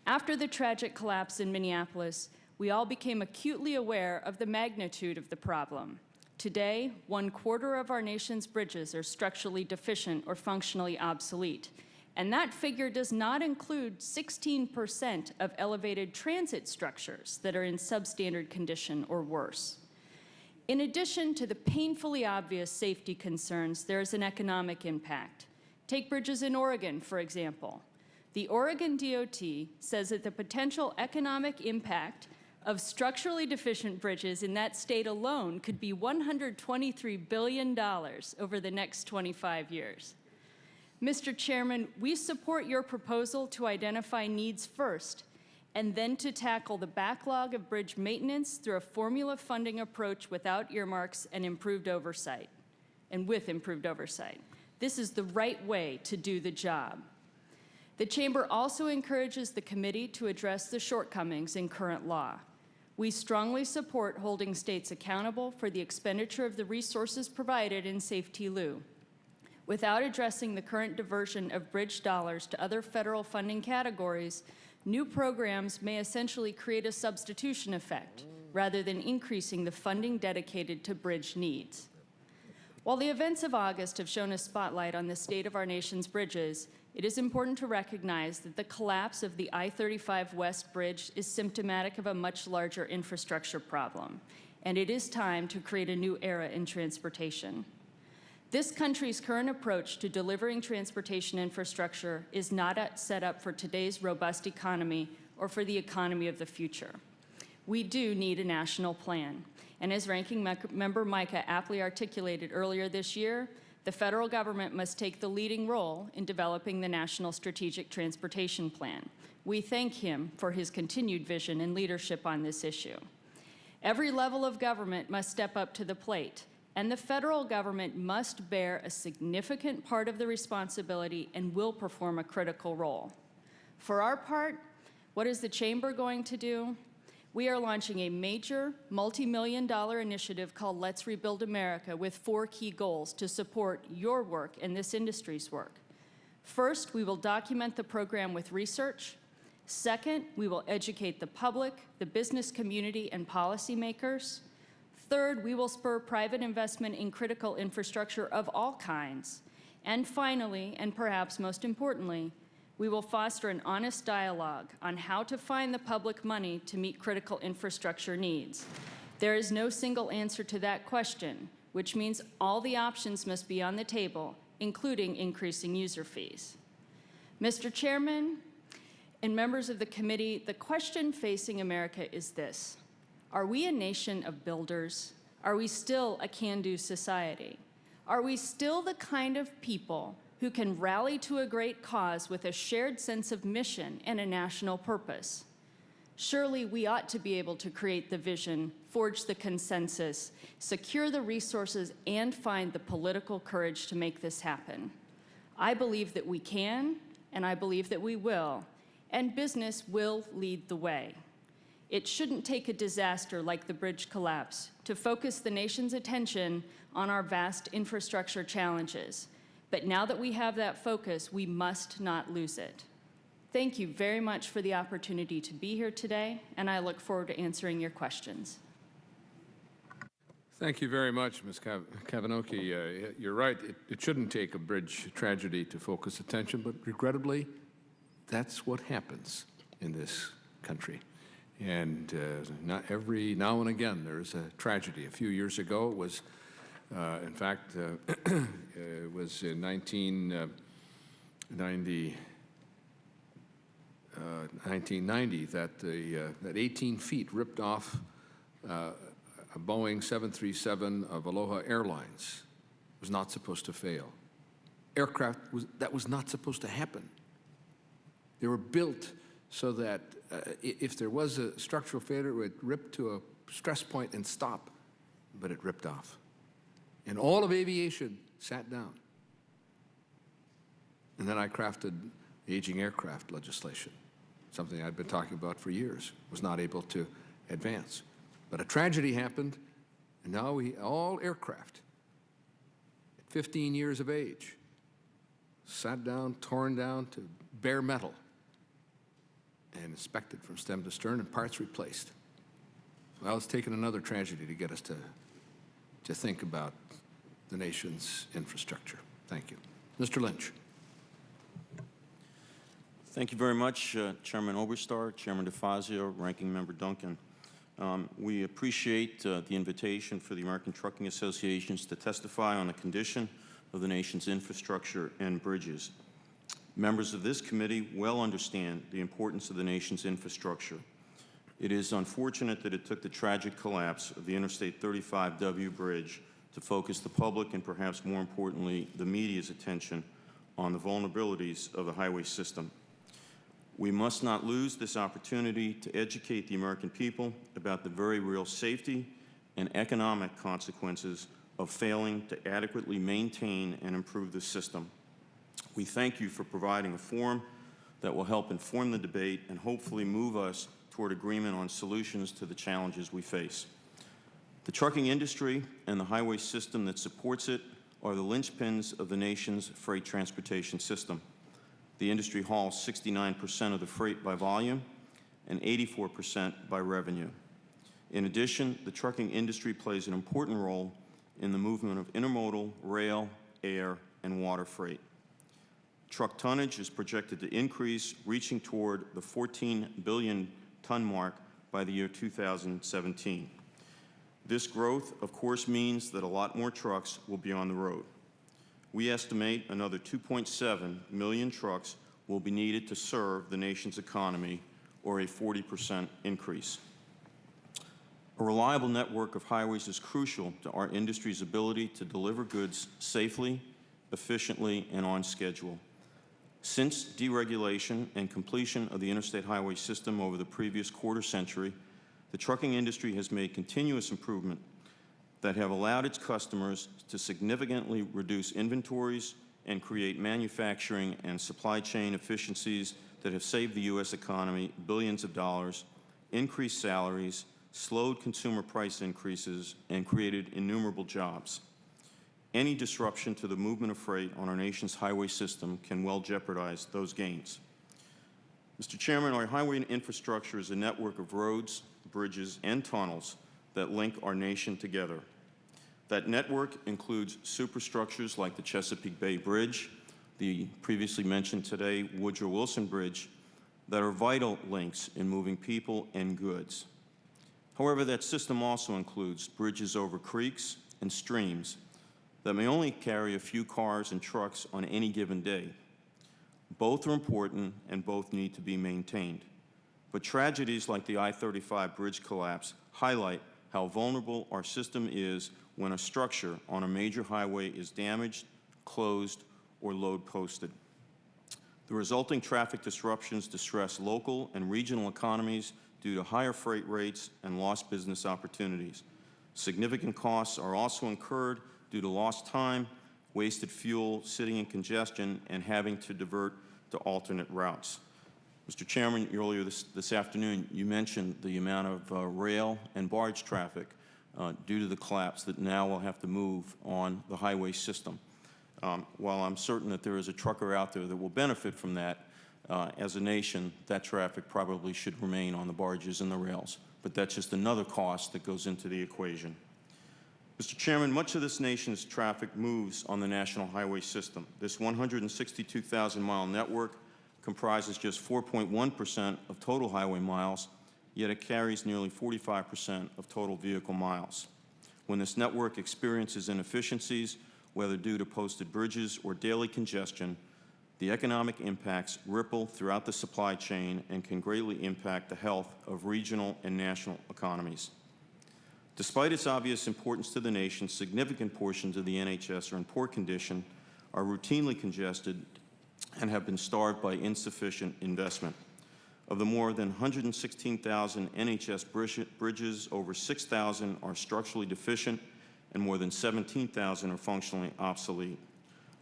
After the tragic collapse in Minneapolis, we all became acutely aware of the magnitude of the problem. Today, 1/4 of our nation's bridges are structurally deficient or functionally obsolete, And that figure does not include 16% of elevated transit structures that are in substandard condition or worse. In addition to the painfully obvious safety concerns, there is an economic impact. Take bridges in Oregon, for example. The Oregon DOT says that the potential economic impact of structurally deficient bridges in that state alone could be $123 billion over the next 25 years. Mr. Chairman, we support your proposal to identify needs first and then to tackle the backlog of bridge maintenance through a formula funding approach without earmarks and improved oversight, and with improved oversight. This is the right way to do the job. The Chamber also encourages the committee to address the shortcomings in current law. We strongly support holding states accountable for the expenditure of the resources provided in Safety Lieu. Without addressing the current diversion of bridge dollars to other federal funding categories, new programs may essentially create a substitution effect rather than increasing the funding dedicated to bridge needs. While the events of August have shown a spotlight on the state of our nation's bridges, it is important to recognize that the collapse of the I-35 West Bridge is symptomatic of a much larger infrastructure problem, and it is time to create a new era in transportation. This country's current approach to delivering transportation infrastructure is not set up for today's robust economy or for the economy of the future. We do need a national plan, and as Ranking Member Micah aptly articulated earlier this year, the federal government must take the leading role in developing the National Strategic Transportation Plan. We thank him for his continued vision and leadership on this issue. Every level of government must step up to the plate, and the federal government must bear a significant part of the responsibility and will perform a critical role. For our part, what is the Chamber going to do? We are launching a major multi-million-dollar initiative called Let's Rebuild America with 4 key goals to support your work and this industry's work. First, we will document the program with research. Second, we will educate the public, the business community, and policymakers. Third, we will spur private investment in critical infrastructure of all kinds. And finally, and perhaps most importantly, we will foster an honest dialogue on how to find the public money to meet critical infrastructure needs. There is no single answer to that question, which means all the options must be on the table, including increasing user fees. Mr. Chairman and members of the committee, the question facing America is this: are we a nation of builders? Are we still a can-do society? Are we still the kind of people who can rally to a great cause with a shared sense of mission and a national purpose? Surely we ought to be able to create the vision, forge the consensus, secure the resources, and find the political courage to make this happen. I believe that we can, and I believe that we will, and business will lead the way. It shouldn't take a disaster like the bridge collapse to focus the nation's attention on our vast infrastructure challenges. But now that we have that focus, we must not lose it. Thank you very much for the opportunity to be here today, and I look forward to answering your questions. Thank you very much, Ms. Kavanaugh. You're right. It shouldn't take a bridge tragedy to focus attention, but regrettably, that's what happens in this country. And not every now and again, there's a tragedy. A few years ago, it was in fact, it was in 1990 that that 18 feet ripped off a Boeing 737 of Aloha Airlines. It was not supposed to fail. Aircraft, that was not supposed to happen. They were built so that if there was a structural failure, it would rip to a stress point and stop, but it ripped off. And all of aviation sat down. And then I crafted the aging aircraft legislation, something I'd been talking about for years, was not able to advance. But a tragedy happened, and now all aircraft at 15 years of age sat down, torn down to bare metal, and inspected from stem to stern and parts replaced. Well, it's taken another tragedy to get us to think about the nation's infrastructure. Thank you. Mr. Lynch. Thank you very much, Chairman Oberstar, Chairman DeFazio, Ranking Member Duncan. We appreciate the invitation for the American Trucking Associations to testify on the condition of the nation's infrastructure and bridges. Members of this committee well understand the importance of the nation's infrastructure. It is unfortunate that it took the tragic collapse of the Interstate 35W bridge to focus the public and perhaps more importantly the media's attention on the vulnerabilities of the highway system. We must not lose this opportunity to educate the American people about the very real safety and economic consequences of failing to adequately maintain and improve the system. We thank you for providing a forum that will help inform the debate and hopefully move us toward agreement on solutions to the challenges we face. The trucking industry and the highway system that supports it are the linchpins of the nation's freight transportation system. The industry hauls 69% of the freight by volume and 84% by revenue. In addition, the trucking industry plays an important role in the movement of intermodal, rail, air, and water freight. Truck tonnage is projected to increase, reaching toward the 14 billion ton mark by the year 2017. This growth, of course, means that a lot more trucks will be on the road. We estimate another 2.7 million trucks will be needed to serve the nation's economy, or a 40% increase. A reliable network of highways is crucial to our industry's ability to deliver goods safely, efficiently, and on schedule. Since deregulation and completion of the interstate highway system over the previous quarter century, the trucking industry has made continuous improvement that have allowed its customers to significantly reduce inventories and create manufacturing and supply chain efficiencies that have saved the U.S. economy billions of dollars, increased salaries, slowed consumer price increases, and created innumerable jobs. Any disruption to the movement of freight on our nation's highway system can well jeopardize those gains. Mr. Chairman, our highway infrastructure is a network of roads, bridges, and tunnels that link our nation together. That network includes superstructures like the Chesapeake Bay Bridge, the previously mentioned today Woodrow Wilson Bridge, that are vital links in moving people and goods. However, that system also includes bridges over creeks and streams that may only carry a few cars and trucks on any given day. Both are important and both need to be maintained. But tragedies like the I-35 bridge collapse highlight how vulnerable our system is when a structure on a major highway is damaged, closed, or load posted. The resulting traffic disruptions distress local and regional economies due to higher freight rates and lost business opportunities. Significant costs are also incurred due to lost time, wasted fuel, sitting in congestion, and having to divert to alternate routes. Mr. Chairman, earlier this afternoon, you mentioned the amount of rail and barge traffic due to the collapse that now will have to move on the highway system. While I'm certain that there is a trucker out there that will benefit from that, as a nation, that traffic probably should remain on the barges and the rails. But that's just another cost that goes into the equation. Mr. Chairman, much of this nation's traffic moves on the national highway system. This 162,000-mile network comprises just 4.1% of total highway miles, yet it carries nearly 45% of total vehicle miles. When this network experiences inefficiencies, whether due to posted bridges or daily congestion, the economic impacts ripple throughout the supply chain and can greatly impact the health of regional and national economies. Despite its obvious importance to the nation, significant portions of the NHS are in poor condition, are routinely congested, and have been starved by insufficient investment. Of the more than 116,000 NHS bridges, over 6,000 are structurally deficient, and more than 17,000 are functionally obsolete.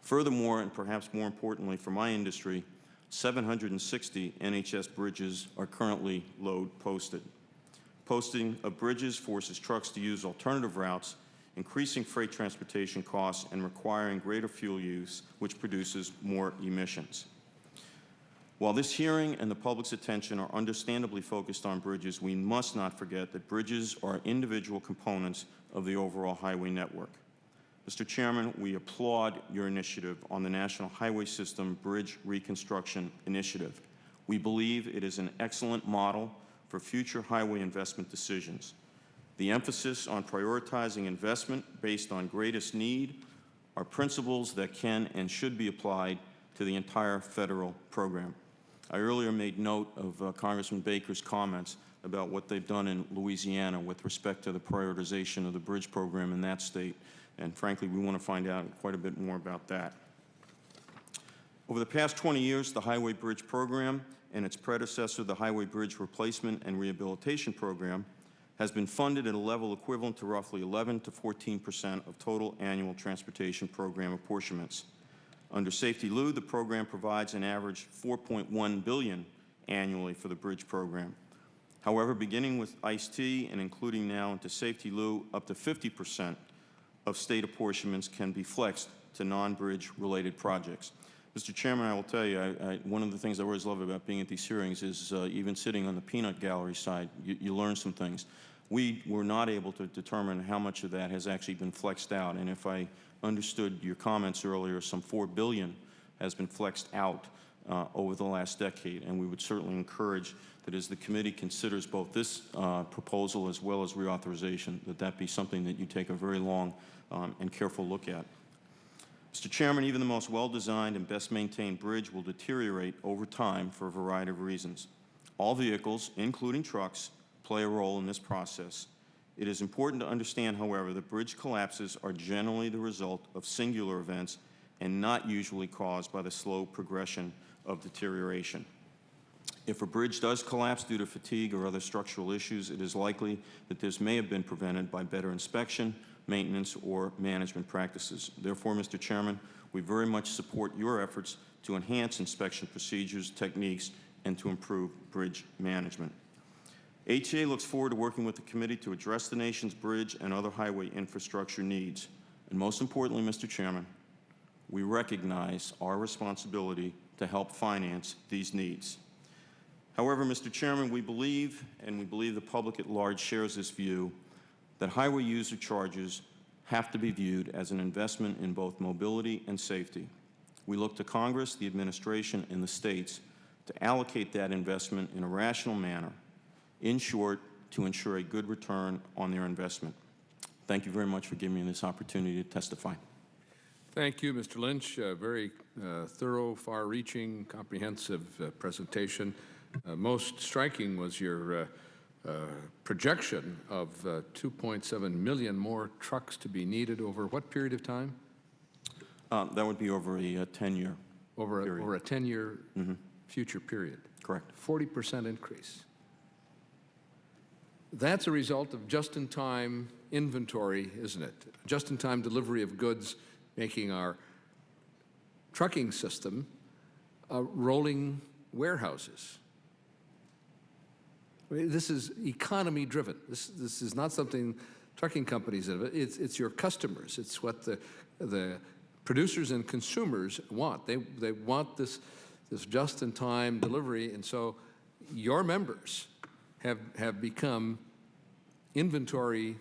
Furthermore, and perhaps more importantly for my industry, 760 NHS bridges are currently load posted. Posting of bridges forces trucks to use alternative routes, increasing freight transportation costs and requiring greater fuel use, which produces more emissions. While this hearing and the public's attention are understandably focused on bridges, we must not forget that bridges are individual components of the overall highway network. Mr. Chairman, we applaud your initiative on the National Highway System Bridge Reconstruction Initiative. We believe it is an excellent model for future highway investment decisions. The emphasis on prioritizing investment based on greatest need are principles that can and should be applied to the entire federal program. I earlier made note of Congressman Baker's comments about what they've done in Louisiana with respect to the prioritization of the bridge program in that state, and frankly, we want to find out quite a bit more about that. Over the past 20 years, the Highway Bridge Program and its predecessor, the Highway Bridge Replacement and Rehabilitation Program, has been funded at a level equivalent to roughly 11 to 14% of total annual transportation program apportionments. Under Safety Lou, the program provides an average $4.1 billion annually for the bridge program. However, beginning with ICE-T and including now into Safety Lou, up to 50% of state apportionments can be flexed to non-bridge related projects. Mr. Chairman, I will tell you, one of the things I always love about being at these hearings is even sitting on the peanut gallery side, you learn some things. We were not able to determine how much of that has actually been flexed out, and if I understood your comments earlier, some $4 billion has been flexed out over the last decade, and we would certainly encourage that as the committee considers both this proposal as well as reauthorization, that be something that you take a very long and careful look at. Mr. Chairman, even the most well-designed and best-maintained bridge will deteriorate over time for a variety of reasons. All vehicles, including trucks, play a role in this process. It is important to understand, however, that bridge collapses are generally the result of singular events and not usually caused by the slow progression of deterioration. If a bridge does collapse due to fatigue or other structural issues, it is likely that this may have been prevented by better inspection, maintenance, or management practices. Therefore, Mr. Chairman, we very much support your efforts to enhance inspection procedures, techniques, and to improve bridge management. HCA looks forward to working with the committee to address the nation's bridge and other highway infrastructure needs. And most importantly, Mr. Chairman, we recognize our responsibility to help finance these needs. However, Mr. Chairman, we believe, and we believe the public at large shares this view, that highway user charges have to be viewed as an investment in both mobility and safety. We look to Congress, the administration, and the states to allocate that investment in a rational manner, in short, to ensure a good return on their investment. Thank you very much for giving me this opportunity to testify. Thank you, Mr. Lynch. Very thorough, far-reaching, comprehensive presentation. Most striking was your projection of 2.7 million more trucks to be needed over what period of time? That would be over a 10-year period. Over a 10-year future period. Correct. 40% increase. That's a result of just-in-time inventory, isn't it? Just-in-time delivery of goods, making our trucking system rolling warehouses. This is economy-driven. This is not something trucking companies have. It's your customers. It's what the producers and consumers want. They want this just-in-time delivery, and so your members have become inventory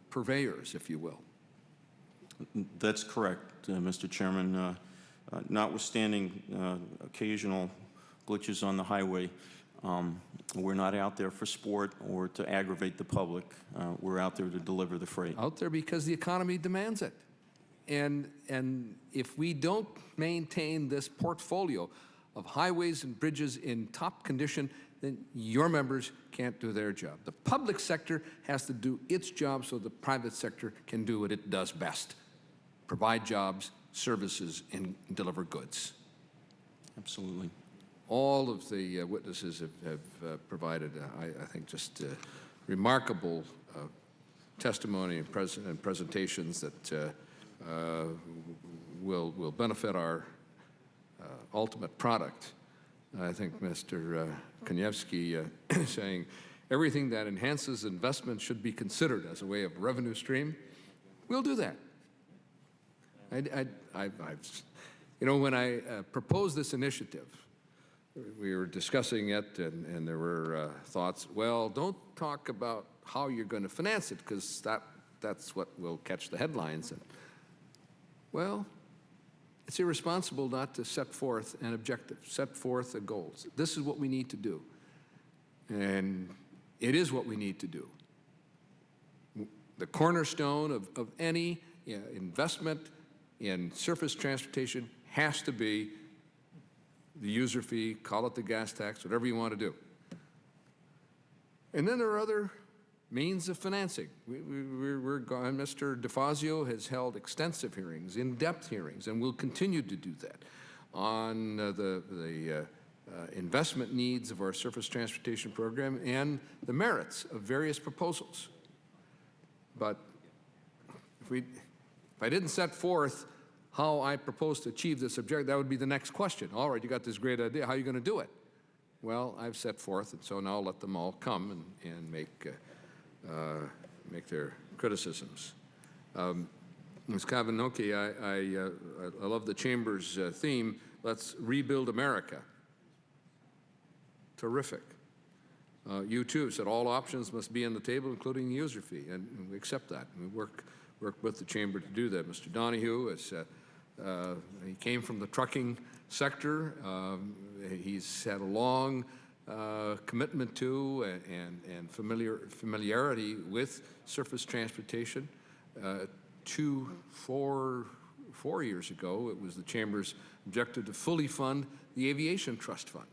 purveyors, if you will. That's correct, Mr. Chairman. Notwithstanding occasional glitches on the highway, we're not out there for sport or to aggravate the public. We're out there to deliver the freight. Out there because the economy demands it. And if we don't maintain this portfolio of highways and bridges in top condition, then your members can't do their job. The public sector has to do its job so the private sector can do what it does best: provide jobs, services, and deliver goods. Absolutely. All of the witnesses have provided, I think, just remarkable testimony and presentations that will benefit our ultimate product. I think Mr. Koniewski saying everything that enhances investment should be considered as a way of revenue stream. We'll do that. You know, when I proposed this initiative, we were discussing it, and there were thoughts, well, don't talk about how you're going to finance it, because that's what will catch the headlines. And, well, it's irresponsible not to set forth an objective, set forth a goals. This is what we need to do. And it is what we need to do. The cornerstone of any investment in surface transportation has to be the user fee, call it the gas tax, whatever you want to do. And then there are other means of financing. We're gone. Mr. DeFazio has held extensive hearings, in-depth hearings, and will continue to do that on the investment needs of our surface transportation program and the merits of various proposals. But if I didn't set forth how I propose to achieve this objective, that would be the next question. All right, you got this great idea. How are you going to do it? Well, I've set forth, and so now I'll let them all come and make their criticisms. Ms. Kavanoki, I love the Chamber's theme, let's rebuild America. Terrific. You too said all options must be on the table, including the user fee, and we accept that. We work with the Chamber to do that. Mr. Donahue, he came from the trucking sector. He's had a long commitment to and familiarity with surface transportation. 4 years ago, it was the Chamber's objective to fully fund the Aviation Trust Fund.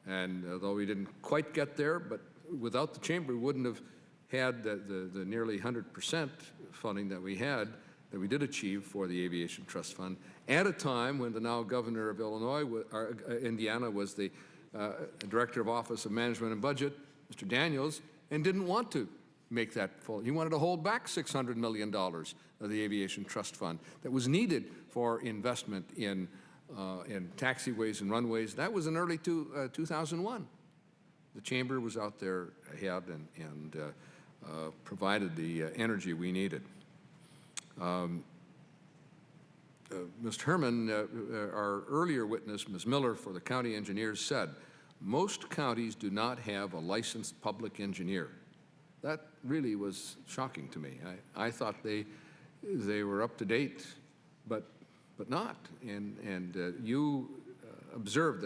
And although we didn't quite get there, but without the Chamber, we wouldn't have had the nearly 100% funding that we had, that we did achieve for the Aviation Trust Fund, at a time when the now governor of Indiana was the Director of Office of Management and Budget, Mr. Daniels, and didn't want to make that full. He wanted to hold back $600 million of the Aviation Trust Fund that was needed for investment in taxiways and runways. That was in early 2001. The Chamber was out there ahead and provided the energy we needed. Mr. Herman, our earlier witness, Ms. Miller for the county engineers, said, most counties do not have a licensed public engineer. That really was shocking to me. I thought they were up to date, but not. And you observed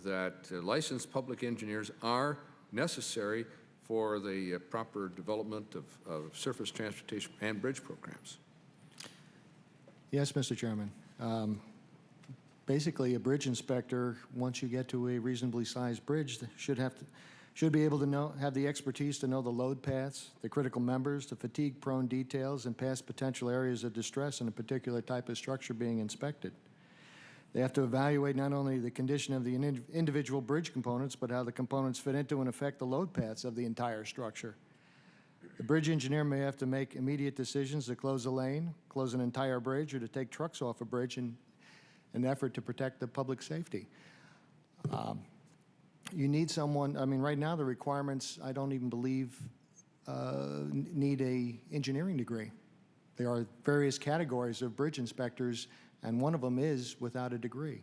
that licensed public engineers are necessary for the proper development of surface transportation and bridge programs. Yes, Mr. Chairman. Basically, a bridge inspector, once you get to a reasonably sized bridge, should be able to have the expertise to know the load paths, the critical members, the fatigue-prone details, and past potential areas of distress in a particular type of structure being inspected. They have to evaluate not only the condition of the individual bridge components, but how the components fit into and affect the load paths of the entire structure. The bridge engineer may have to make immediate decisions to close a lane, close an entire bridge, or to take trucks off a bridge in an effort to protect the public safety. You need someone, I mean, right now the requirements, I don't even believe, need a engineering degree. There are various categories of bridge inspectors, and one of them is without a degree.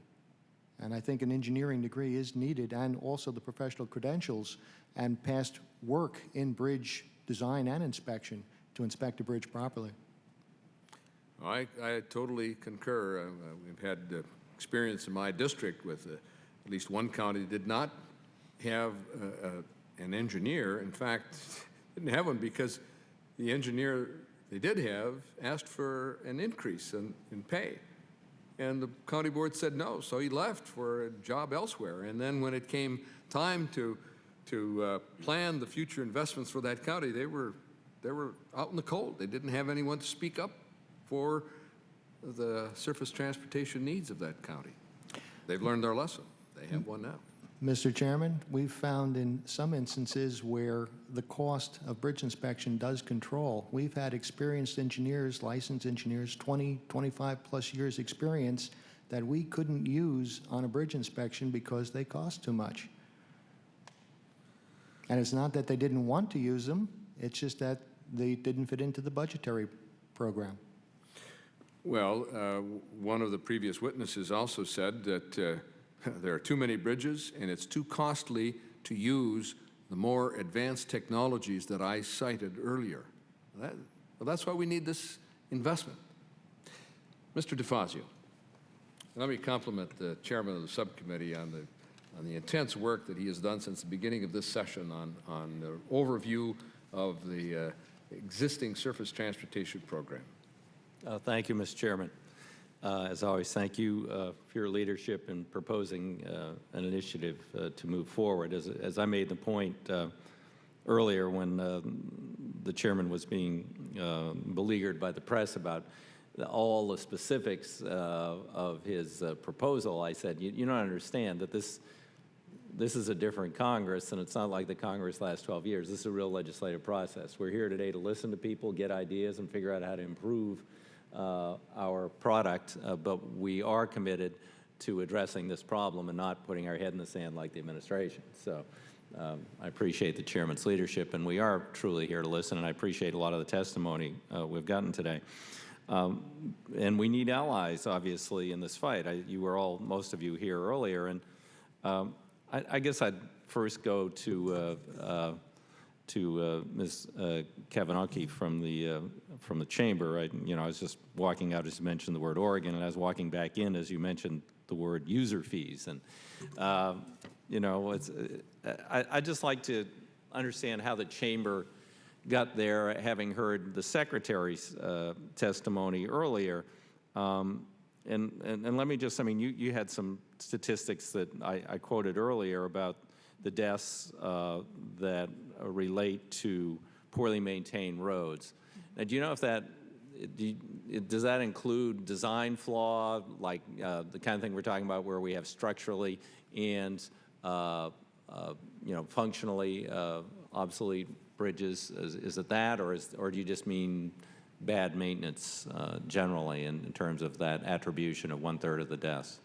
And I think an engineering degree is needed, and also the professional credentials and past work in bridge design and inspection to inspect a bridge properly. I totally concur. We've had experience in my district with at least one county that did not have an engineer. In fact, didn't have one because the engineer they did have asked for an increase in pay. And the county board said no, so he left for a job elsewhere. And then when it came time to plan the future investments for that county, they were out in the cold. They didn't have anyone to speak up for the surface transportation needs of that county. They've learned their lesson. They have one now. Mr. Chairman, we've found in some instances where the cost of bridge inspection does control. We've had experienced engineers, licensed engineers, 20, 25 plus years experience that we couldn't use on a bridge inspection because they cost too much. And it's not that they didn't want to use them, it's just that they didn't fit into the budgetary program. Well, one of the previous witnesses also said that there are too many bridges and it's too costly to use the more advanced technologies that I cited earlier. Well, that's why we need this investment. Mr. DeFazio. Let me compliment the chairman of the subcommittee on the intense work that he has done since the beginning of this session on the overview of the existing surface transportation program. Thank you, Mr. Chairman. As always, thank you for your leadership in proposing an initiative to move forward. As I made the point earlier when the chairman was being beleaguered by the press about all the specifics of his proposal, I said, you don't understand that this is a different Congress, and it's not like the Congress last 12 years. This is a real legislative process. We're here today to listen to people, get ideas, and figure out how to improve our product, but we are committed to addressing this problem and not putting our head in the sand like the administration. So I appreciate the chairman's leadership, and we are truly here to listen, and I appreciate a lot of the testimony we've gotten today. And we need allies, obviously, in this fight. You were all, most of you, here earlier, and I guess I'd first go to Ms. Kavanaughke from the chamber. I was just walking out as you mentioned the word Oregon, and I was walking back in as you mentioned the word user fees. And I'd just like to understand how the chamber got there, having heard the secretary's testimony earlier. And let me just, you had some statistics that I quoted earlier about the deaths that relate to poorly maintained roads. Now, do you know if does that include design flaw, like the kind of thing we're talking about where we have structurally and functionally obsolete bridges? Is it that, or do you just mean bad maintenance generally in terms of that attribution of 1/3 of the deaths?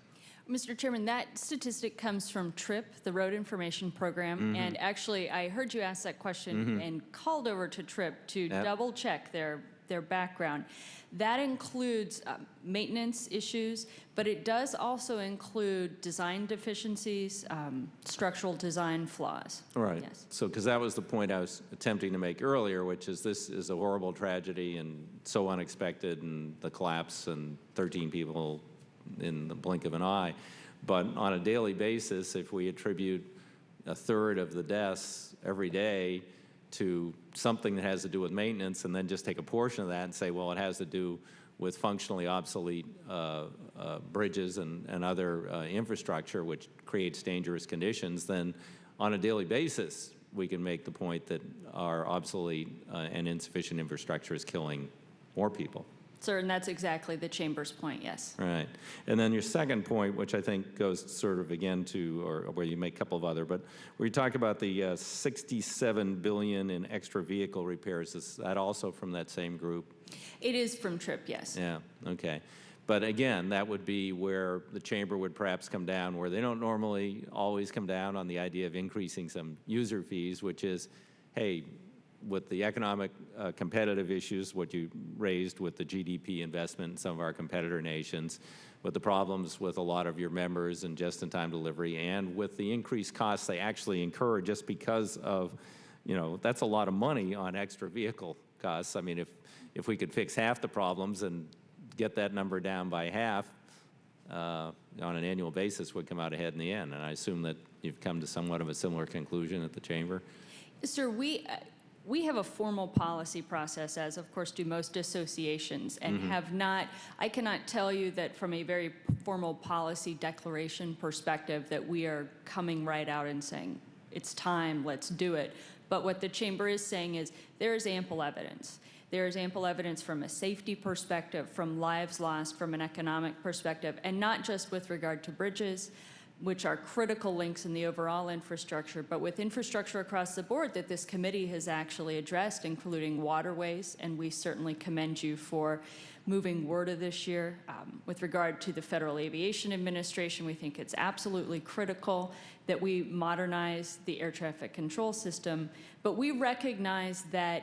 Mr. Chairman, that statistic comes from TRIP, the Road Information Program, and actually I heard you ask that question and called over to TRIP to double check their background. That includes maintenance issues, but it does also include design deficiencies, structural design flaws. Right. Yes. So, because that was the point I was attempting to make earlier, which is this is a horrible tragedy and so unexpected, and the collapse and 13 people in the blink of an eye. But on a daily basis, if we attribute 1/3 of the deaths every day to something that has to do with maintenance, and then just take a portion of that and say, well, it has to do with functionally obsolete bridges and other infrastructure, which creates dangerous conditions, then on a daily basis, we can make the point that our obsolete and insufficient infrastructure is killing more people. Sir, and that's exactly the Chamber's point, yes. Right. And then your second point, which I think goes sort of again to, or where you make a couple of other, but where you talk about the $67 billion in extra vehicle repairs, is that also from that same group? It is from TRIP, yes. Yeah, okay. But again, that would be where the chamber would perhaps come down, where they don't normally always come down on the idea of increasing some user fees, which is, hey, with the economic competitive issues, what you raised with the GDP investment in some of our competitor nations, with the problems with a lot of your members and just-in-time delivery, and with the increased costs they actually incur just because of, that's a lot of money on extra vehicle costs. I mean, if we could fix half the problems and get that number down by half on an annual basis, would come out ahead in the end. And I assume that you've come to somewhat of a similar conclusion at the chamber. Sir, we have a formal policy process, as of course do most associations, and I cannot tell you that from a very formal policy declaration perspective that we are coming right out and saying, it's time, let's do it. But what the chamber is saying is there is ample evidence. There is ample evidence from a safety perspective, from lives lost, from an economic perspective, and not just with regard to bridges, which are critical links in the overall infrastructure, but with infrastructure across the board that this committee has actually addressed, including waterways, and we certainly commend you for moving WRDA this year. With regard to the Federal Aviation Administration, we think it's absolutely critical that we modernize the air traffic control system, but we recognize that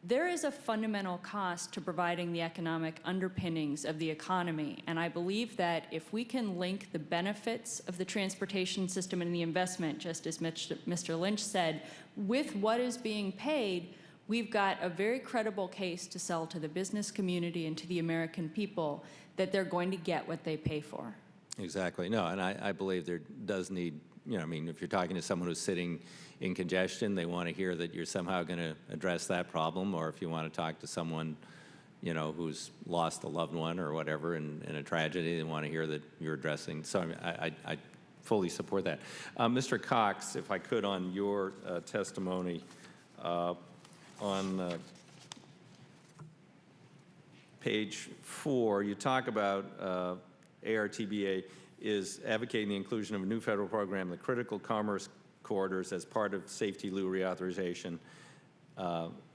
there is a fundamental cost to providing the economic underpinnings of the economy, and I believe that if we can link the benefits of the transportation system and the investment, just as Mr. Lynch said, with what is being paid, we've got a very credible case to sell to the business community and to the American people that they're going to get what they pay for. Exactly. No, and I believe there does need, you know, I mean, if you're talking to someone who's sitting in congestion, they want to hear that you're somehow going to address that problem, or if you want to talk to someone, you know, who's lost a loved one or whatever in a tragedy, they want to hear that you're addressing. So I mean, I fully support that. Mr. Cox, if I could, on your testimony on page 4, you talk about ARTBA is advocating the inclusion of a new federal program, the Critical Commerce Corridors, as part of Safety Lou reauthorization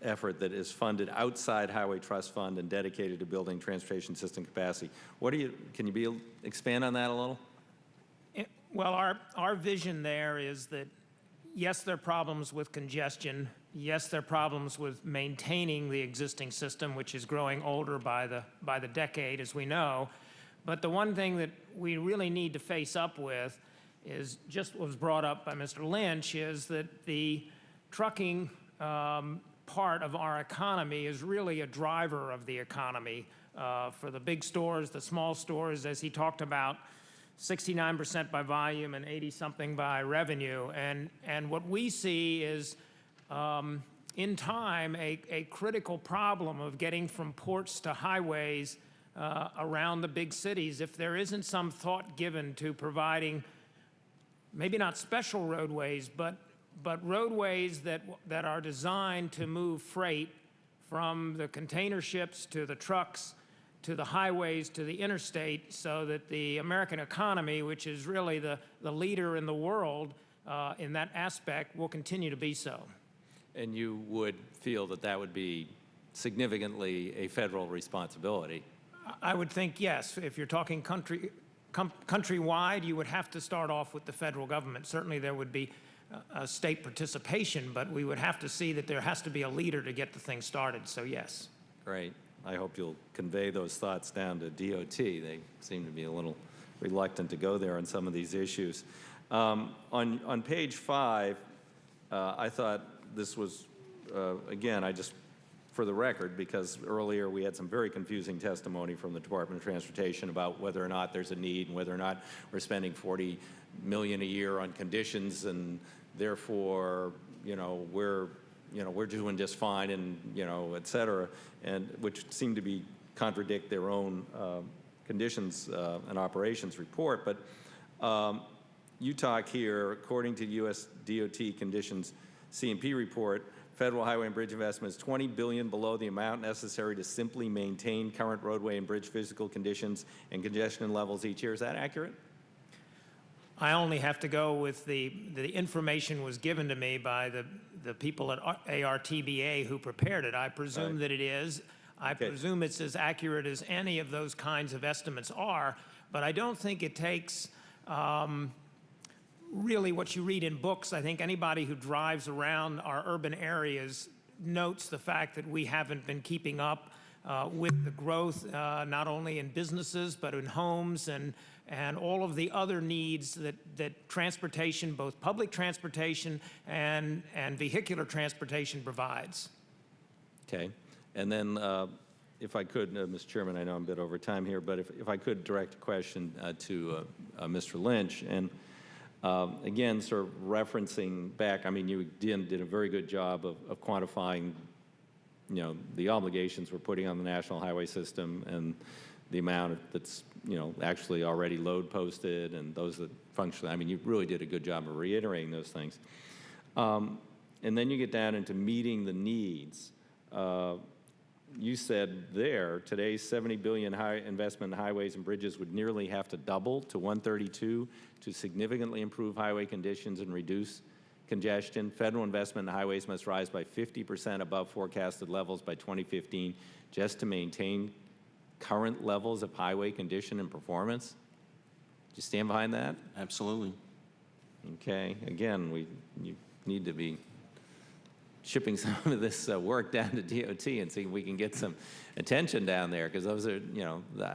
effort that is funded outside Highway Trust Fund and dedicated to building transportation system capacity. What do you, can you expand on that a little? Well, our vision there is that, yes, there are problems with congestion. Yes, there are problems with maintaining the existing system, which is growing older by the decade, as we know. But the one thing that we really need to face up with is just what was brought up by Mr. Lynch, is that the trucking part of our economy is really a driver of the economy. For the big stores, the small stores, as he talked about, 69% by volume and 80-something by revenue. And what we see is, in time, a critical problem of getting from ports to highways around the big cities. If there isn't some thought given to providing maybe not special roadways, but roadways that are designed to move freight from the container ships to the trucks to the highways to the interstate, so that the American economy, which is really the leader in the world in that aspect, will continue to be so. And you would feel that that would be significantly a federal responsibility? I would think yes. If you're talking countrywide, you would have to start off with the federal government. Certainly there would be state participation, but we would have to see that there has to be a leader to get the thing started, so yes. Great. I hope you'll convey those thoughts down to DOT. They seem to be a little reluctant to go there on some of these issues. On page 5, I thought this was, again, for the record, because earlier we had some very confusing testimony from the Department of Transportation about whether or not there's a need and whether or not we're spending $40 million a year on conditions, and therefore, we're doing just fine, and et cetera, and which seem to be contradict their own conditions and operations report. But you talk here, according to U.S. DOT conditions C&P report, federal highway and bridge investment is $20 billion below the amount necessary to simply maintain current roadway and bridge physical conditions and congestion levels each year. Is that accurate? I only have to go with the information was given to me by the people at ARTBA who prepared it. I presume that it is. I presume it's as accurate as any of those kinds of estimates are, but I don't think it takes really what you read in books. I think anybody who drives around our urban areas notes the fact that we haven't been keeping up with the growth, not only in businesses, but in homes and all of the other needs that transportation, both public transportation and vehicular transportation, provides. Okay. And then if I could, Mr. Chairman, I know I'm a bit over time here, but if I could direct a question to Mr. Lynch. And again, sort of referencing back, I mean, you did a very good job of quantifying, the obligations we're putting on the national highway system and the amount that's, actually already load posted and those that function. I mean, you really did a good job of reiterating those things. And then you get down into meeting the needs. You said there, today's $70 billion investment in highways and bridges would nearly have to double to 132 to significantly improve highway conditions and reduce congestion. Federal investment in highways must rise by 50% above forecasted levels by 2015 just to maintain current levels of highway condition and performance. Do you stand behind that? Absolutely. Okay. Again, you need to be shipping some of this work down to DOT and see if we can get some attention down there, because those are,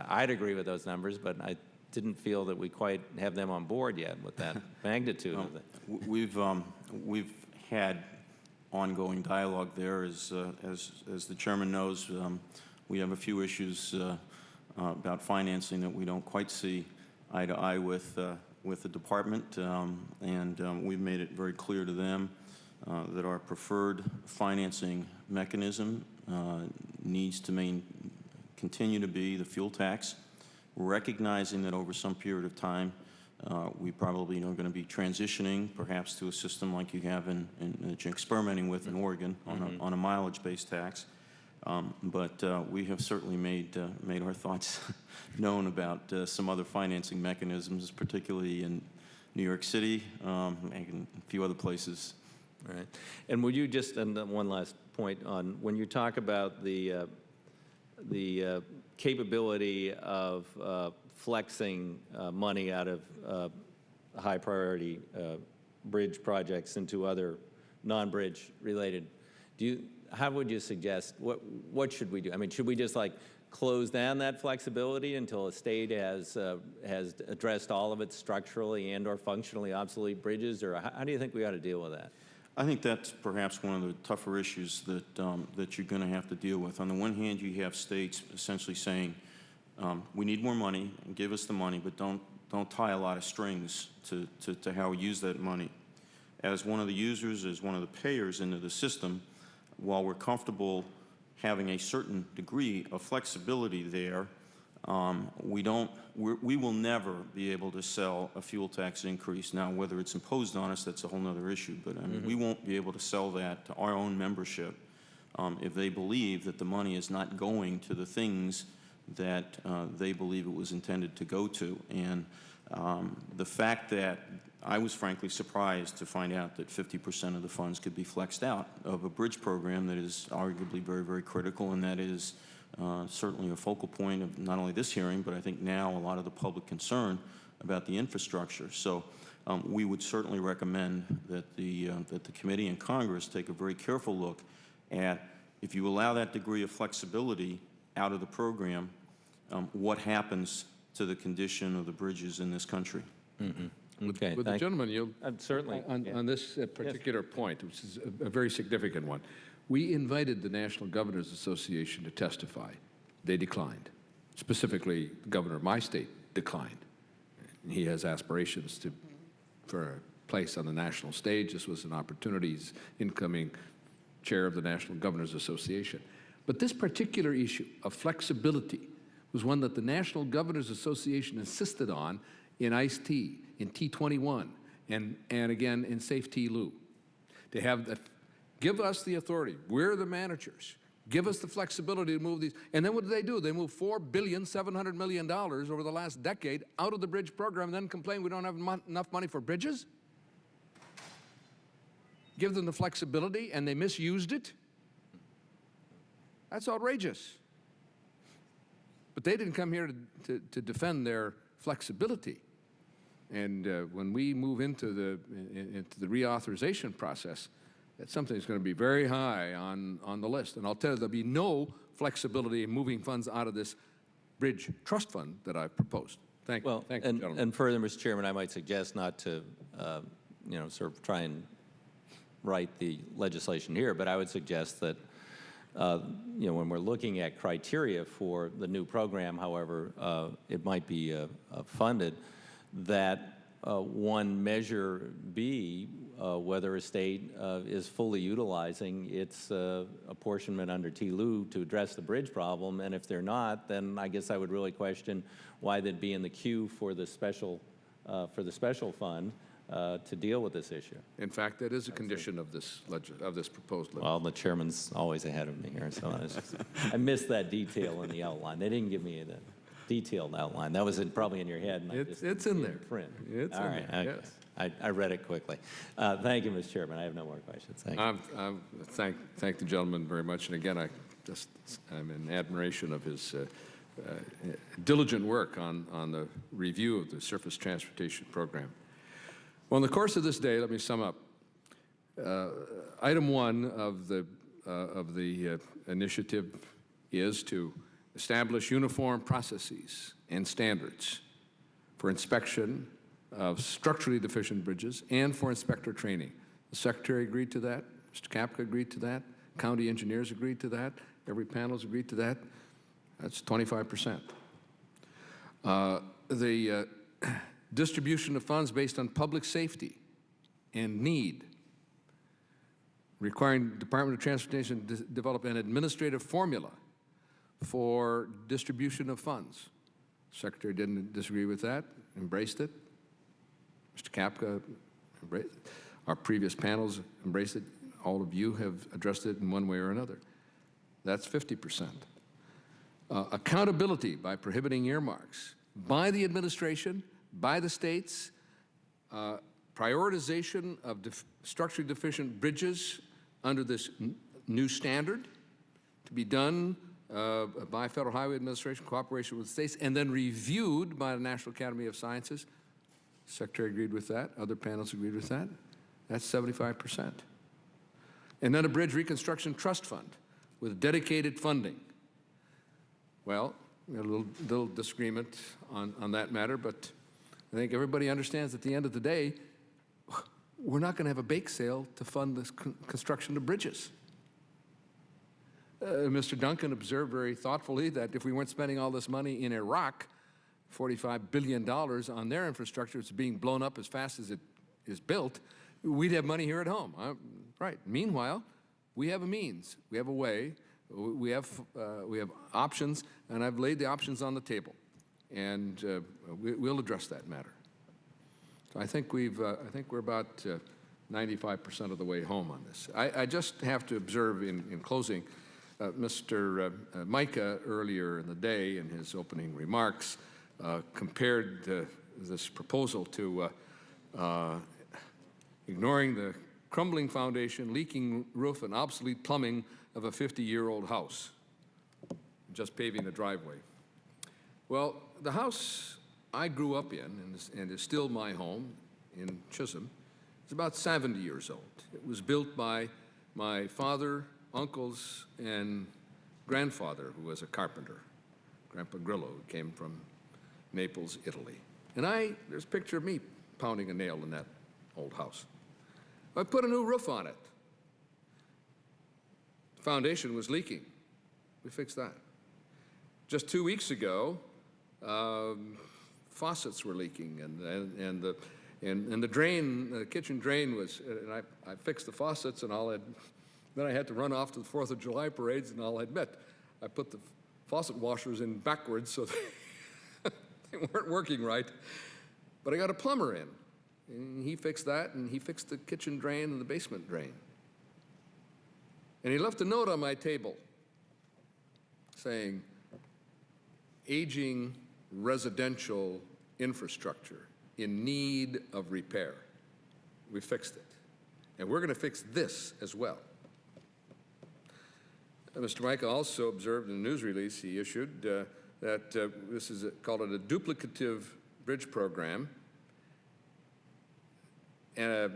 I'd agree with those numbers, but I didn't feel that we quite have them on board yet with that magnitude of it. We've had ongoing dialogue there. As the chairman knows, we have a few issues about financing that we don't quite see eye to eye with the department, and we've made it very clear to them that our preferred financing mechanism needs to continue to be the fuel tax, recognizing that over some period of time we probably are going to be transitioning perhaps to a system like you have that you're experimenting with in Oregon on a mileage-based tax. But we have certainly made our thoughts known about some other financing mechanisms, particularly in New York City and a few other places. Right. And would you just, and one last point on, when you talk about the capability of flexing money out of high priority bridge projects into other non-bridge related, how would you suggest, what should we do? I mean, should we just like close down that flexibility until a state has addressed all of its structurally and or functionally obsolete bridges, or how do you think we ought to deal with that? I think that's perhaps one of the tougher issues that you're going to have to deal with. On the one hand, you have states essentially saying, we need more money, and give us the money, but don't tie a lot of strings to how we use that money. As one of the users, as one of the payers into the system, while we're comfortable having a certain degree of flexibility there, we will never be able to sell a fuel tax increase. Now, whether it's imposed on us, that's a whole other issue, but I mean, we won't be able to sell that to our own membership if they believe that the money is not going to the things that they believe it was intended to go to. And the fact that I was frankly surprised to find out that 50% of the funds could be flexed out of a bridge program that is arguably very, very critical, and that is certainly a focal point of not only this hearing, but I think now a lot of the public concern about the infrastructure. So we would certainly recommend that the committee and Congress take a very careful look at, if you allow that degree of flexibility out of the program, what happens to the condition of the bridges in this country. Okay, With the gentleman, you'll certainly on this particular point, which is a very significant one. We invited the National Governors Association to testify. They declined. Specifically, the governor of my state declined. He has aspirations for a place on the national stage. This was an opportunity. He's incoming chair of the National Governors Association. But this particular issue of flexibility was one that the National Governors Association insisted on in ICE-T, in T21, and again in Safe-T-Loo, to have the, give us the authority. We're the managers. Give us the flexibility to move these. And then what do? They move $4.7 billion over the last decade out of the bridge program, and then complain we don't have enough money for bridges? Give them the flexibility, and they misused it? That's outrageous. But they didn't come here to defend their flexibility. And when we move into the reauthorization process, that's something that's going to be very high on the list. And I'll tell you, there'll be no flexibility in moving funds out of this bridge trust fund that I've proposed. Thank you, gentlemen. And further, Mr. Chairman, I might suggest not to, sort of try and write the legislation here, but I would suggest that, when we're looking at criteria for the new program, however it might be funded, that one measure be whether a state is fully utilizing its apportionment under TLU to address the bridge problem, and if they're not, then I guess I would really question why they'd be in the queue for the special fund to deal with this issue. In fact, that is a condition of this proposed legislation. Well, the chairman's always ahead of me here, so I missed that detail in the outline. They didn't give me the detailed outline. That was probably in your head. And it's in there. Print. It's all in right. there. Okay. Yes. I read it quickly. Thank you, Mr. Chairman. I have no more questions. Thank you. Thank the gentleman very much. And again, I'm in admiration of his diligent work on the review of the surface transportation program. Well, in the course of this day, let me sum up. Item 1 of the initiative is to establish uniform processes and standards for inspection of structurally deficient bridges and for inspector training. The Secretary agreed to that. Mr. Kapka agreed to that. County engineers agreed to that. Every panel's agreed to that. That's 25%. The distribution of funds based on public safety and need, requiring the Department of Transportation to develop an administrative formula for distribution of funds. Secretary didn't disagree with that, embraced it. Mr. Kapka embraced it. Our previous panels embraced it. All of you have addressed it in one way or another. That's 50%. Accountability by prohibiting earmarks by the administration, by the states, prioritization of structurally deficient bridges under this new standard to be done by Federal Highway Administration, cooperation with the states, and then reviewed by the National Academy of Sciences. Secretary agreed with that. Other panels agreed with that. That's 75%. And then a bridge reconstruction trust fund with dedicated funding. Well, we had a little disagreement on that matter, but I think everybody understands at the end of the day, we're not going to have a bake sale to fund this construction of bridges. Mr. Duncan observed very thoughtfully that if we weren't spending all this money in Iraq, $45 billion on their infrastructure, it's being blown up as fast as it is built, we'd have money here at home. Right. Meanwhile, we have a means, we have a way, we have options, and I've laid the options on the table, and we'll address that matter. So I think we're about 95% of the way home on this. I just have to observe in closing, Mr. Micah earlier in the day in his opening remarks compared this proposal to ignoring the crumbling foundation, leaking roof, and obsolete plumbing of a 50-year-old house, just paving the driveway. Well, the house I grew up in, and is still my home in Chisholm, is about 70 years old. It was built by my father, uncles, and grandfather, who was a carpenter, Grandpa Grillo, who came from Naples, Italy. And there's a picture of me pounding a nail in that old house. I put a new roof on it. The foundation was leaking. We fixed that. Just 2 weeks ago, faucets were leaking, and the drain, the kitchen drain was. And I fixed the faucets, and then I had to run off to the 4th of July parades, and I'll admit, I put the faucet washers in backwards so they weren't working right. But I got a plumber in, and he fixed that, and he fixed the kitchen drain and the basement drain. And he left a note on my table saying, aging residential infrastructure in need of repair. We fixed it. And we're going to fix this as well. Mr. Micah also observed in a news release he issued that this is called a duplicative bridge program, and a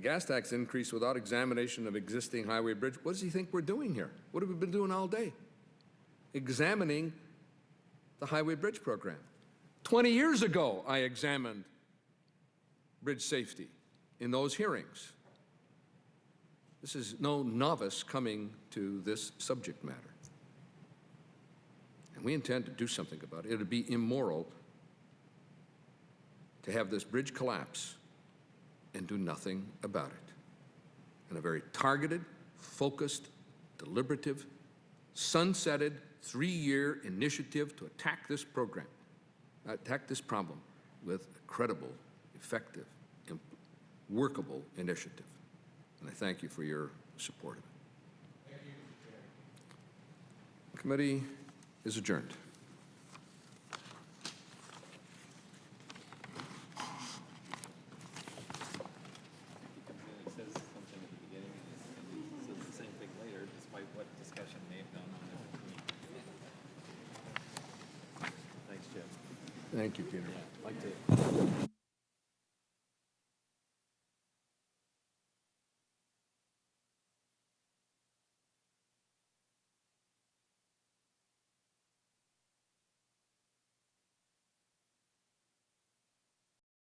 gas tax increase without examination of existing highway bridge. What does he think we're doing here? What have we been doing all day? Examining the highway bridge program. 20 years ago, I examined bridge safety in those hearings. This is no novice coming to this subject matter. And we intend to do something about it. It would be immoral to have this bridge collapse and do nothing about it. And a very targeted, focused, deliberative, sunsetted, 3-year initiative to attack this program, attack this problem with a credible, effective, workable initiative. And I thank you for your support of it. Thank you, Mr. Chair. The committee is adjourned. Thank you, Peter. Yeah, I'd like to.